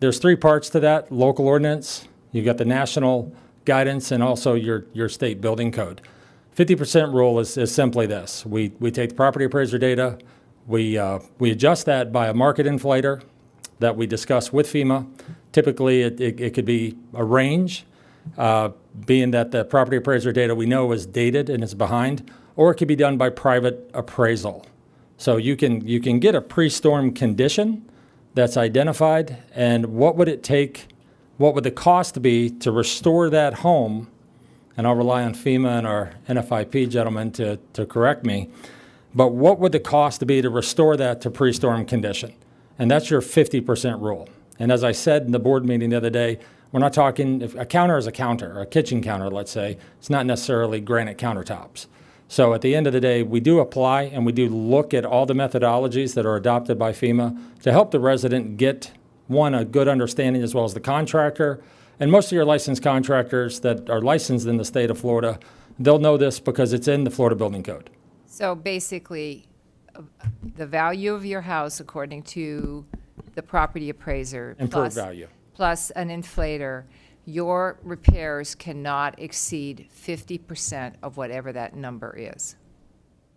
there's 3 parts to that: local ordinance, you've got the national guidance, and also your state building code. 50% rule is simply this: we take the property appraiser data, we adjust that by a market inflator that we discuss with FEMA. Typically, it could be a range, being that the property appraiser data we know is dated and is behind, or it could be done by private appraisal. So you can get a pre-storm condition that's identified, and what would it take, what would the cost be to restore that home? And I'll rely on FEMA and our NFIP gentleman to correct me, but what would the cost be to restore that to pre-storm condition? And that's your 50% rule. And as I said in the board meeting the other day, we're not talking, if a counter is a counter, a kitchen counter, let's say, it's not necessarily granite countertops. So at the end of the day, we do apply and we do look at all the methodologies that are adopted by FEMA to help the resident get, one, a good understanding, as well as the contractor. And most of your licensed contractors that are licensed in the state of Florida, they'll know this because it's in the Florida Building Code. So basically, the value of your house, according to the property appraiser, Improved value. plus an inflator, your repairs cannot exceed 50% of whatever that number is.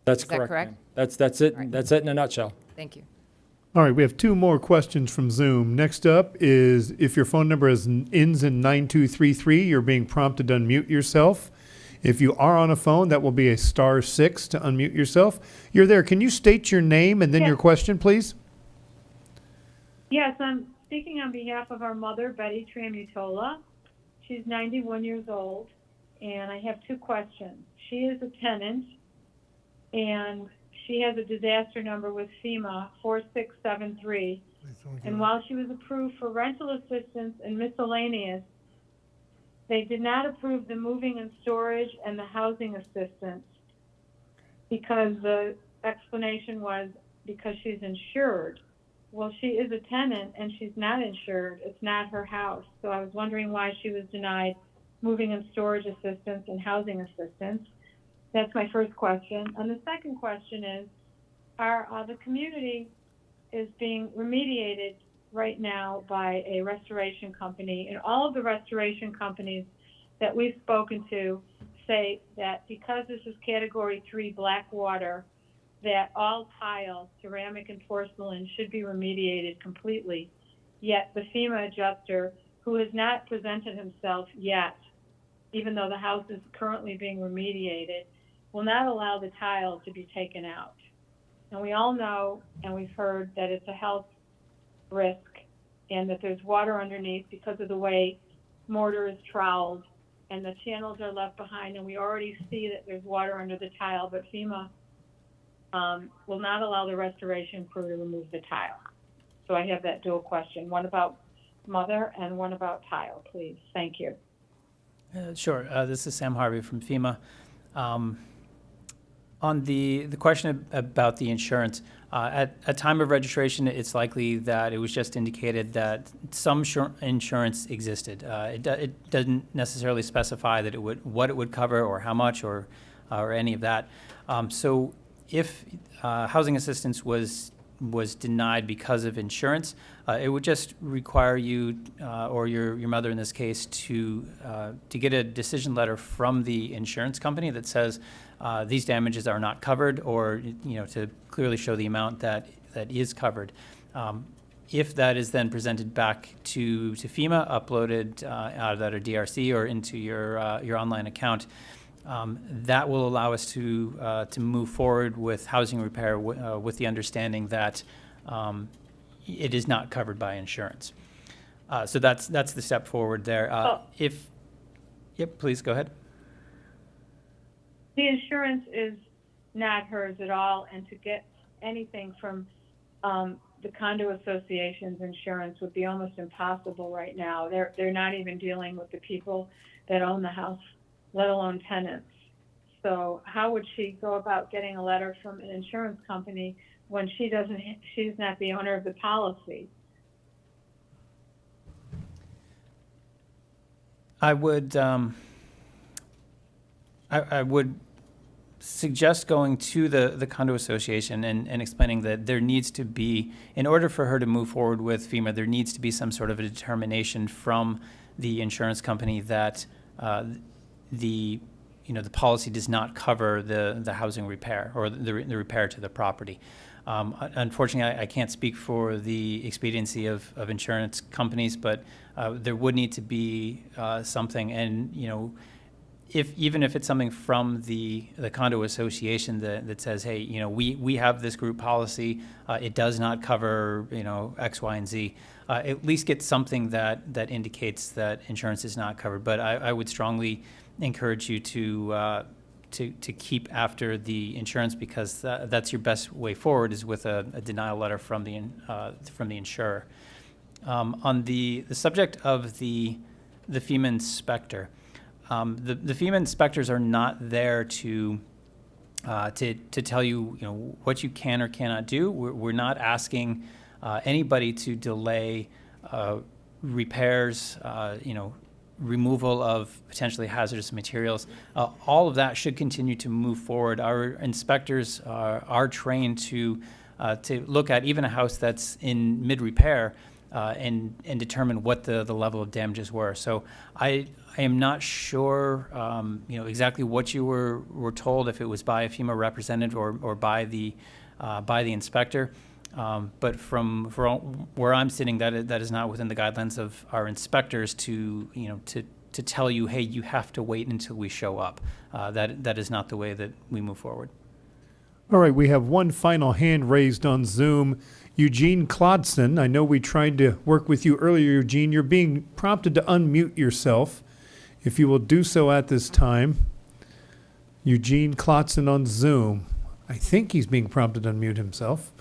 That's Is that correct. correct? Ma'am. That's it. Right. That's it in a nutshell. Thank you. All right, we have 2 more questions from Zoom. Next up is, if your phone number ends in 9233, you're being prompted to unmute yourself. If you are on a phone, that will be a *6 to unmute yourself. You're there. Can you state your name and then your question, please? Yes, I'm speaking on behalf of our mother, Betty Tramutola. She's 91 years old, and I have 2 questions. She is a tenant, and she has a disaster number with FEMA 4673. And while she was approved for rental assistance and miscellaneous, they did not approve the moving and storage and the housing assistance because the explanation was because she's insured. Well, she is a tenant and she's not insured. It's not her house. So I was wondering why she was denied moving and storage assistance and housing assistance. That's my first question. And the second question is, the community is being remediated right now by a restoration company, and all of the restoration companies that we've spoken to say that because this is Category 3 black water, that all tile, ceramic and porcelain, should be remediated completely. Yet the FEMA adjuster, who has not presented himself yet, even though the house is currently being remediated, will not allow the tile to be taken out. And we all know, and we've heard, that it's a health risk and that there's water underneath because of the way mortar is troweled and the channels are left behind, and we already see that there's water under the tile, but FEMA will not allow the restoration crew to remove the tile. So I have that dual question, one about mother and one about tile, please. Thank you. Sure. This is Sam Harvey from FEMA. On the question about the insurance, at time of registration, it's likely that it was just indicated that some insurance existed. It doesn't necessarily specify that what it would cover or how much or any of that. So if housing assistance was denied because of insurance, it would just require you or your mother in this case to get a decision letter from the insurance company that says these damages are not covered, or to clearly show the amount that is covered. If that is then presented back to FEMA, uploaded out of that or DRC or into your online account, that will allow us to move forward with housing repair with the understanding that it is not covered by insurance. So that's the step forward there. Yep, please go ahead. The insurance is not hers at all, and to get anything from the condo association's insurance would be almost impossible right now. They're not even dealing with the people that own the house, let alone tenants. So how would she go about getting a letter from an insurance company when she's not the owner of the policy? I would suggest going to the condo association and explaining that there needs to be, in order for her to move forward with FEMA, there needs to be some sort of a determination from the insurance company that the policy does not cover the housing repair or the repair to the property. Unfortunately, I can't speak for the expediency of insurance companies, but there would need to be something, and even if it's something from the condo association that says, hey, we have this group policy, it does not cover X, Y, and Z. At least get something that indicates that insurance is not covered. But I would strongly encourage you to keep after the insurance, because that's your best way forward, is with a denial letter from the insurer. On the subject of the FEMA inspector, the FEMA inspectors are not there to tell you what you can or cannot do. We're not asking anybody to delay repairs, removal of potentially hazardous materials. All of that should continue to move forward. Our inspectors are trained to look at even a house that's in mid-repair and determine what the level of damages were. So I am not sure exactly what you were told, if it was by a FEMA representative or by the inspector. But from where I'm sitting, that is not within the guidelines of our inspectors to tell you, hey, you have to wait until we show up. That is not the way that we move forward. All right, we have one final hand raised on Zoom. Eugene Klodson, I know we tried to work with you earlier, Eugene. You're being prompted to unmute yourself. If you will do so at this time. Eugene Klodson on Zoom. I think he's being prompted to unmute himself.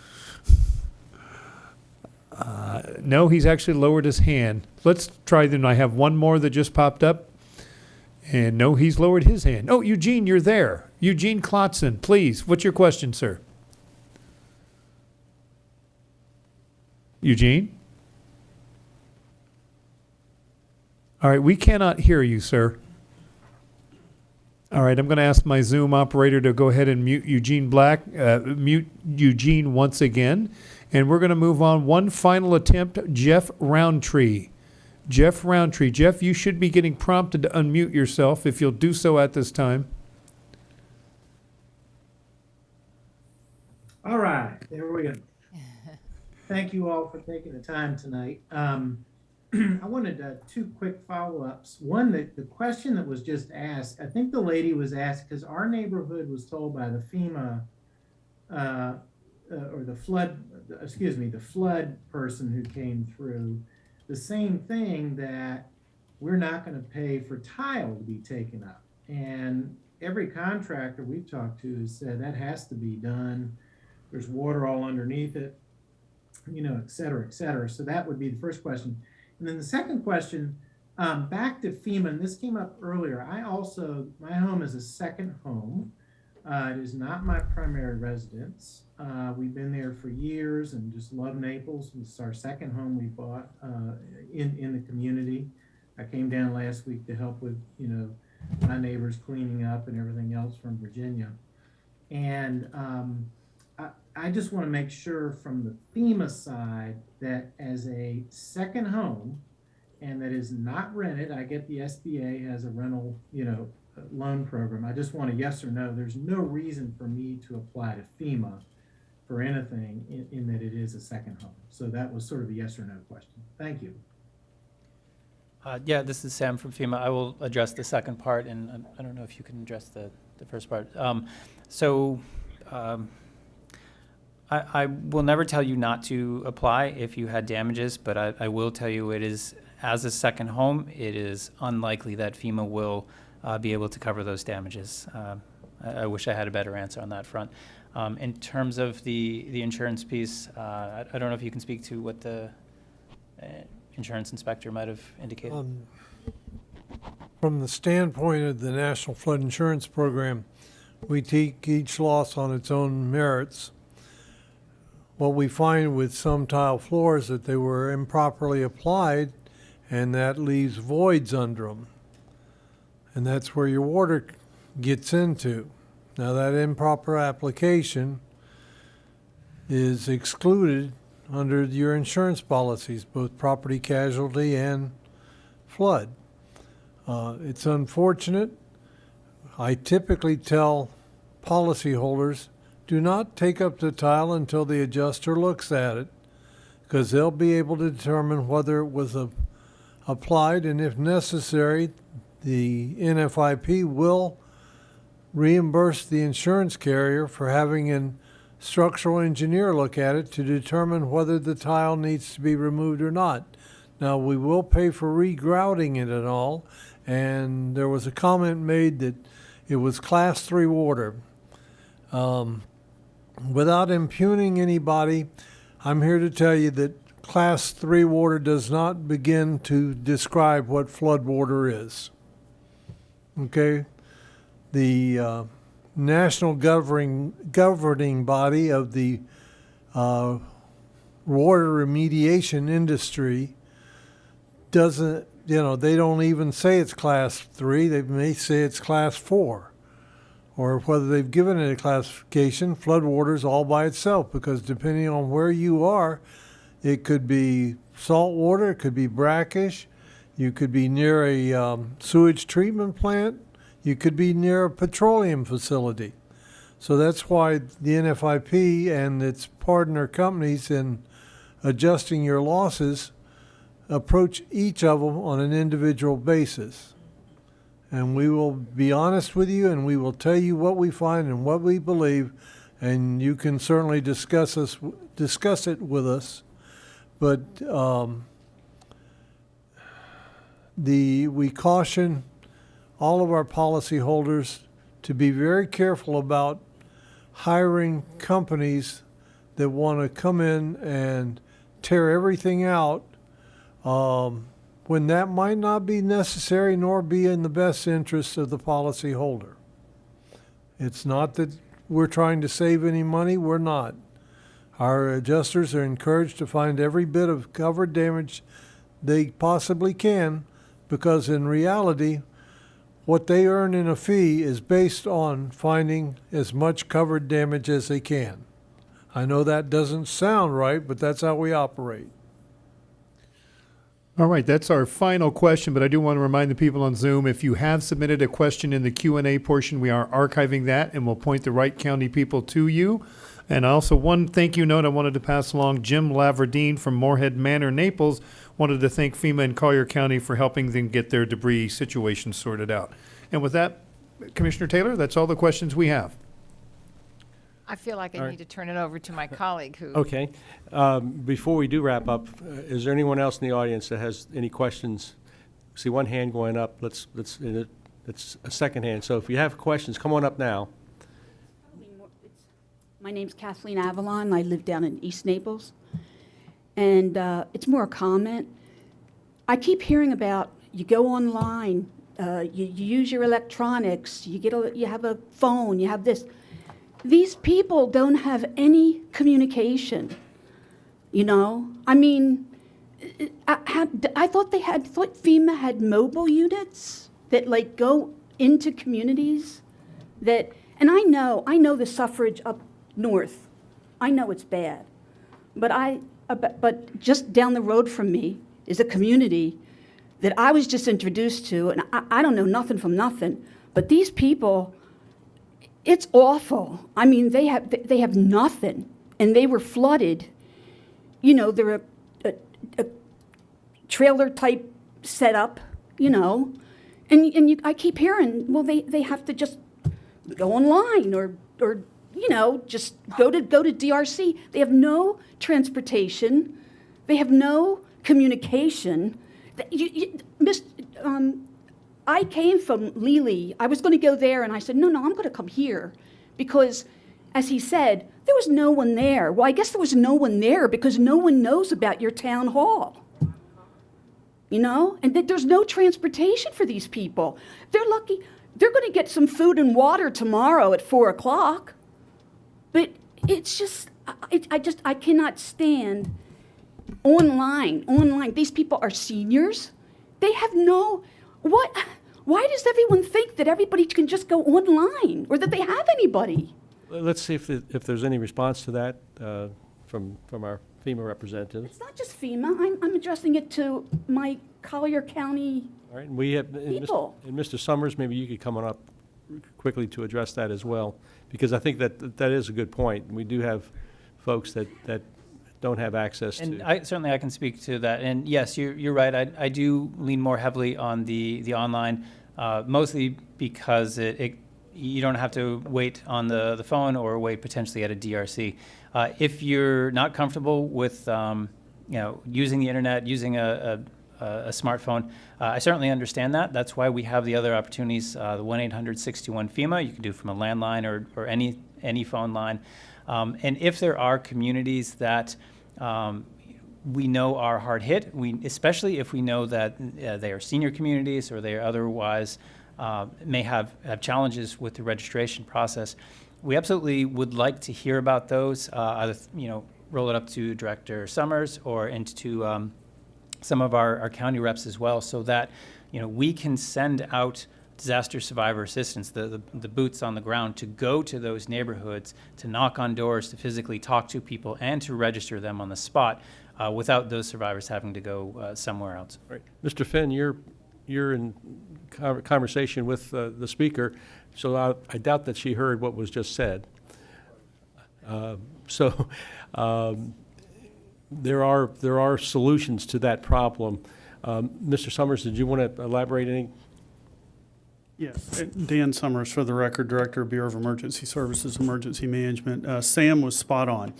No, he's actually lowered his hand. Let's try then. I have one more that just popped up. And no, he's lowered his hand. Oh, Eugene, you're there. Eugene Klodson, please. What's your question, sir? Eugene? All right, we cannot hear you, sir. All right, I'm going to ask my Zoom operator to go ahead and mute mute Eugene once again. And we're going to move on. One final attempt, Jeff Roundtree. Jeff Roundtree. Jeff, you should be getting prompted to unmute yourself if you'll do so at this time. All right, there we go. Thank you all for taking the time tonight. I wanted two quick follow-ups. One, the question that was just asked, I think the lady was asked, because our neighborhood was told by the FEMA or the flood person who came through, the same thing, that we're not going to pay for tile to be taken up. And every contractor we've talked to has said that has to be done. There's water all underneath it, you know, et cetera, et cetera. So that would be the first question. And then the second question, back to FEMA, and this came up earlier. My home is a second home. It is not my primary residence. We've been there for years and just love Naples. It's our second home we bought in the community. I came down last week to help with, you know, my neighbors cleaning up and everything else from Virginia. And I just want to make sure from the FEMA side that as a second home, and that is not rented, I get the SBA has a rental, you know, loan program. I just want a yes or no. There's no reason for me to apply to FEMA for anything in that it is a second home. So that was sort of a yes or no question. Thank you. Yeah, this is Sam from FEMA. I will address the second part, and I don't know if you can address the first part. I will never tell you not to apply if you had damages, but I will tell you it is, as a second home, it is unlikely that FEMA will be able to cover those damages. I wish I had a better answer on that front. In terms of the insurance piece, I don't know if you can speak to what the insurance inspector might have indicated. From the standpoint of the National Flood Insurance Program, we take each loss on its own merits. What we find with some tile floors that they were improperly applied, and that leaves voids under them. And that's where your water gets into. Now that improper application is excluded under your insurance policies, both property casualty and flood. It's unfortunate. I typically tell policyholders, do not take up the tile until the adjuster looks at it, because they'll be able to determine whether it was applied, and if necessary, the NFIP will reimburse the insurance carrier for having a structural engineer look at it to determine whether the tile needs to be removed or not. Now, we will pay for regrouting it and all, and there was a comment made that it was Class 3 water. Without impugning anybody, I'm here to tell you that Class 3 water does not begin to describe what flood water is. Okay? The national governing body of the water remediation industry doesn't, they don't even say it's Class 3. They may say it's Class 4. Or whether they've given it a classification, floodwater is all by itself, because depending on where you are, it could be salt water, it could be brackish, you could be near a sewage treatment plant, you could be near a petroleum facility. So that's why the NFIP and its partner companies in adjusting your losses approach each of them on an individual basis. And we will be honest with you, and we will tell you what we find and what we believe, and you can certainly discuss it with us. But we caution all of our policyholders to be very careful about hiring companies that want to come in and tear everything out when that might not be necessary nor be in the best interest of the policyholder. It's not that we're trying to save any money, we're not. Our adjusters are encouraged to find every bit of covered damage they possibly can, because in reality, what they earn in a fee is based on finding as much covered damage as they can. I know that doesn't sound right, but that's how we operate. All right, that's our final question, but I do want to remind the people on Zoom, if you have submitted a question in the Q&A portion, we are archiving that and we'll point the right county people to you. And also one thank you note I wanted to pass along. Jim Laverdine from Moorhead Manor, Naples, wanted to thank FEMA and Collier County for helping them get their debris situation sorted out. And with that, Commissioner Taylor, that's all the questions we have. I feel like All I right. need to turn it over to my colleague who. Okay. Before we do wrap up, is there anyone else in the audience that has any questions? See one hand going up. It's a second hand. So if you have questions, come on up now. My name's Kathleen Avalon. I live down in East Naples. And it's more a comment. I keep hearing about you go online, you use your electronics, you have a phone, you have this. These people don't have any communication, you know? I mean, I thought FEMA had mobile units that like go into communities that, and I know the suffrage up north. I know it's bad, but just down the road from me is a community that I was just introduced to, and I don't know nothing from nothing, but these people, it's awful. I mean, they have nothing, and they were flooded. You know, they're a trailer type setup, you know, and I keep hearing, well, they have to just go online or you know, just go to DRC. They have no transportation. They have no communication. I came from Lely. I was going to go there, and I said, no, I'm going to come here. Because, as he said, there was no one there. Well, I guess there was no one there because no one knows about your town hall. You know? And that there's no transportation for these people. They're lucky. They're going to get some food and water tomorrow at 4 o'clock. But it's just, I cannot stand online. These people are seniors. They have no, why does everyone think that everybody can just go online or that they have anybody? Let's see if there's any response to that from our FEMA representative. It's not just FEMA. I'm addressing it to my Collier County All right, and we have, people. and Mr. Summers, maybe you could come on up quickly to address that as well, because I think that is a good point. We do have folks that don't have access to. And I can speak to that. And yes, you're right. I do lean more heavily on the online, mostly because you don't have to wait on the phone or wait potentially at a DRC. If you're not comfortable with using the internet, using a smartphone, I certainly understand that. That's why we have the other opportunities, the 1-800-621-FEMA. You can do from a landline or any phone line. And if there are communities that we know are hard hit, especially if we know that they are senior communities or they are otherwise may have challenges with the registration process, we absolutely would like to hear about those. Either roll it up to Director Summers or into some of our county reps as well, so that we can send out disaster survivor assistance, the boots on the ground, to go to those neighborhoods, to knock on doors, to physically talk to people, and to register them on the spot without those survivors having to go somewhere else. Right. Mr. Finn, you're in conversation with the speaker, so I doubt that she heard what was just said. There are solutions to that problem. Mr. Summers, did you want to elaborate any? Yes, Dan Summers, for the record, Director of Bureau of Emergency Services, Emergency Management. Sam was spot on.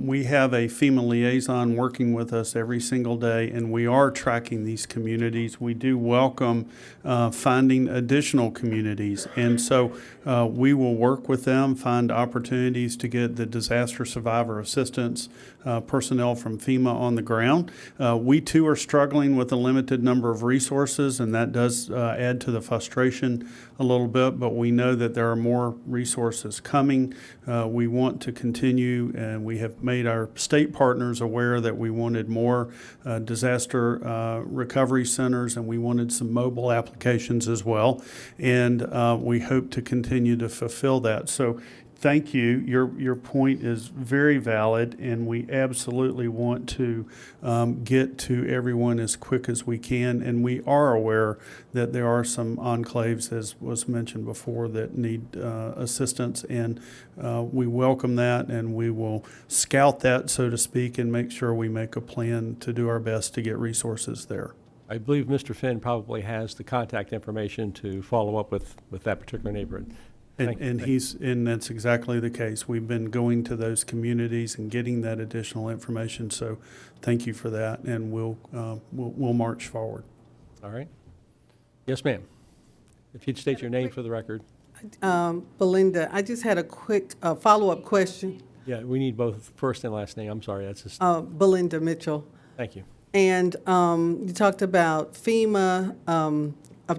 We have a FEMA liaison working with us every single day, and we are tracking these communities. We do welcome finding additional communities, and so we will work with them, find opportunities to get the disaster survivor assistance personnel from FEMA on the ground. We too are struggling with a limited number of resources, and that does add to the frustration a little bit, but we know that there are more resources coming. We want to continue, and we have made our state partners aware that we wanted more disaster recovery centers, and we wanted some mobile applications as well, and we hope to continue to fulfill that. So Thank you. Your point is very valid, and we absolutely want to get to everyone as quick as we can. And we are aware that there are some enclaves, as was mentioned before, that need assistance, and we welcome that, and we will scout that, so to speak, and make sure we make a plan to do our best to get resources there. I believe Mr. Finn probably has the contact information to follow up with that particular neighborhood. And that's exactly the case. We've been going to those communities and getting that additional information. So, thank you for that, and we'll march forward. All right. Yes, ma'am. If you'd state your name for the record. Belinda, I just had a quick follow-up question. Yeah, we need both first and last name. I'm sorry, that's just. Belinda Mitchell. Thank you. And you talked about FEMA.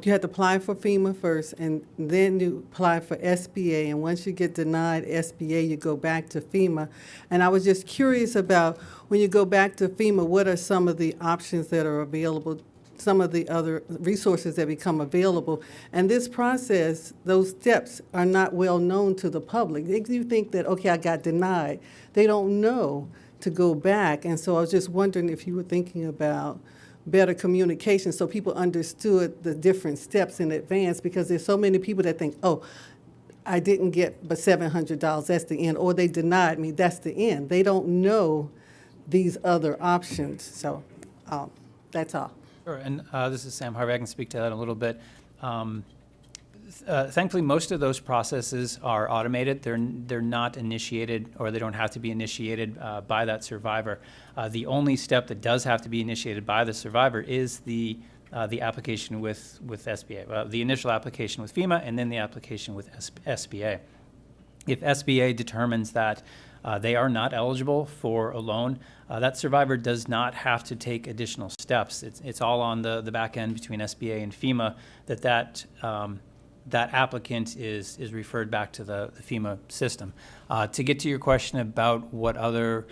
You had to apply for FEMA first, and then you apply for SBA. And once you get denied SBA, you go back to FEMA. And I was just curious about, when you go back to FEMA, what are some of the options that are available, some of the other resources that become available? And this process, those steps are not well known to the public. You think that, okay, I got denied. They don't know to go back. And so I was just wondering if you were thinking about better communication so people understood the different steps in advance, because there's so many people that think, oh, I didn't get but $700, that's the end, or they denied me, that's the end. They don't know these other options. So that's all. Sure, and this is Sam Harvey. I can speak to that a little bit. Thankfully, most of those processes are automated. They're not initiated, or they don't have to be initiated by that survivor. The only step that does have to be initiated by the survivor is the application with SBA, the initial application with FEMA, and then the application with SBA. If SBA determines that they are not eligible for a loan, that survivor does not have to take additional steps. It's all on the back end between SBA and FEMA that applicant is referred back to the FEMA system. To get to your question about what other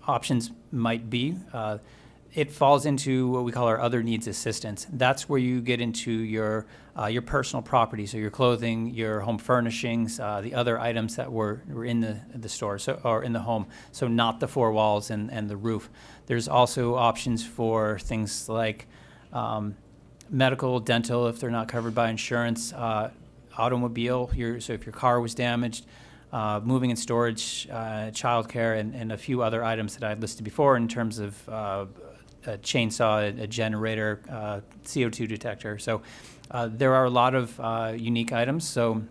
options might be, it falls into what we call our other needs assistance. That's where you get into your personal property, so your clothing, your home furnishings, the other items that were in the store, or in the home, so not the four walls and the roof. There's also options for things like medical, dental, if they're not covered by insurance, automobile, so if your car was damaged, moving and storage, childcare, and a few other items that I listed before in terms of a chainsaw, a generator, CO2 detector. So there are a lot of unique items. So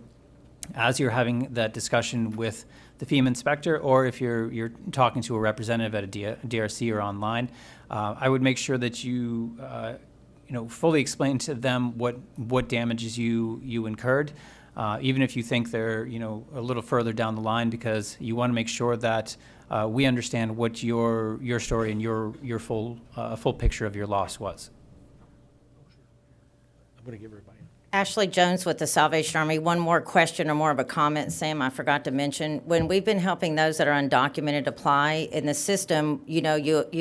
as you're having that discussion with the FEMA inspector, or if you're talking to a representative at a DRC or online, I would make sure that you fully explain to them what damages you incurred, even if you think they're a little further down the line, because you want to make sure that we understand what your story and your full picture of your loss was. I'm going to give everybody. Ashley Jones with the Salvation Army. One more question, or more of a comment, Sam, I forgot to mention. When we've been helping those that are undocumented apply in the system, you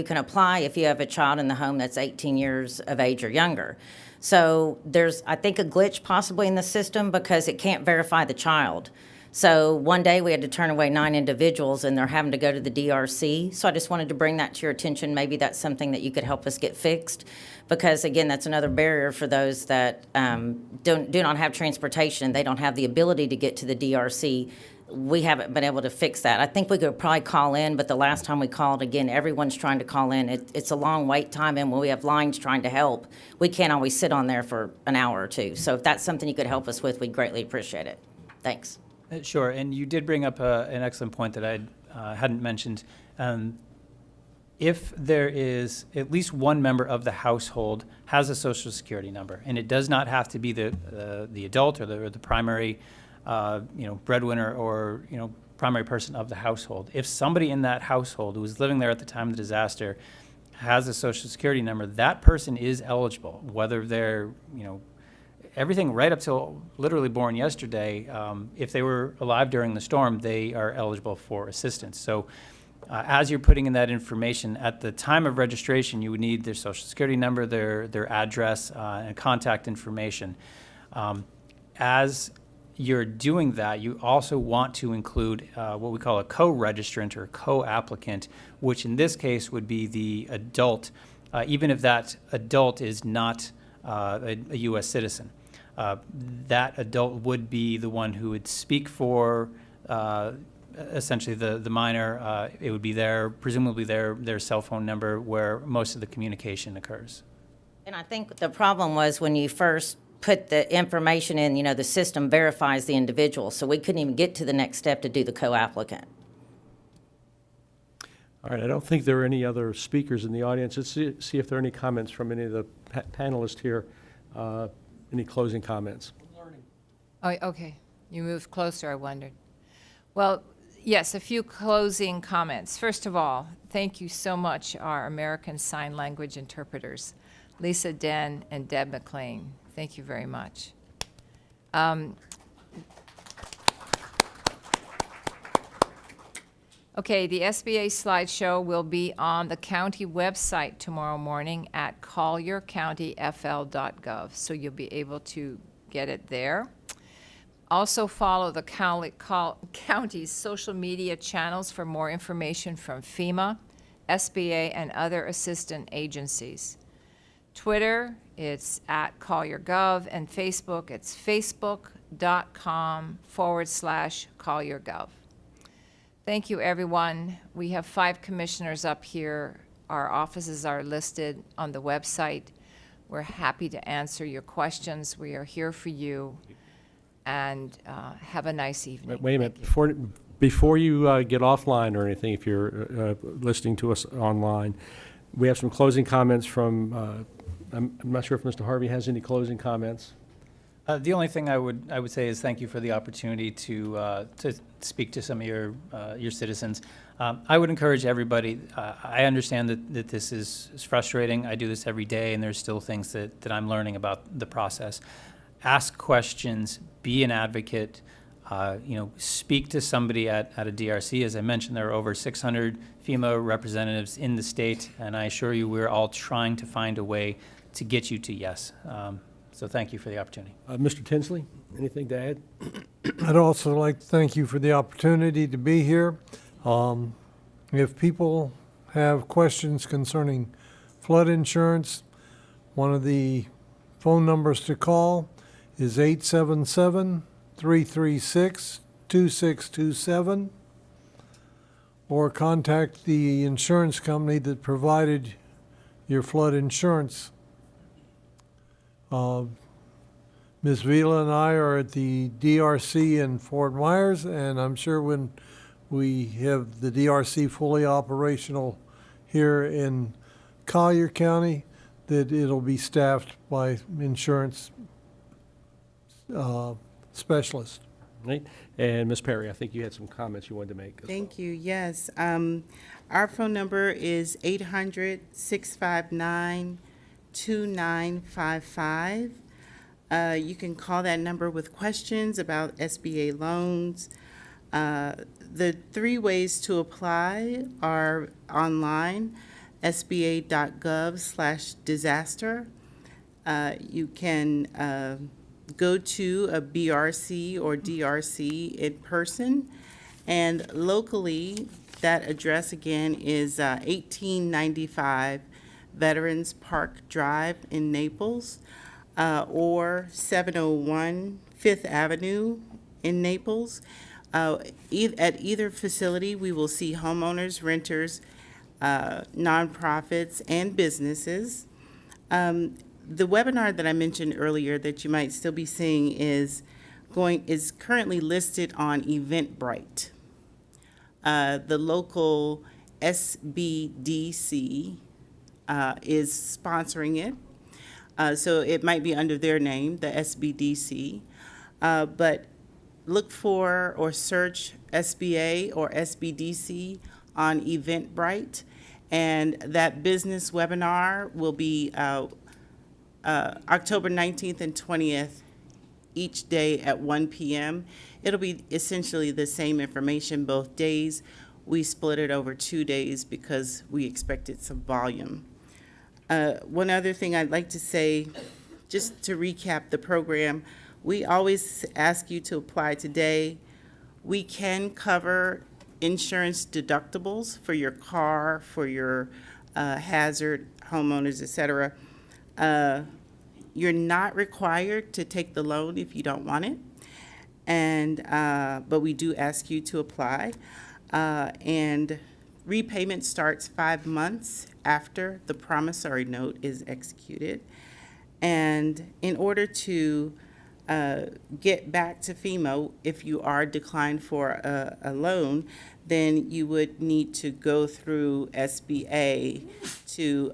can apply if you have a child in the home that's 18 years of age or younger. So there's, I think, a glitch possibly in the system because it can't verify the child. So one day we had to turn away 9 individuals, and they're having to go to the DRC. So I just wanted to bring that to your attention. Maybe that's something that you could help us get fixed, because again, that's another barrier for those that do not have transportation. They don't have the ability to get to the DRC. We haven't been able to fix that. I think we could probably call in, but the last time we called, again, everyone's trying to call in. It's a long wait time, and when we have lines trying to help, we can't always sit on there for an hour or two. So if that's something you could help us with, we'd greatly appreciate it. Thanks. Sure, and you did bring up an excellent point that I hadn't mentioned. If there is at least one member of the household has a Social Security number, and it does not have to be the adult or the primary, breadwinner or primary person of the household. If somebody in that household who was living there at the time of the disaster has a Social Security number, that person is eligible, whether they're everything right up till literally born yesterday. If they were alive during the storm, they are eligible for assistance. So as you're putting in that information, at the time of registration, you would need their Social Security number, their address, and contact information. As you're doing that, you also want to include what we call a co-registrant or co-applicant, which in this case would be the adult, even if that adult is not a U.S. citizen. That adult would be the one who would speak for essentially the minor. It would be presumably their cell phone number where most of the communication occurs. And I think the problem was when you first put the information in, the system verifies the individual, so we couldn't even get to the next step to do the co-applicant. All right, I don't think there are any other speakers in the audience. Let's see if there are any comments from any of the panelists here. Any closing comments? Oh, okay. You moved closer, I wondered. Well, yes, a few closing comments. First of all, thank you so much, our American Sign Language interpreters, Lisa Den and Deb McLean. Thank you very much. Okay, the SBA slideshow will be on the county website tomorrow morning at colliercountyfl.gov, so you'll be able to get it there. Also follow the county's social media channels for more information from FEMA, SBA, and other assistant agencies. Twitter, it's at CollierGov, and Facebook, it's facebook.com/CollierGov. Thank you, everyone. We have 5 commissioners up here. Our offices are listed on the website. We're happy to answer your questions. We are here for you. And have a nice evening. Wait a minute. Before you get offline or anything, if you're listening to us online, we have some closing comments from, I'm not sure if Mr. Harvey has any closing comments. The only thing I would say is thank you for the opportunity to speak to some of your citizens. I would encourage everybody. I understand that this is frustrating. I do this every day, and there's still things that I'm learning about the process. Ask questions. Be an advocate. Speak to somebody at a DRC. As I mentioned, there are over 600 FEMA representatives in the state, and I assure you, we're all trying to find a way to get you to yes. So thank you for the opportunity. Mr. Tinsley, anything to add? I'd also like to thank you for the opportunity to be here. If people have questions concerning flood insurance, one of the phone numbers to call is 877-336-2627, or contact the insurance company that provided your flood insurance. Ms. Vila and I are at the DRC in Fort Myers, and I'm sure when we have the DRC fully operational here in Collier County, that it'll be staffed by insurance specialists. Right. And Ms. Perry, I think you had some comments you wanted to make. Thank you. Yes. Our phone number is 800-659-2955. You can call that number with questions about SBA loans. The 3 ways to apply are online, sba.gov/disaster. You can go to a BRC or DRC in person, and locally, that address again is 1895 Veterans Park Drive in Naples, or 701 Fifth Avenue in Naples. At either facility, we will see homeowners, renters, nonprofits, and businesses. The webinar that I mentioned earlier that you might still be seeing is currently listed on Eventbrite. The local SBDC is sponsoring it. So it might be under their name, the SBDC. But look for or search SBA or SBDC on Eventbrite. And that business webinar will be October 19th and 20th, each day at 1 p.m. It'll be essentially the same information both days. We split it over 2 days because we expected some volume. One other thing I'd like to say, just to recap the program, We always ask you to apply today. We can cover insurance deductibles for your car, for your hazard, homeowners, etc. You're not required to take the loan if you don't want it, but we do ask you to apply. And repayment starts 5 months after the promissory note is executed. And in order to get back to FEMA, if you are declined for a loan, then you would need to go through SBA to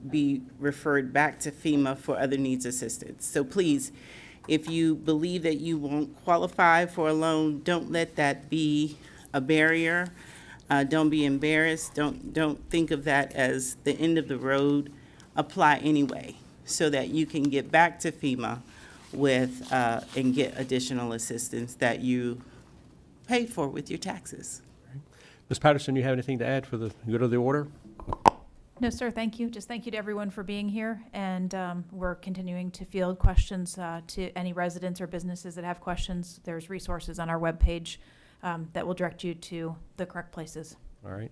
be referred back to FEMA for other needs assistance. So please, if you believe that you won't qualify for a loan, don't let that be a barrier. Don't be embarrassed. Don't think of that as the end of the road. Apply anyway, so that you can get back to FEMA with and get additional assistance that you paid for with your taxes. Ms. Patterson, you have anything to add for the good of the order? No, sir, thank you. Just thank you to everyone for being here, and we're continuing to field questions to any residents or businesses that have questions. There's resources on our webpage that will direct you to the correct places. All right.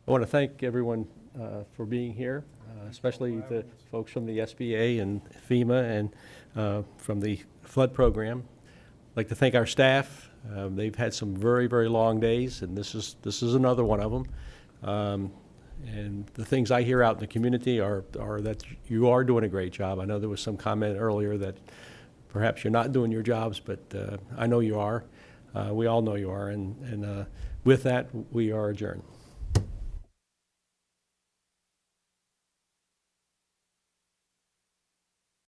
I want to thank everyone for being here, especially the folks from the SBA and FEMA and from the flood program. I'd like to thank our staff. They've had some very, very long days, and this is another one of them. And the things I hear out in the community are that you are doing a great job. I know there was some comment earlier that perhaps you're not doing your jobs, but I know you are. We all know you are. And with that, we are adjourned.